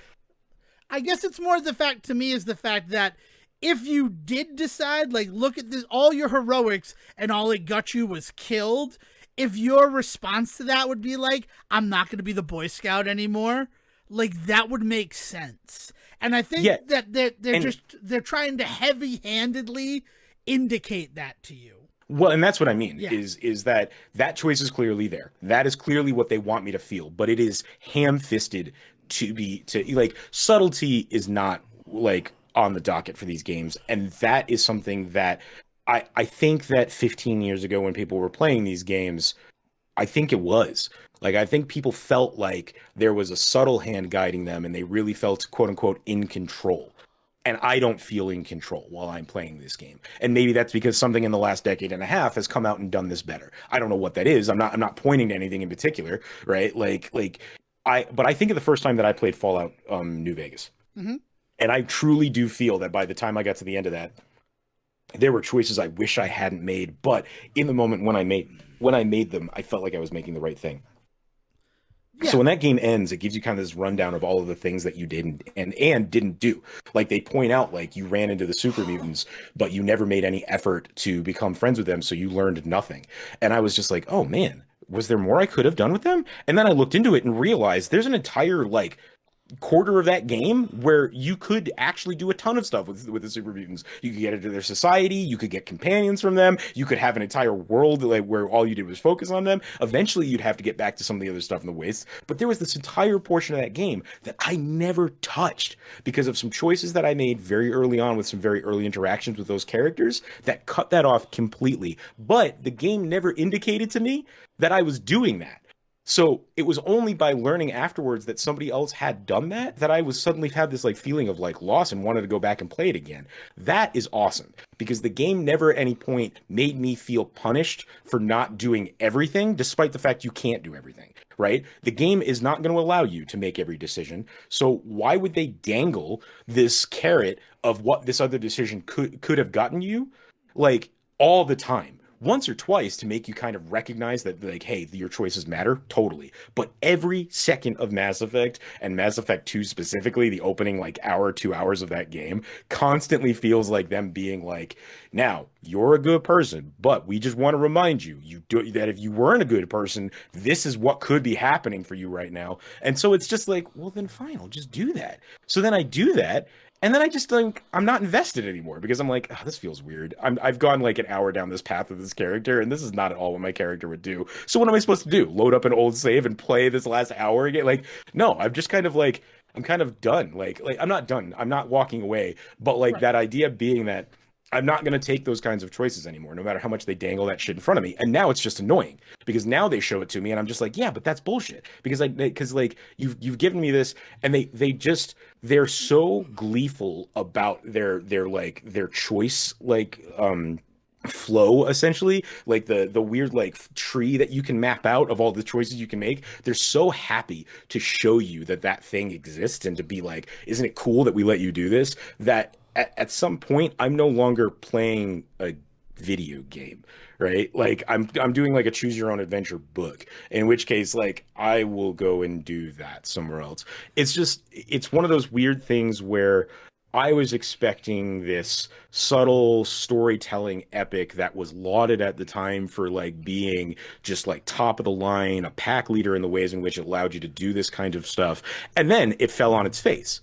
I guess it's more the fact to me is the fact that if you did decide, like, look at this, all your heroics and all it got you was killed, if your response to that would be like, I'm not going to be the Boy Scout anymore, like, that would make sense. And I think Yeah. that And they're trying to heavy handedly indicate that to you. well, and that's what I mean Yeah. is that that choice is clearly there. That is clearly what they want me to feel, but it is ham-fisted to like subtlety is not like on the docket for these games, and that is something that I think that 15 years ago when people were playing these games, I think it was. Like I think people felt like there was a subtle hand guiding them and they really felt quote unquote in control. And I don't feel in control while I'm playing this game. And maybe that's because something in the last decade and a half has come out and done this better. I don't know what that is. I'm not pointing to anything in particular, right? But I think of the first time that I played Fallout New Vegas. Hmm. And I truly do feel that by the time I got to the end of that, there were choices I wish I hadn't made, but in the moment when I made them, I felt like I was making the right thing. So Yeah. when that game ends, it gives you kind of this rundown of all of the things that you didn't and didn't do. Like they point out, like you ran into the super mutants, but you never made any effort to become friends with them, so you learned nothing. And I was just like, oh man, was there more I could have done with them? And then I looked into it and realized there's an entire like quarter of that game where you could actually do a ton of stuff with the super mutants. You could get into their society, you could get companions from them, you could have an entire world like where all you did was focus on them. Eventually you'd have to get back to some of the other stuff in the wastes, but there was this entire portion of that game that I never touched because of some choices that I made very early on with some very early interactions with those characters that cut that off completely. But the game never indicated to me that I was doing that. So it was only by learning afterwards that somebody else had done that that I was suddenly had this like feeling of like loss and wanted to go back and play it again. That is awesome because the game never at any point made me feel punished for not doing everything, despite the fact you can't do everything, right? The game is not going to allow you to make every decision. So why would they dangle this carrot of what this other decision could have gotten you like all the time? Once or twice to make you kind of recognize that like hey your choices matter totally, but every second of Mass Effect and Mass Effect 2 specifically, the opening like hour 2 hours of that game constantly feels like them being like, now you're a good person, but we just want to remind you that if you weren't a good person, this is what could be happening for you right now. And so it's just like, well then fine, I'll just do that. So then I do that, and then I just like I'm not invested anymore because I'm like, oh, this feels weird. I've gone like an hour down this path of this character, and this is not at all what my character would do. So what am I supposed to do? Load up an old save and play this last hour again? Like, no, I'm just kind of like I'm kind of done. Like I'm not done. I'm not walking away. But like Right. that idea being that I'm not going to take those kinds of choices anymore, no matter how much they dangle that shit in front of me. And now it's just annoying because now they show it to me, and I'm just like, yeah, but that's bullshit. Because like you've given me this, and they're so gleeful about their choice flow essentially, like the weird like tree that you can map out of all the choices you can make. They're so happy to show you that that thing exists and to be like, isn't it cool that we let you do this, that at some point I'm no longer playing a video game, right? Like I'm doing like a choose your own adventure book, in which case like I will go and do that somewhere else. It's just it's one of those weird things where I was expecting this subtle storytelling epic that was lauded at the time for like being just like top of the line, a pack leader in the ways in which it allowed you to do this kind of stuff. And then it fell on its face.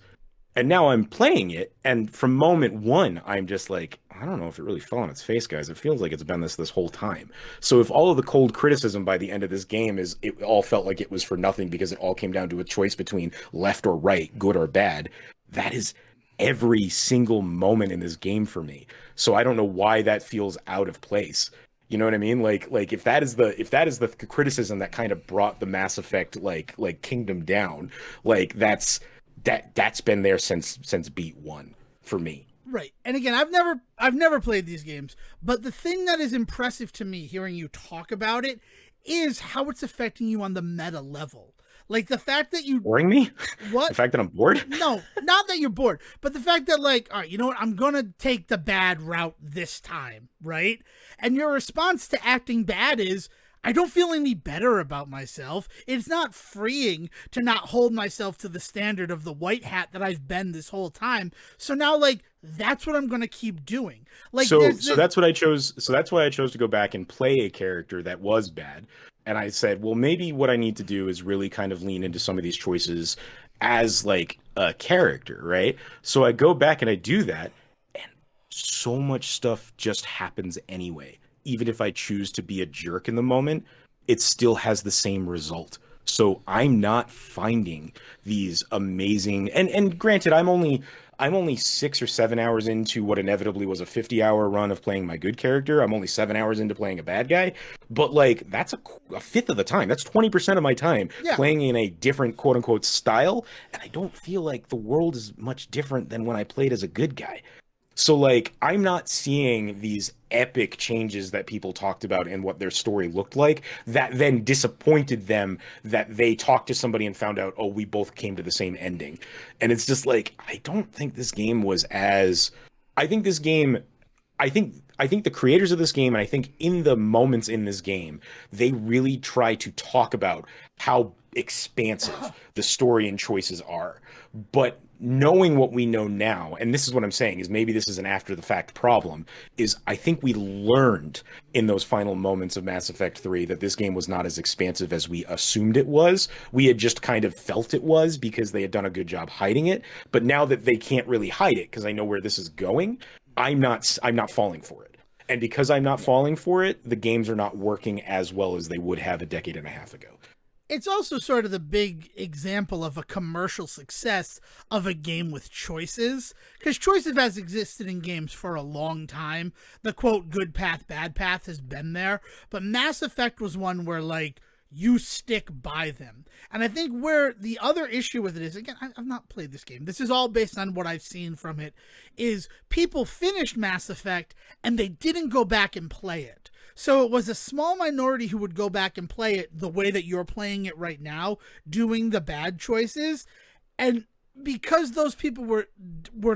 And now I'm playing it, and from moment one, I'm just like, I don't know if it really fell on its face, guys. It feels like it's been this whole time. So if all of the cold criticism by the end of this game is it all felt like it was for nothing because it all came down to a choice between left or right, good or bad, that is every single moment in this game for me. So I don't know why that feels out of place. You know what I mean? Like if that is the criticism that kind of brought the Mass Effect like kingdom down, like that's been there since beat one for me. Right. And again, I've never played these games, but the thing that is impressive to me hearing you talk about it is how it's affecting you on the meta level. Like the fact that you Boring me? The what? fact that I'm bored? No, not that you're bored, but the fact that like, all right, you know what? I'm going to take the bad route this time, right? And your response to acting bad is I don't feel any better about myself. It's not freeing to not hold myself to the standard of the white hat that I've been this whole time. So now, like, that's what I'm going to keep doing. Like, So that's what I chose. So that's why I chose to go back and play a character that was bad. And I said, well, maybe what I need to do is really kind of lean into some of these choices as like a character, right? So I go back and I do that, and so much stuff just happens anyway. Even if I choose to be a jerk in the moment, it still has the same result. So I'm not finding these amazing and granted, I'm only 6 or 7 hours into what inevitably was a 50-hour run of playing my good character. I'm only 7 hours into playing a bad guy, but like that's a fifth of the time. That's 20% of my time yeah, playing in a different quote unquote style, and I don't feel like the world is much different than when I played as a good guy. So like I'm not seeing these epic changes that people talked about in what their story looked like that then disappointed them that they talked to somebody and found out, oh, we both came to the same ending. And it's just like I don't think this game was as I think this game I think the creators of this game and I think in the moments in this game, they really try to talk about how expansive the story and choices are. But knowing what we know now, and this is what I'm saying, is maybe this is an after the fact problem, is I think we learned in those final moments of Mass Effect 3 that this game was not as expansive as we assumed it was. We had just kind of felt it was because they had done a good job hiding it. But now that they can't really hide it because I know where this is going, I'm not falling for it. And because I'm not falling for it, the games are not working as well as they would have a decade and a half ago. it's also sort of the big example of a commercial success of a game with choices, because choices has existed in games for a long time. The quote good path bad path has been there, but Mass Effect was one where like you stick by them. And I think where the other issue with it is, again, I've not played this game, this is all based on what I've seen from it, is people finished Mass Effect and they didn't go back and play it. So it was a small minority who would go back and play it the way that you're playing it right now, doing the bad choices. And because those people were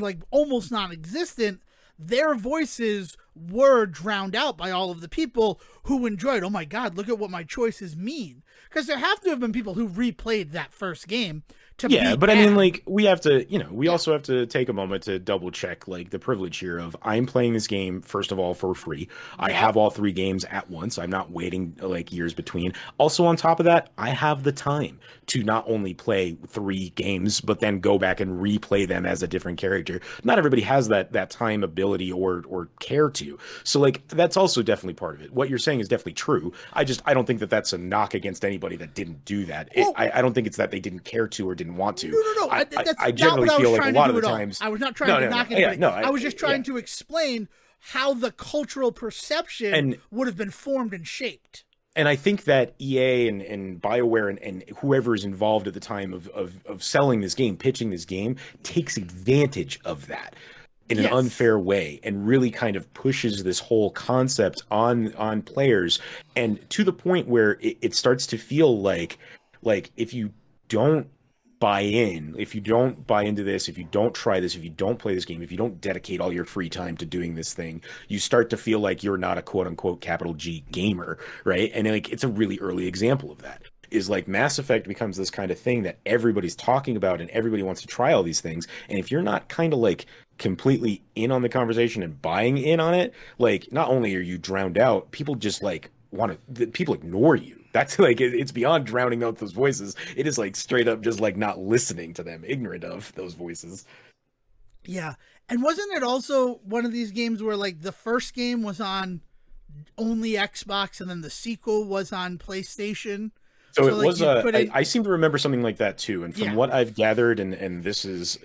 like almost non-existent, their voices were drowned out by all of the people who enjoyed, oh my God, look at what my choices mean. Because there have to have been people who replayed that first game to Yeah, be but I mean, mad. like, we have to, we Yeah. also have to take a moment to double check, like, the privilege here of I'm playing this game, first of all, for free. I Yep. have all three games at once. I'm not waiting, like, years between. Also, on top of that, I have the time to not only play three games, but then go back and replay them as a different character. Not everybody has that time, ability, or care to. So, like, that's also definitely part of it. What you're saying is definitely true. I don't think that that's a knock against anybody that didn't do that. Well, I don't think it's that they didn't care to or didn't want no, to. no, no. That's I not generally what I was feel like a trying to lot of do the at all. times. I was not trying No, to no, no. knock Yeah, anybody. no. I was just trying Yeah, to explain how the cultural perception and would have been formed and shaped. I think that EA and BioWare and whoever is involved at the time of selling this game, pitching this game, takes advantage of that in an Yes. unfair way and really kind of pushes this whole concept on players and to the point where it starts to feel like if you don't buy in, if you don't buy into this, if you don't try this, if you don't play this game, if you don't dedicate all your free time to doing this thing, you start to feel like you're not a quote unquote capital G gamer, right? And like it's a really early example of that. Is like Mass Effect becomes this kind of thing that everybody's talking about and everybody wants to try all these things. And if you're not kind of like completely in on the conversation and buying in on it, like not only are you drowned out, people just like want to, people ignore you. That's like it's beyond drowning out those voices. It is like straight up just like not listening to them, ignorant of those voices. Yeah. And wasn't it also one of these games where like the first game was on only Xbox and then the sequel was on PlayStation? So So it like was you couldn't. I seem to remember something like that too. And from Yeah. what I've gathered, and this is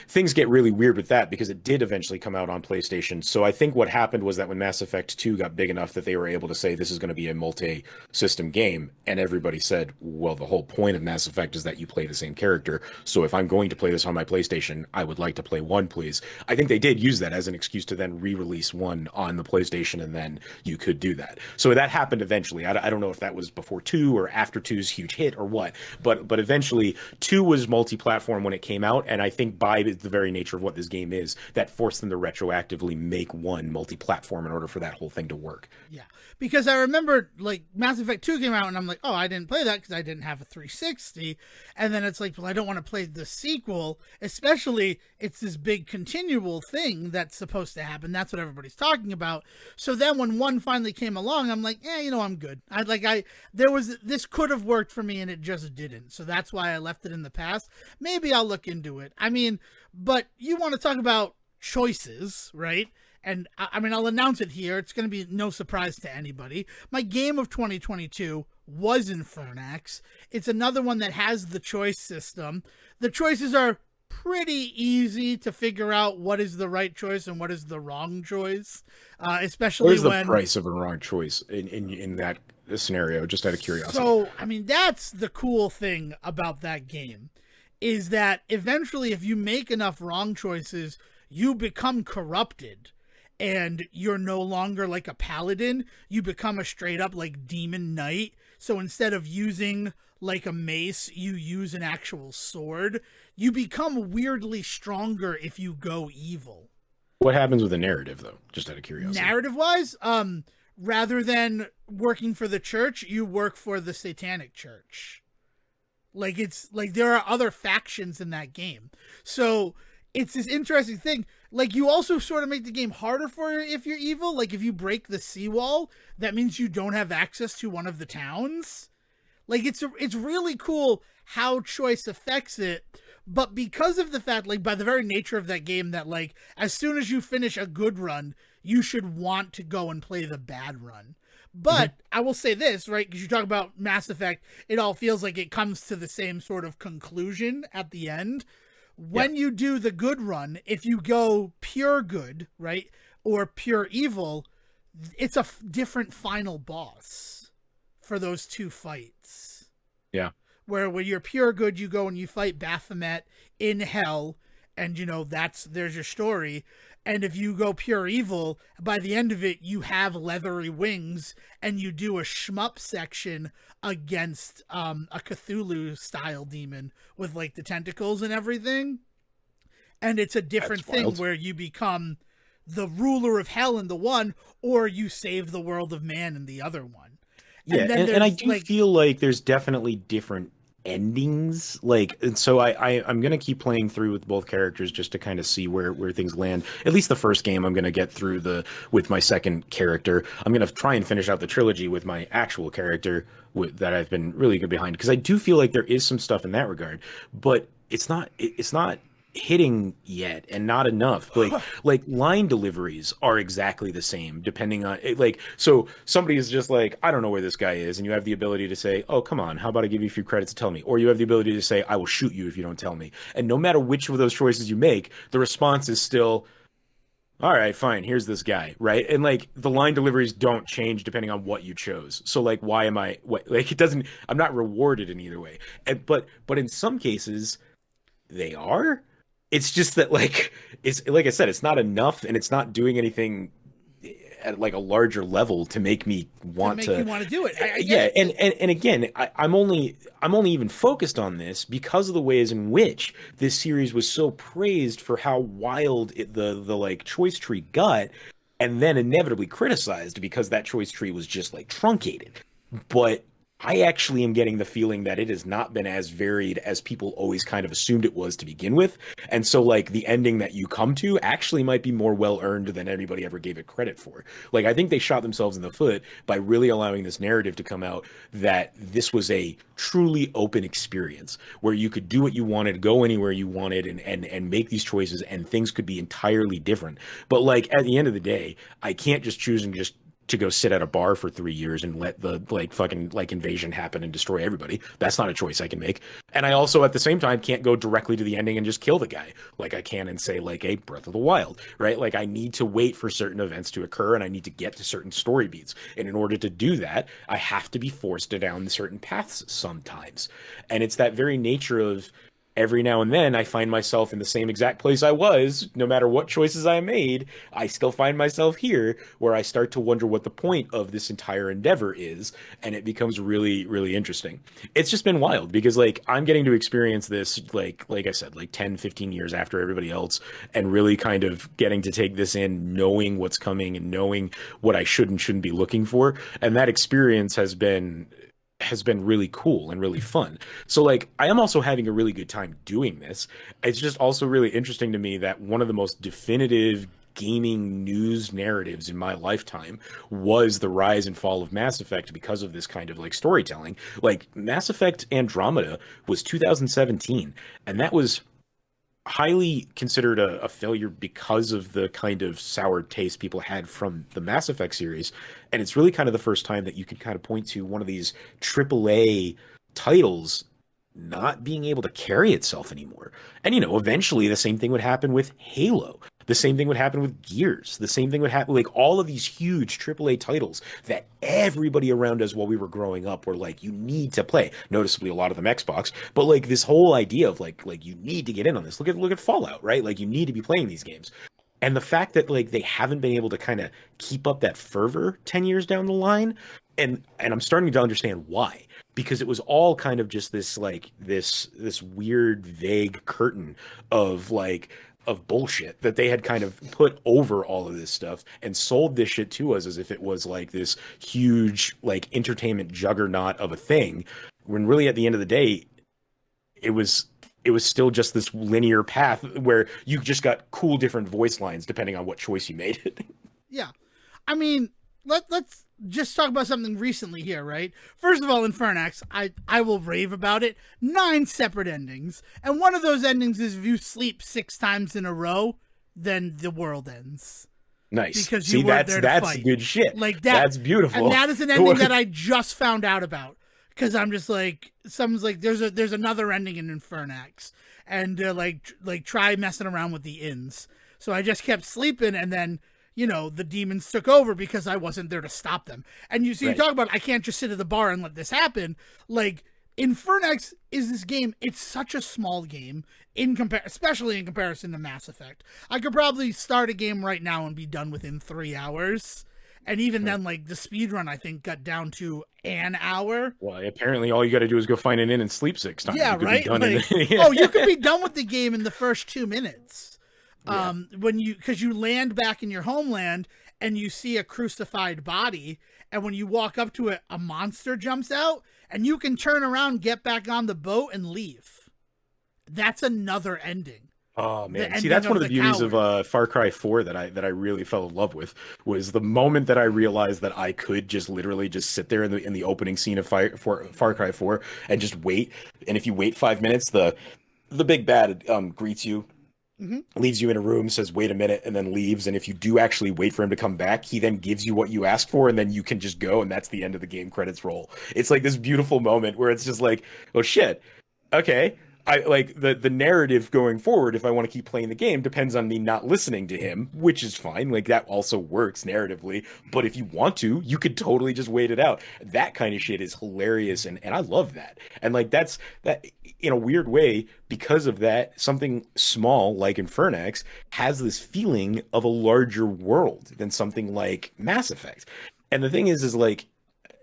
things get really weird with that because it did eventually come out on PlayStation. So I think what happened was that when Mass Effect 2 got big enough that they were able to say this is going to be a multi-system game, and everybody said, well, the whole point of Mass Effect is that you play the same character. So if I'm going to play this on my PlayStation, I would like to play one, please. I think they did use that as an excuse to then re-release one on the PlayStation, and then you could do that. So that happened eventually. I don't know if that was before 2 or after two's huge hit or what, but eventually two was multi-platform when it came out, and I think by the very nature of what this game is, that forced them to retroactively make one multi-platform in order for that whole thing to work. Yeah, because I remember like Mass Effect 2 came out and I'm like, oh, I didn't play that because I didn't have a 360. And then it's like, well, I don't want to play the sequel, especially it's this big continual thing that's supposed to happen. That's what everybody's talking about. So then when one finally came along, I'm like, you know, I'm good. There was, this could have worked for me and it just didn't. So that's why I left it in the past. Maybe I'll look into it. I mean, but you want to talk about choices, right? And I mean, I'll announce it here. It's going to be no surprise to anybody. My game of 2022 was Infernax. It's another one that has the choice system. The choices are pretty easy to figure out what is the right choice and what is the wrong choice, What especially is the when. price of a wrong choice in that scenario, just out of curiosity? So, I mean, that's the cool thing about that game is that eventually, if you make enough wrong choices, you become corrupted and you're no longer like a paladin. You become a straight up like demon knight. So instead of using like a mace, you use an actual sword. You become weirdly stronger if you go evil. What happens with the narrative, though? Just out of curiosity. Narrative wise, rather than working for the church, you work for the satanic church. Like it's like there are other factions in that game. So it's this interesting thing. Like you also sort of make the game harder for if you're evil. Like if you break the seawall, that means you don't have access to one of the towns. Like it's really cool how choice affects it. But because of the fact, like by the very nature of that game, that like as soon as you finish a good run, you should want to go and play the bad run. But I will say this, right? Because you talk about Mass Effect, it all feels like it comes to the same sort of conclusion at the end. When you do the good run, if you go pure good, right, or pure evil, it's a different final boss for those two fights. Yeah. Where when you're pure good, you go and you fight Baphomet in hell, and you know there's your story. And if you go pure evil, by the end of it, you have leathery wings, and you do a shmup section against a Cthulhu style demon with like the tentacles and everything. And it's a different thing where you become the ruler of hell in the one, or you save the world of man in the other one. Yeah, and I do feel like there's definitely different endings. Like, and so I'm gonna keep playing through with both characters just to kind of see where things land. At least the first game, I'm gonna get through with my second character. I'm gonna try and finish out the trilogy with my actual character that I've been really good behind because I do feel like there is some stuff in that regard, but it's not hitting yet and not enough. Like line deliveries are exactly the same depending on like, so somebody is just like, I don't know where this guy is, and you have the ability to say, oh come on, how about I give you a few credits to tell me, or you have the ability to say, I will shoot you if you don't tell me. And no matter which of those choices you make, the response is still, all right, fine, here's this guy, right? And like the line deliveries don't change depending on what you chose. So like, why am I like, it doesn't, I'm not rewarded in either way. But in some cases they are. It's just that like, it's like I said, it's not enough and it's not doing anything. at like a larger level to make me to want make you to. want to do it. I get Yeah, it. and again, I'm only even focused on this because of the ways in which this series was so praised for how wild the like choice tree got, and then inevitably criticized because that choice tree was just like truncated. But I actually am getting the feeling that it has not been as varied as people always kind of assumed it was to begin with. And so, like, the ending that you come to actually might be more well earned than anybody ever gave it credit for. Like, I think they shot themselves in the foot by really allowing this narrative to come out that this was a truly open experience where you could do what you wanted, go anywhere you wanted, and make these choices, and things could be entirely different. But, like, at the end of the day, I can't just choose and just to go sit at a bar for 3 years and let the like fucking like invasion happen and destroy everybody. That's not a choice I can make. And I also at the same time can't go directly to the ending and just kill the guy like I can and say like a Breath of the Wild, right? Like I need to wait for certain events to occur and I need to get to certain story beats. And in order to do that, I have to be forced down certain paths sometimes. And it's that very nature of every now and then I find myself in the same exact place I was, no matter what choices I made, I still find myself here where I start to wonder what the point of this entire endeavor is, and it becomes really, really interesting. It's just been wild because like I'm getting to experience this like I said, like 10, 15 years after everybody else, and really kind of getting to take this in, knowing what's coming and knowing what I should and shouldn't be looking for. And that experience has been really cool and really fun. So like I am also having a really good time doing this. It's just also really interesting to me that one of the most definitive gaming news narratives in my lifetime was the rise and fall of Mass Effect because of this kind of like storytelling. Like Mass Effect Andromeda was 2017, and that was highly considered a failure because of the kind of sour taste people had from the Mass Effect series. And it's really kind of the first time that you can kind of point to one of these AAA titles not being able to carry itself anymore. And eventually the same thing would happen with Halo. The same thing would happen with Gears. The same thing would happen like all of these huge AAA titles that everybody around us while we were growing up were like, you need to play. Noticeably, a lot of them Xbox, but like this whole idea of like you need to get in on this. Look at Fallout, right? Like you need to be playing these games. And the fact that like they haven't been able to kind of keep up that fervor 10 years down the line, and I'm starting to understand why. Because it was all kind of just this like this weird vague curtain of like of bullshit that they had kind of put over all of this stuff and sold this shit to us as if it was like this huge like entertainment juggernaut of a thing, when really at the end of the day it was still just this linear path where you just got cool different voice lines depending on what choice you made. Yeah. I mean, let's just talk about something recently here, right? First of all, Infernax, I will rave about it. 9 separate endings. And one of those endings is if you sleep 6 times in a row, then the world ends. Nice. Because See, you weren't there to that's fight. good shit. Like that. That's beautiful. And that is an ending that I just found out about. Because I'm just like, someone's like, there's another ending in Infernax. And like try messing around with the inns. So I just kept sleeping, and then the demons took over because I wasn't there to stop them. And you Right. talk about I can't just sit at the bar and let this happen. Like Infernax is this game. It's such a small game especially in comparison to Mass Effect. I could probably start a game right now and be done within 3 hours. And even then, like the speed run, I think got down to an hour. Well, apparently all you got to do is go find an inn and sleep 6 times. Yeah, You could right. be done Yeah. Oh, you could be done with the game in the first 2 minutes. Yeah. Because you land back in your homeland and you see a crucified body, and when you walk up to it, a monster jumps out, and you can turn around, get back on the boat, and leave. That's another ending. Oh man, see that's one of the beauties of Far Cry 4 that I really fell in love with, was the moment that I realized that I could just literally just sit there in the opening scene of Far Cry 4 and just wait. And if you wait 5 minutes, the big bad greets you, leaves you in a room, says wait a minute, and then leaves. And if you do actually wait for him to come back, he then gives you what you asked for, and then you can just go, and that's the end of the game credits roll. It's like this beautiful moment where it's just like, oh shit, okay. I like the narrative going forward, if I want to keep playing the game, depends on me not listening to him, which is fine. Like that also works narratively. But if you want to, you could totally just wait it out. That kind of shit is hilarious, and I love that. And like that's that in a weird way, because of that, something small like Infernax has this feeling of a larger world than something like Mass Effect. And the thing is like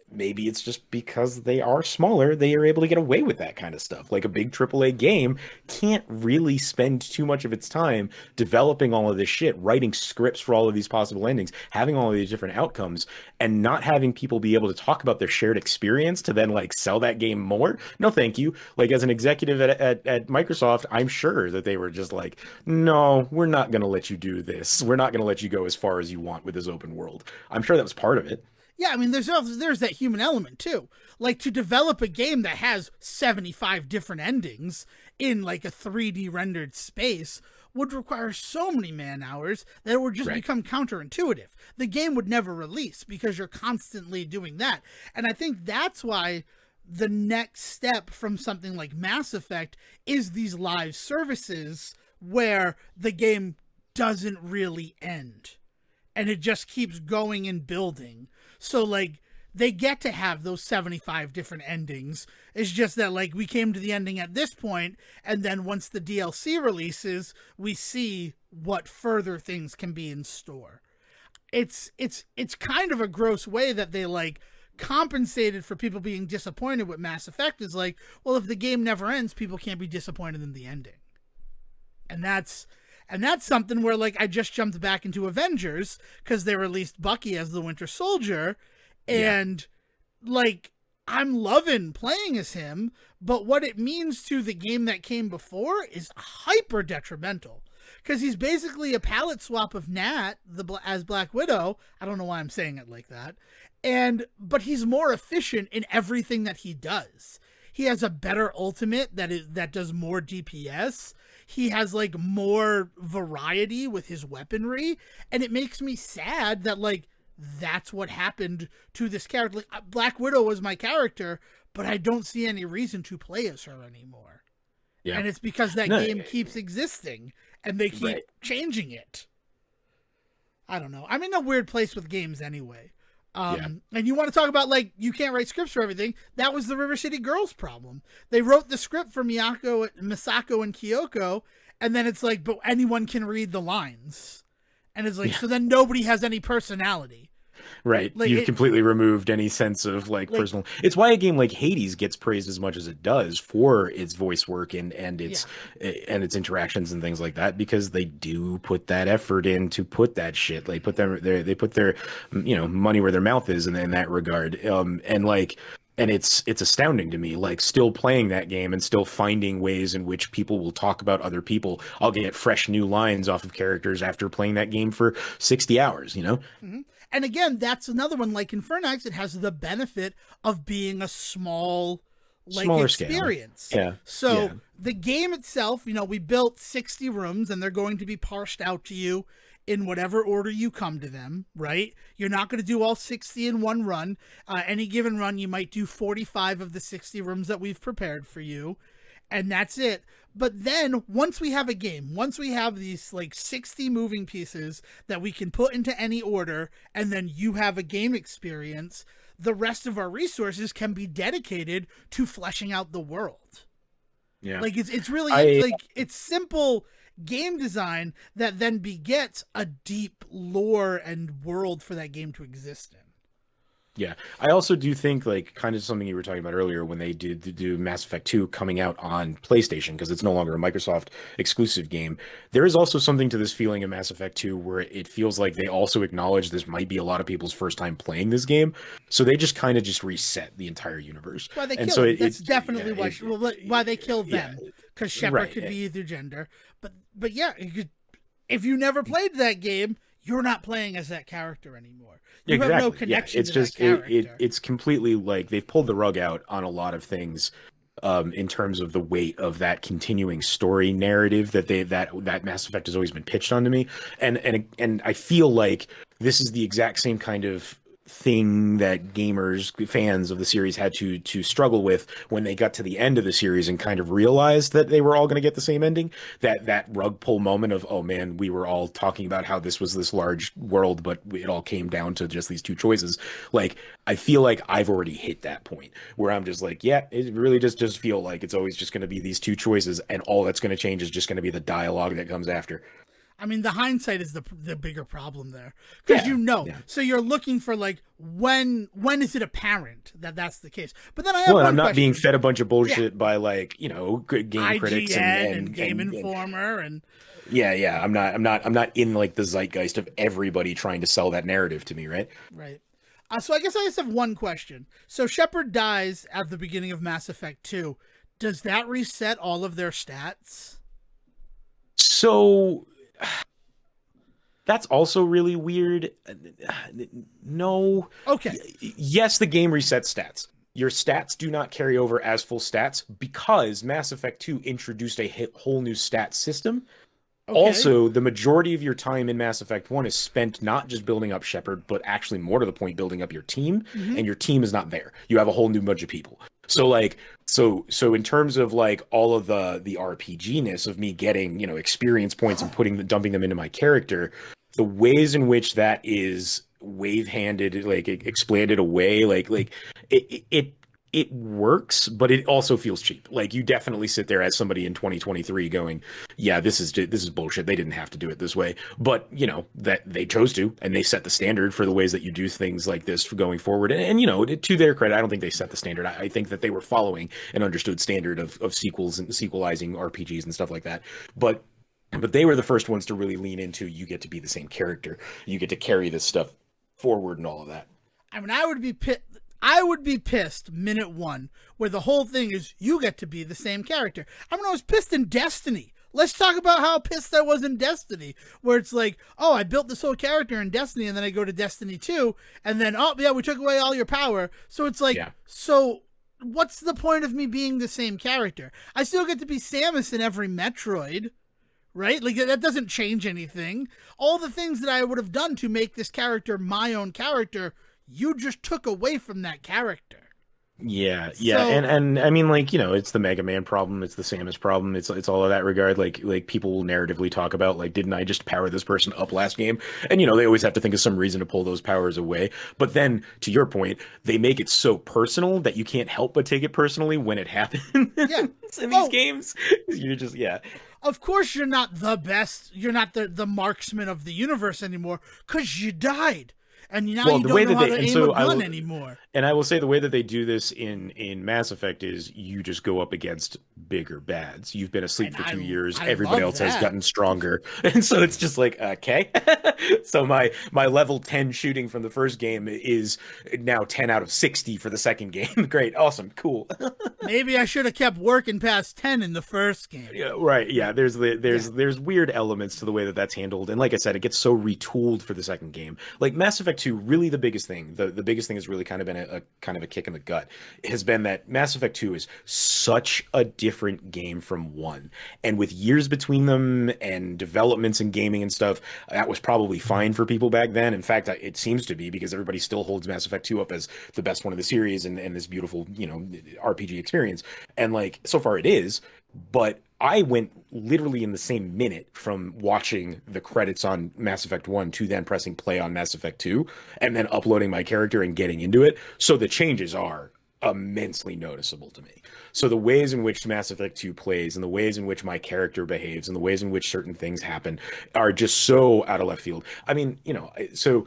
maybe it's just because they are smaller, they are able to get away with that kind of stuff. Like a big AAA game can't really spend too much of its time developing all of this shit, writing scripts for all of these possible endings, having all of these different outcomes, and not having people be able to talk about their shared experience to then like sell that game more. No, thank you. Like as an executive at Microsoft, I'm sure that they were just like, no, we're not going to let you do this. We're not going to let you go as far as you want with this open world. I'm sure that was part of it. Yeah, I mean, there's that human element too. Like to develop a game that has 75 different endings in like a 3D rendered space would require so many man hours that it would just Right. become counterintuitive. The game would never release because you're constantly doing that. And I think that's why the next step from something like Mass Effect is these live services where the game doesn't really end and it just keeps going and building. So like they get to have those 75 different endings. It's just that like we came to the ending at this point, and then once the DLC releases, we see what further things can be in store. It's kind of a gross way that they like compensated for people being disappointed with Mass Effect is like, well, if the game never ends, people can't be disappointed in the ending. And that's something where like I just jumped back into Avengers because they released Bucky as the Winter Soldier, Yeah. and like I'm loving playing as him, but what it means to the game that came before is hyper detrimental because he's basically a palette swap of Nat as Black Widow. I don't know why I'm saying it like that, but he's more efficient in everything that he does. He has a better ultimate that does more DPS. He has like more variety with his weaponry, and it makes me sad that like that's what happened to this character. Like Black Widow was my character, but I don't see any reason to play as her anymore. Yeah. And it's because that No, game keeps existing and they keep right. changing it. I don't know. I'm in a weird place with games anyway. Yeah. And you want to talk about like you can't write scripts for everything? That was the River City Girls problem. They wrote the script for Misako, and Kyoko, and then it's like, but anyone can read the lines, and it's like, Yeah. so then nobody has any personality. Right. Like You've it, completely removed any sense of like like personal. It's why a game like Hades gets praised as much as it does for its voice work yeah, and its interactions and things like that, because they do put that effort in to put that shit. They put their money where their mouth is in that regard. And like and it's astounding to me, like still playing that game and still finding ways in which people will talk about other people. I'll get fresh new lines off of characters after playing that game for 60 hours, you know? mm-hmm. And again, that's another one. Like Infernax, it has the benefit of being a small like Smaller scale. experience. Yeah. So Yeah. the game itself, we built 60 rooms and they're going to be parsed out to you in whatever order you come to them, right? You're not going to do all 60 in one run. Any given run, you might do 45 of the 60 rooms that we've prepared for you, and that's it. But then once we have a game, once we have these like 60 moving pieces that we can put into any order, and then you have a game experience, the rest of our resources can be dedicated to fleshing out the world. Yeah. Like it's really I like it's simple game design that then begets a deep lore and world for that game to exist in. Yeah, I also do think like kind of something you were talking about earlier when they did do Mass Effect 2 coming out on PlayStation because it's no longer a Microsoft exclusive game. There is also something to this feeling of Mass Effect 2 where it feels like they also acknowledge this might be a lot of people's first time playing this game, so they just kind of just reset the entire universe. Why they And kill so him? That's definitely yeah, why they killed yeah, them, because Shepard right. could be either gender. But yeah, if you never played that game, you're not playing as that character anymore. You have no connection It's to just that character. it's completely like they've pulled the rug out on a lot of things in terms of the weight of that continuing story narrative that Mass Effect has always been pitched onto me. And I feel like this is the exact same kind of thing that gamers, fans of the series had to struggle with when they got to the end of the series and kind of realized that they were all going to get the same ending. That rug pull moment of, oh man, we were all talking about how this was this large world, but it all came down to just these two choices. Like, I feel like I've already hit that point where I'm just like, yeah, it really just feel like it's always just going to be these two choices, and all that's going to change is just going to be the dialogue that comes after. I mean, the hindsight is the bigger problem there, because Yeah, yeah. so you're looking for like when is it apparent that that's the case? But then I have Well, and I'm one not being question. fed a bunch of Yeah, bullshit by like, game critics IGN and Game Informer and yeah, yeah. I'm not in like the zeitgeist of everybody trying to sell that narrative to me, right? right. So I guess I just have one question. So Shepard dies at the beginning of Mass Effect 2. Does that reset all of their stats? So that's also really weird. No. Okay. Yes, the game resets stats. Your stats do not carry over as full stats because Mass Effect 2 introduced a whole new stat system. Okay. Also, the majority of your time in Mass Effect 1 is spent not just building up Shepard, but actually more to the point building up your team, Mm-hmm. and your team is not there. You have a whole new bunch of people. So like so in terms of like all of the RPG-ness of me getting, experience points and dumping them into my character, the ways in which that is wave-handed, like expanded away, like it works, but it also feels cheap. Like you definitely sit there as somebody in 2023 going, "Yeah, this is bullshit. They didn't have to do it this way." But that they chose to, and they set the standard for the ways that you do things like this for going forward. And to their credit, I don't think they set the standard. I think that they were following an understood standard of sequels and sequelizing RPGs and stuff like that. But they were the first ones to really lean into, you get to be the same character, you get to carry this stuff forward and all of that. I mean, I would be pissed minute one, where the whole thing is you get to be the same character. I mean, I was pissed in Destiny. Let's talk about how pissed I was in Destiny, where it's like, oh, I built this whole character in Destiny, and then I go to Destiny 2, and then, oh, yeah, we took away all your power. So it's like, Yeah. so what's the point of me being the same character? I still get to be Samus in every Metroid, right? Like, that doesn't change anything. All the things that I would have done to make this character my own character, you just took away from that character. Yeah, yeah, So, and I mean, like, it's the Mega Man problem, it's the Samus problem, it's all of that regard. Like people will narratively talk about, like, didn't I just power this person up last game? And they always have to think of some reason to pull those powers away. But then, to your point, they make it so personal that you can't help but take it personally when it happens yeah. in these Oh, games. You're just, yeah. of course you're not the best. You're not the marksman of the universe anymore because you died. And now Well, you the don't way know that how they to and aim a so gun anymore. I will say the way that they do this in Mass Effect is you just go up against bigger bads. You've been asleep And for I 2 years. I Everybody love else has that. gotten stronger, and so it's just like, okay. So my level 10 shooting from the first game is now 10 out of 60 for the second game. Great, awesome, cool. Maybe I should have kept working past 10 in the first game. Yeah, right. Yeah, But yeah. there's weird elements to the way that that's handled, and like I said, it gets so retooled for the second game. Like Mass Effect 2, really the biggest thing, the biggest thing has really kind of been a kind of a kick in the gut, has been that Mass Effect 2 is such a different game from 1, and with years between them and developments in gaming and stuff, that was probably fine for people back then. In fact, it seems to be, because everybody still holds Mass Effect 2 up as the best one of the series and this beautiful RPG experience, and like so far it is. But I went literally in the same minute from watching the credits on Mass Effect 1 to then pressing play on Mass Effect 2 and then uploading my character and getting into it. So the changes are immensely noticeable to me. So the ways in which Mass Effect 2 plays and the ways in which my character behaves and the ways in which certain things happen are just so out of left field. I mean, so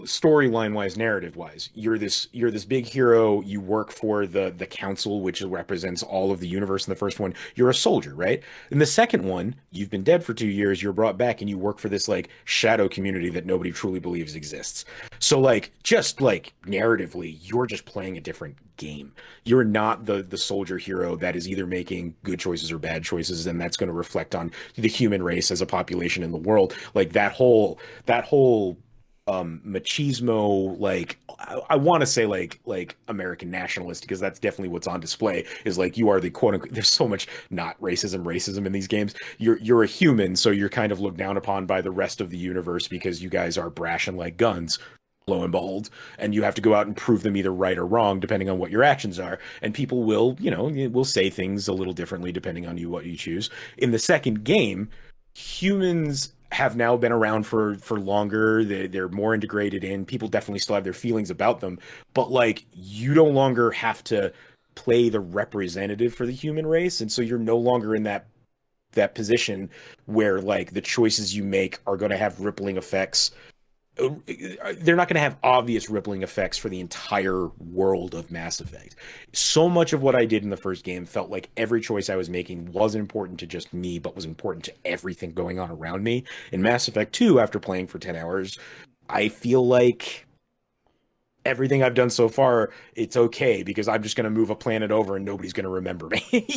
storyline wise, narrative wise, you're this big hero. You work for the council, which represents all of the universe. In the first one, you're a soldier, right? In the second one, you've been dead for 2 years. You're brought back, and you work for this like shadow community that nobody truly believes exists. So like, just like narratively, you're just playing a different game. You're not the soldier hero that is either making good choices or bad choices, and that's going to reflect on the human race as a population in the world. Like that whole machismo, like I want to say like American nationalist, because that's definitely what's on display, is like, you are the quote unquote, there's so much not racism in these games. You're a human, so you're kind of looked down upon by the rest of the universe because you guys are brash and like guns. lo and behold, and you have to go out and prove them either right or wrong depending on what your actions are. And people will, will say things a little differently depending on what you choose. In the second game, humans have now been around for longer. They're more integrated in. People definitely still have their feelings about them, but like you no longer have to play the representative for the human race, and so you're no longer in that position where like the choices you make are going to have rippling effects. They're not going to have obvious rippling effects for the entire world of Mass Effect. So much of what I did in the first game felt like every choice I was making wasn't important to just me, but was important to everything going on around me. In Mass Effect 2, after playing for 10 hours, I feel like everything I've done so far, it's okay because I'm just going to move a planet over and nobody's going to remember me.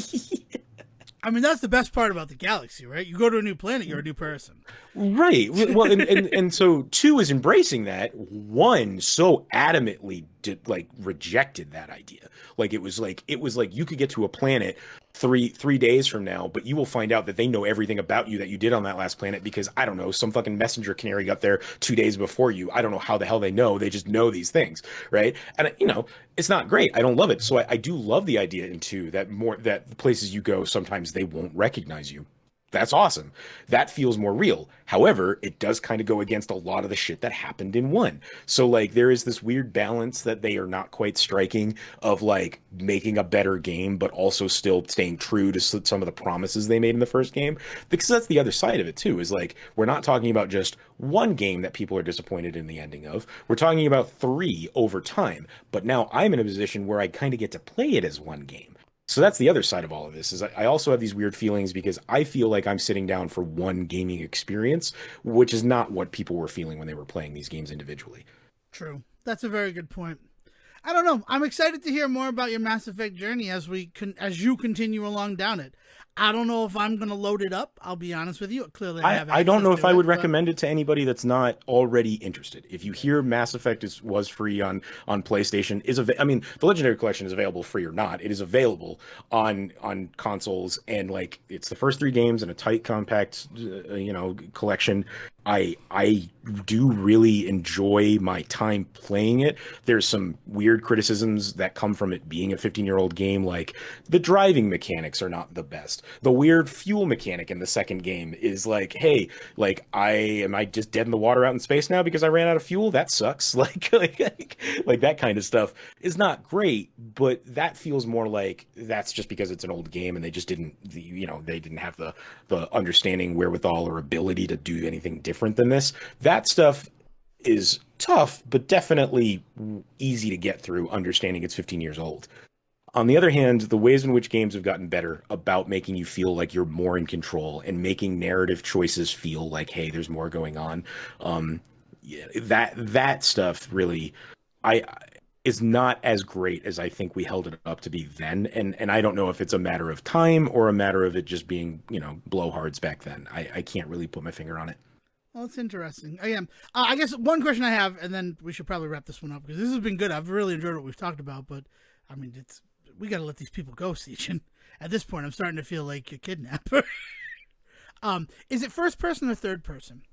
I mean, that's the best part about the galaxy, right? You go to a new planet, you're a new person. Right. Well, and so two is embracing that. One so adamantly rejected that idea. Like you could get to a planet three days from now, but you will find out that they know everything about you that you did on that last planet because I don't know, some fucking messenger canary got there 2 days before you. I don't know how the hell they know. They just know these things, right? And it's not great. I don't love it. So I do love the idea in two that the places you go sometimes they won't recognize you. That's awesome. That feels more real. However, it does kind of go against a lot of the shit that happened in one. So like there is this weird balance that they are not quite striking of like making a better game, but also still staying true to some of the promises they made in the first game. Because that's the other side of it too, is like we're not talking about just one game that people are disappointed in the ending of. We're talking about three over time. But now I'm in a position where I kind of get to play it as one game. So that's the other side of all of this is I also have these weird feelings because I feel like I'm sitting down for one gaming experience, which is not what people were feeling when they were playing these games individually. True. That's a very good point. I don't know. I'm excited to hear more about your Mass Effect journey as you continue along down it. I don't know if I'm going to load it up. I'll be honest with you. Clearly, I have I don't know if I would but recommend it to anybody that's not already interested. If you hear Mass Effect was free on PlayStation, I mean, the Legendary Collection is available free or not. It is available on consoles, and like it's the first three games in a tight, compact, collection. I do really enjoy my time playing it. There's some weird criticisms that come from it being a 15-year-old game, like the driving mechanics are not the best. The weird fuel mechanic in the second game is like, hey, like I just dead in the water out in space now because I ran out of fuel? That sucks. Like that kind of stuff is not great, but that feels more like that's just because it's an old game and they just didn't they didn't have the understanding, wherewithal, or ability to do anything different than this. That stuff is tough, but definitely easy to get through understanding it's 15 years old. On the other hand, the ways in which games have gotten better about making you feel like you're more in control and making narrative choices feel like, hey, there's more going on. Yeah, that stuff really, I is not as great as I think we held it up to be then. And I don't know if it's a matter of time or a matter of it just being, blowhards back then. I can't really put my finger on it. well, it's interesting. I am. I guess one question I have, and then we should probably wrap this one up because this has been good. I've really enjoyed what we've talked about, but I mean, we got to let these people go, Sejohn. At this point, I'm starting to feel like a kidnapper. Is it first person or third person?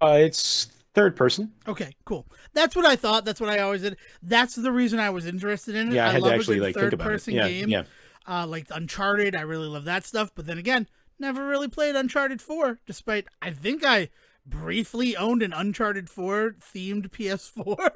It's third person. Okay, cool. That's what I thought. That's what I always did. That's the reason I was interested in it. Yeah, I had love to actually a good think about it. third-person Yeah, game. yeah. Like Uncharted, I really love that stuff. But then again, never really played Uncharted 4, despite I think I briefly owned an Uncharted 4 themed PS4.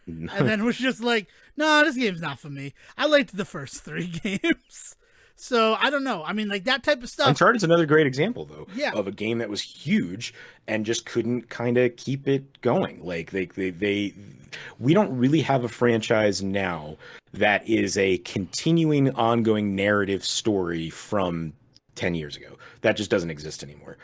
And then was just like, no, this game's not for me. I liked the first three games. So I don't know. I mean, like that type of stuff. Uncharted's another great example, though, Yeah. of a game that was huge and just couldn't kind of keep it going. Like we don't really have a franchise now that is a continuing, ongoing narrative story from 10 years ago. That just doesn't exist anymore.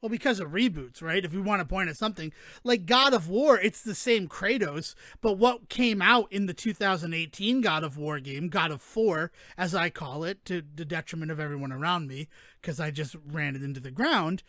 Well, because of reboots, right? If we want to point at something like God of War, it's the same Kratos, but what came out in the 2018 God of War game, God of 4, as I call it, to the detriment of everyone around me, because I just ran it into the ground,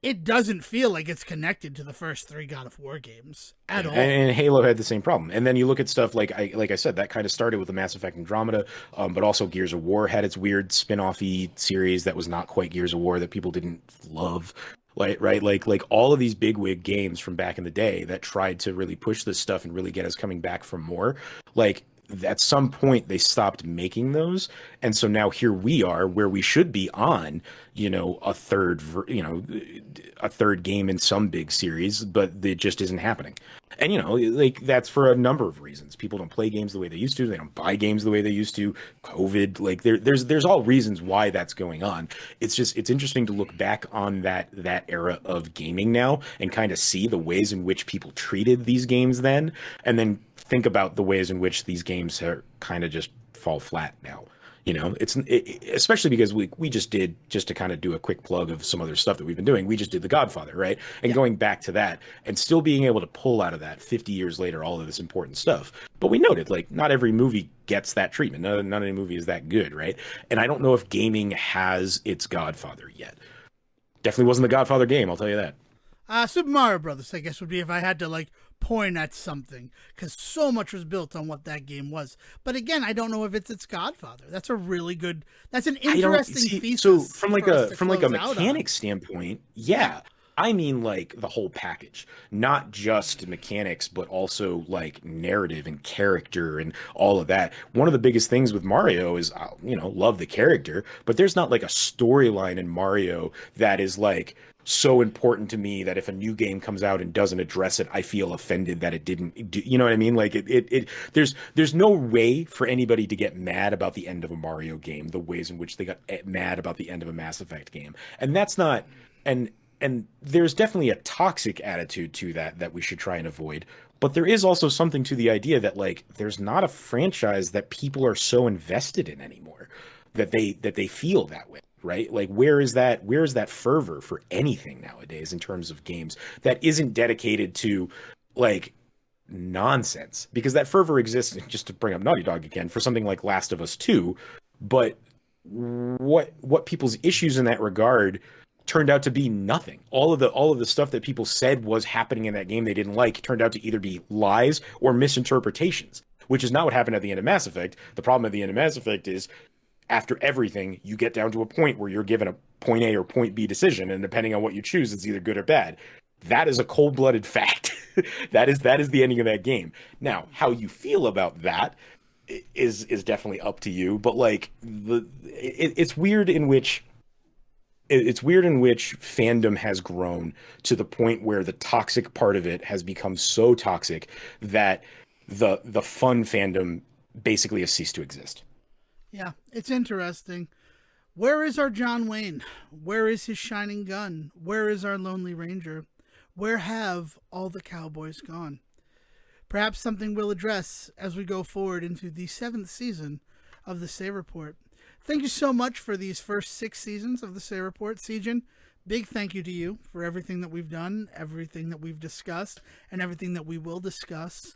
it doesn't feel like it's connected to the first three God of War games at all. And Halo had the same problem. And then you look at stuff like I said, that kind of started with the Mass Effect Andromeda, but also Gears of War had its weird spin-offy series that was not quite Gears of War that people didn't love. Like all of these bigwig games from back in the day that tried to really push this stuff and really get us coming back for more. Like at some point they stopped making those, and so now here we are where we should be on, a third game in some big series, but it just isn't happening. And like that's for a number of reasons. People don't play games the way they used to. They don't buy games the way they used to. COVID, like there's all reasons why that's going on. It's interesting to look back on that era of gaming now and kind of see the ways in which people treated these games then, and then think about the ways in which these games are kind of just fall flat now. Especially because we just did, just to kind of do a quick plug of some other stuff that we've been doing. We just did The Godfather, right? And going back to that and still being able to pull out of that 50 years later all of this important stuff. But we noted, like, not every movie gets that treatment. Not any movie is that good, right? And I don't know if gaming has its Godfather yet. Definitely wasn't the Godfather game, I'll tell you that. Super Mario Brothers, I guess, would be if I had to like point at something, because so much was built on what that game was. But again, I don't know if it's its Godfather. That's an interesting thesis. So from like a mechanics standpoint, yeah. I mean, like the whole package, not just mechanics, but also like narrative and character and all of that. One of the biggest things with Mario is, love the character, but there's not like a storyline in Mario that is like so important to me that if a new game comes out and doesn't address it, I feel offended that it didn't do, you know what I mean? Like there's no way for anybody to get mad about the end of a Mario game, the ways in which they got mad about the end of a Mass Effect game. And that's not, and there's definitely a toxic attitude to that we should try and avoid. But there is also something to the idea that like there's not a franchise that people are so invested in anymore that they feel that way. Right? Like where is that fervor for anything nowadays in terms of games that isn't dedicated to like nonsense? Because that fervor exists, just to bring up Naughty Dog again, for something like Last of Us 2, but what people's issues in that regard turned out to be nothing. All of the stuff that people said was happening in that game they didn't like turned out to either be lies or misinterpretations, which is not what happened at the end of Mass Effect. The problem at the end of Mass Effect is after everything, you get down to a point where you're given a point A or point B decision, and depending on what you choose, it's either good or bad. That is a cold-blooded fact. that is the ending of that game. Now, how you feel about that is definitely up to you, but like it's weird in which fandom has grown to the point where the toxic part of it has become so toxic that the fun fandom basically has ceased to exist. Yeah, it's interesting. Where is our John Wayne? Where is his shining gun? Where is our Lonely Ranger? Where have all the cowboys gone? Perhaps something we'll address as we go forward into the 7th season of the Say Report. Thank you so much for these first 6 seasons of the Say Report. Sejohn, big thank you to you for everything that we've done, everything that we've discussed, and everything that we will discuss.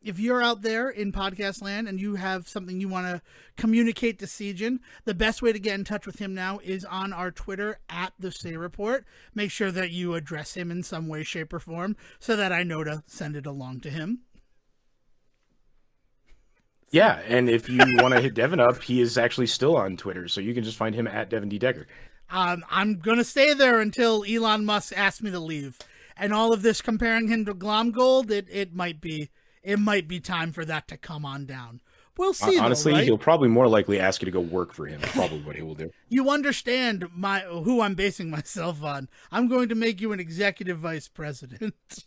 If you're out there in podcast land and you have something you want to communicate to Sejohn, the best way to get in touch with him now is on our Twitter at the Say Report. Make sure that you address him in some way, shape, or form so that I know to send it along to him. Yeah, and if you want to hit Devon up, he is actually still on Twitter, so you can just find him at Devon D. Decker. I'm going to stay there until Elon Musk asks me to leave. And all of this comparing him to Glomgold, it might be time for that to come on down. We'll see. Honestly, though, right? He'll probably more likely ask you to go work for him. That's probably what he will do. You understand who I'm basing myself on. I'm going to make you an executive vice president.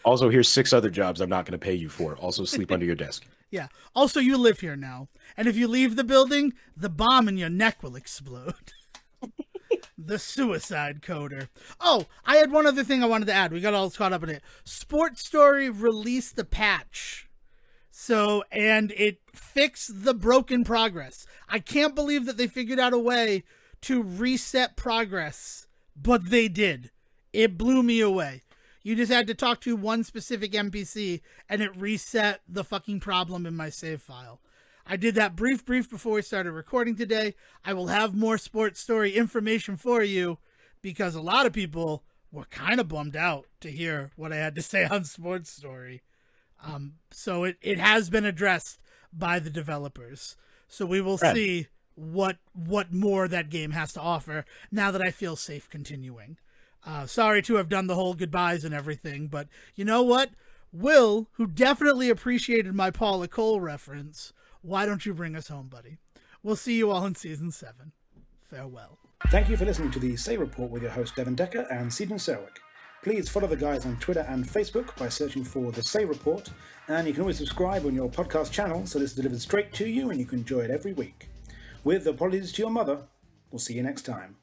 Also, here's 6 other jobs I'm not going to pay you for. Also, sleep under your desk. Yeah. Also, you live here now. And if you leave the building, the bomb in your neck will explode. The suicide coder. Oh, I had one other thing I wanted to add. We got all caught up in it. Sports Story released the patch. And it fixed the broken progress. I can't believe that they figured out a way to reset progress, but they did. It blew me away. You just had to talk to one specific NPC and it reset the fucking problem in my save file. I did that brief before we started recording today. I will have more Sports Story information for you because a lot of people were kind of bummed out to hear what I had to say on Sports Story. So it has been addressed by the developers. So we will see what more that game has to offer now that I feel safe continuing. Sorry to have done the whole goodbyes and everything, but you know what? Will, who definitely appreciated my Paula Cole reference, why don't you bring us home, buddy? We'll see you all in Season 7. Farewell. Thank you for listening to the Say Report with your host Devon Decker and Sejohn Serwick. Please follow the guys on Twitter and Facebook by searching for The Say Report, and you can always subscribe on your podcast channel so this is delivered straight to you and you can enjoy it every week. With apologies to your mother, we'll see you next time.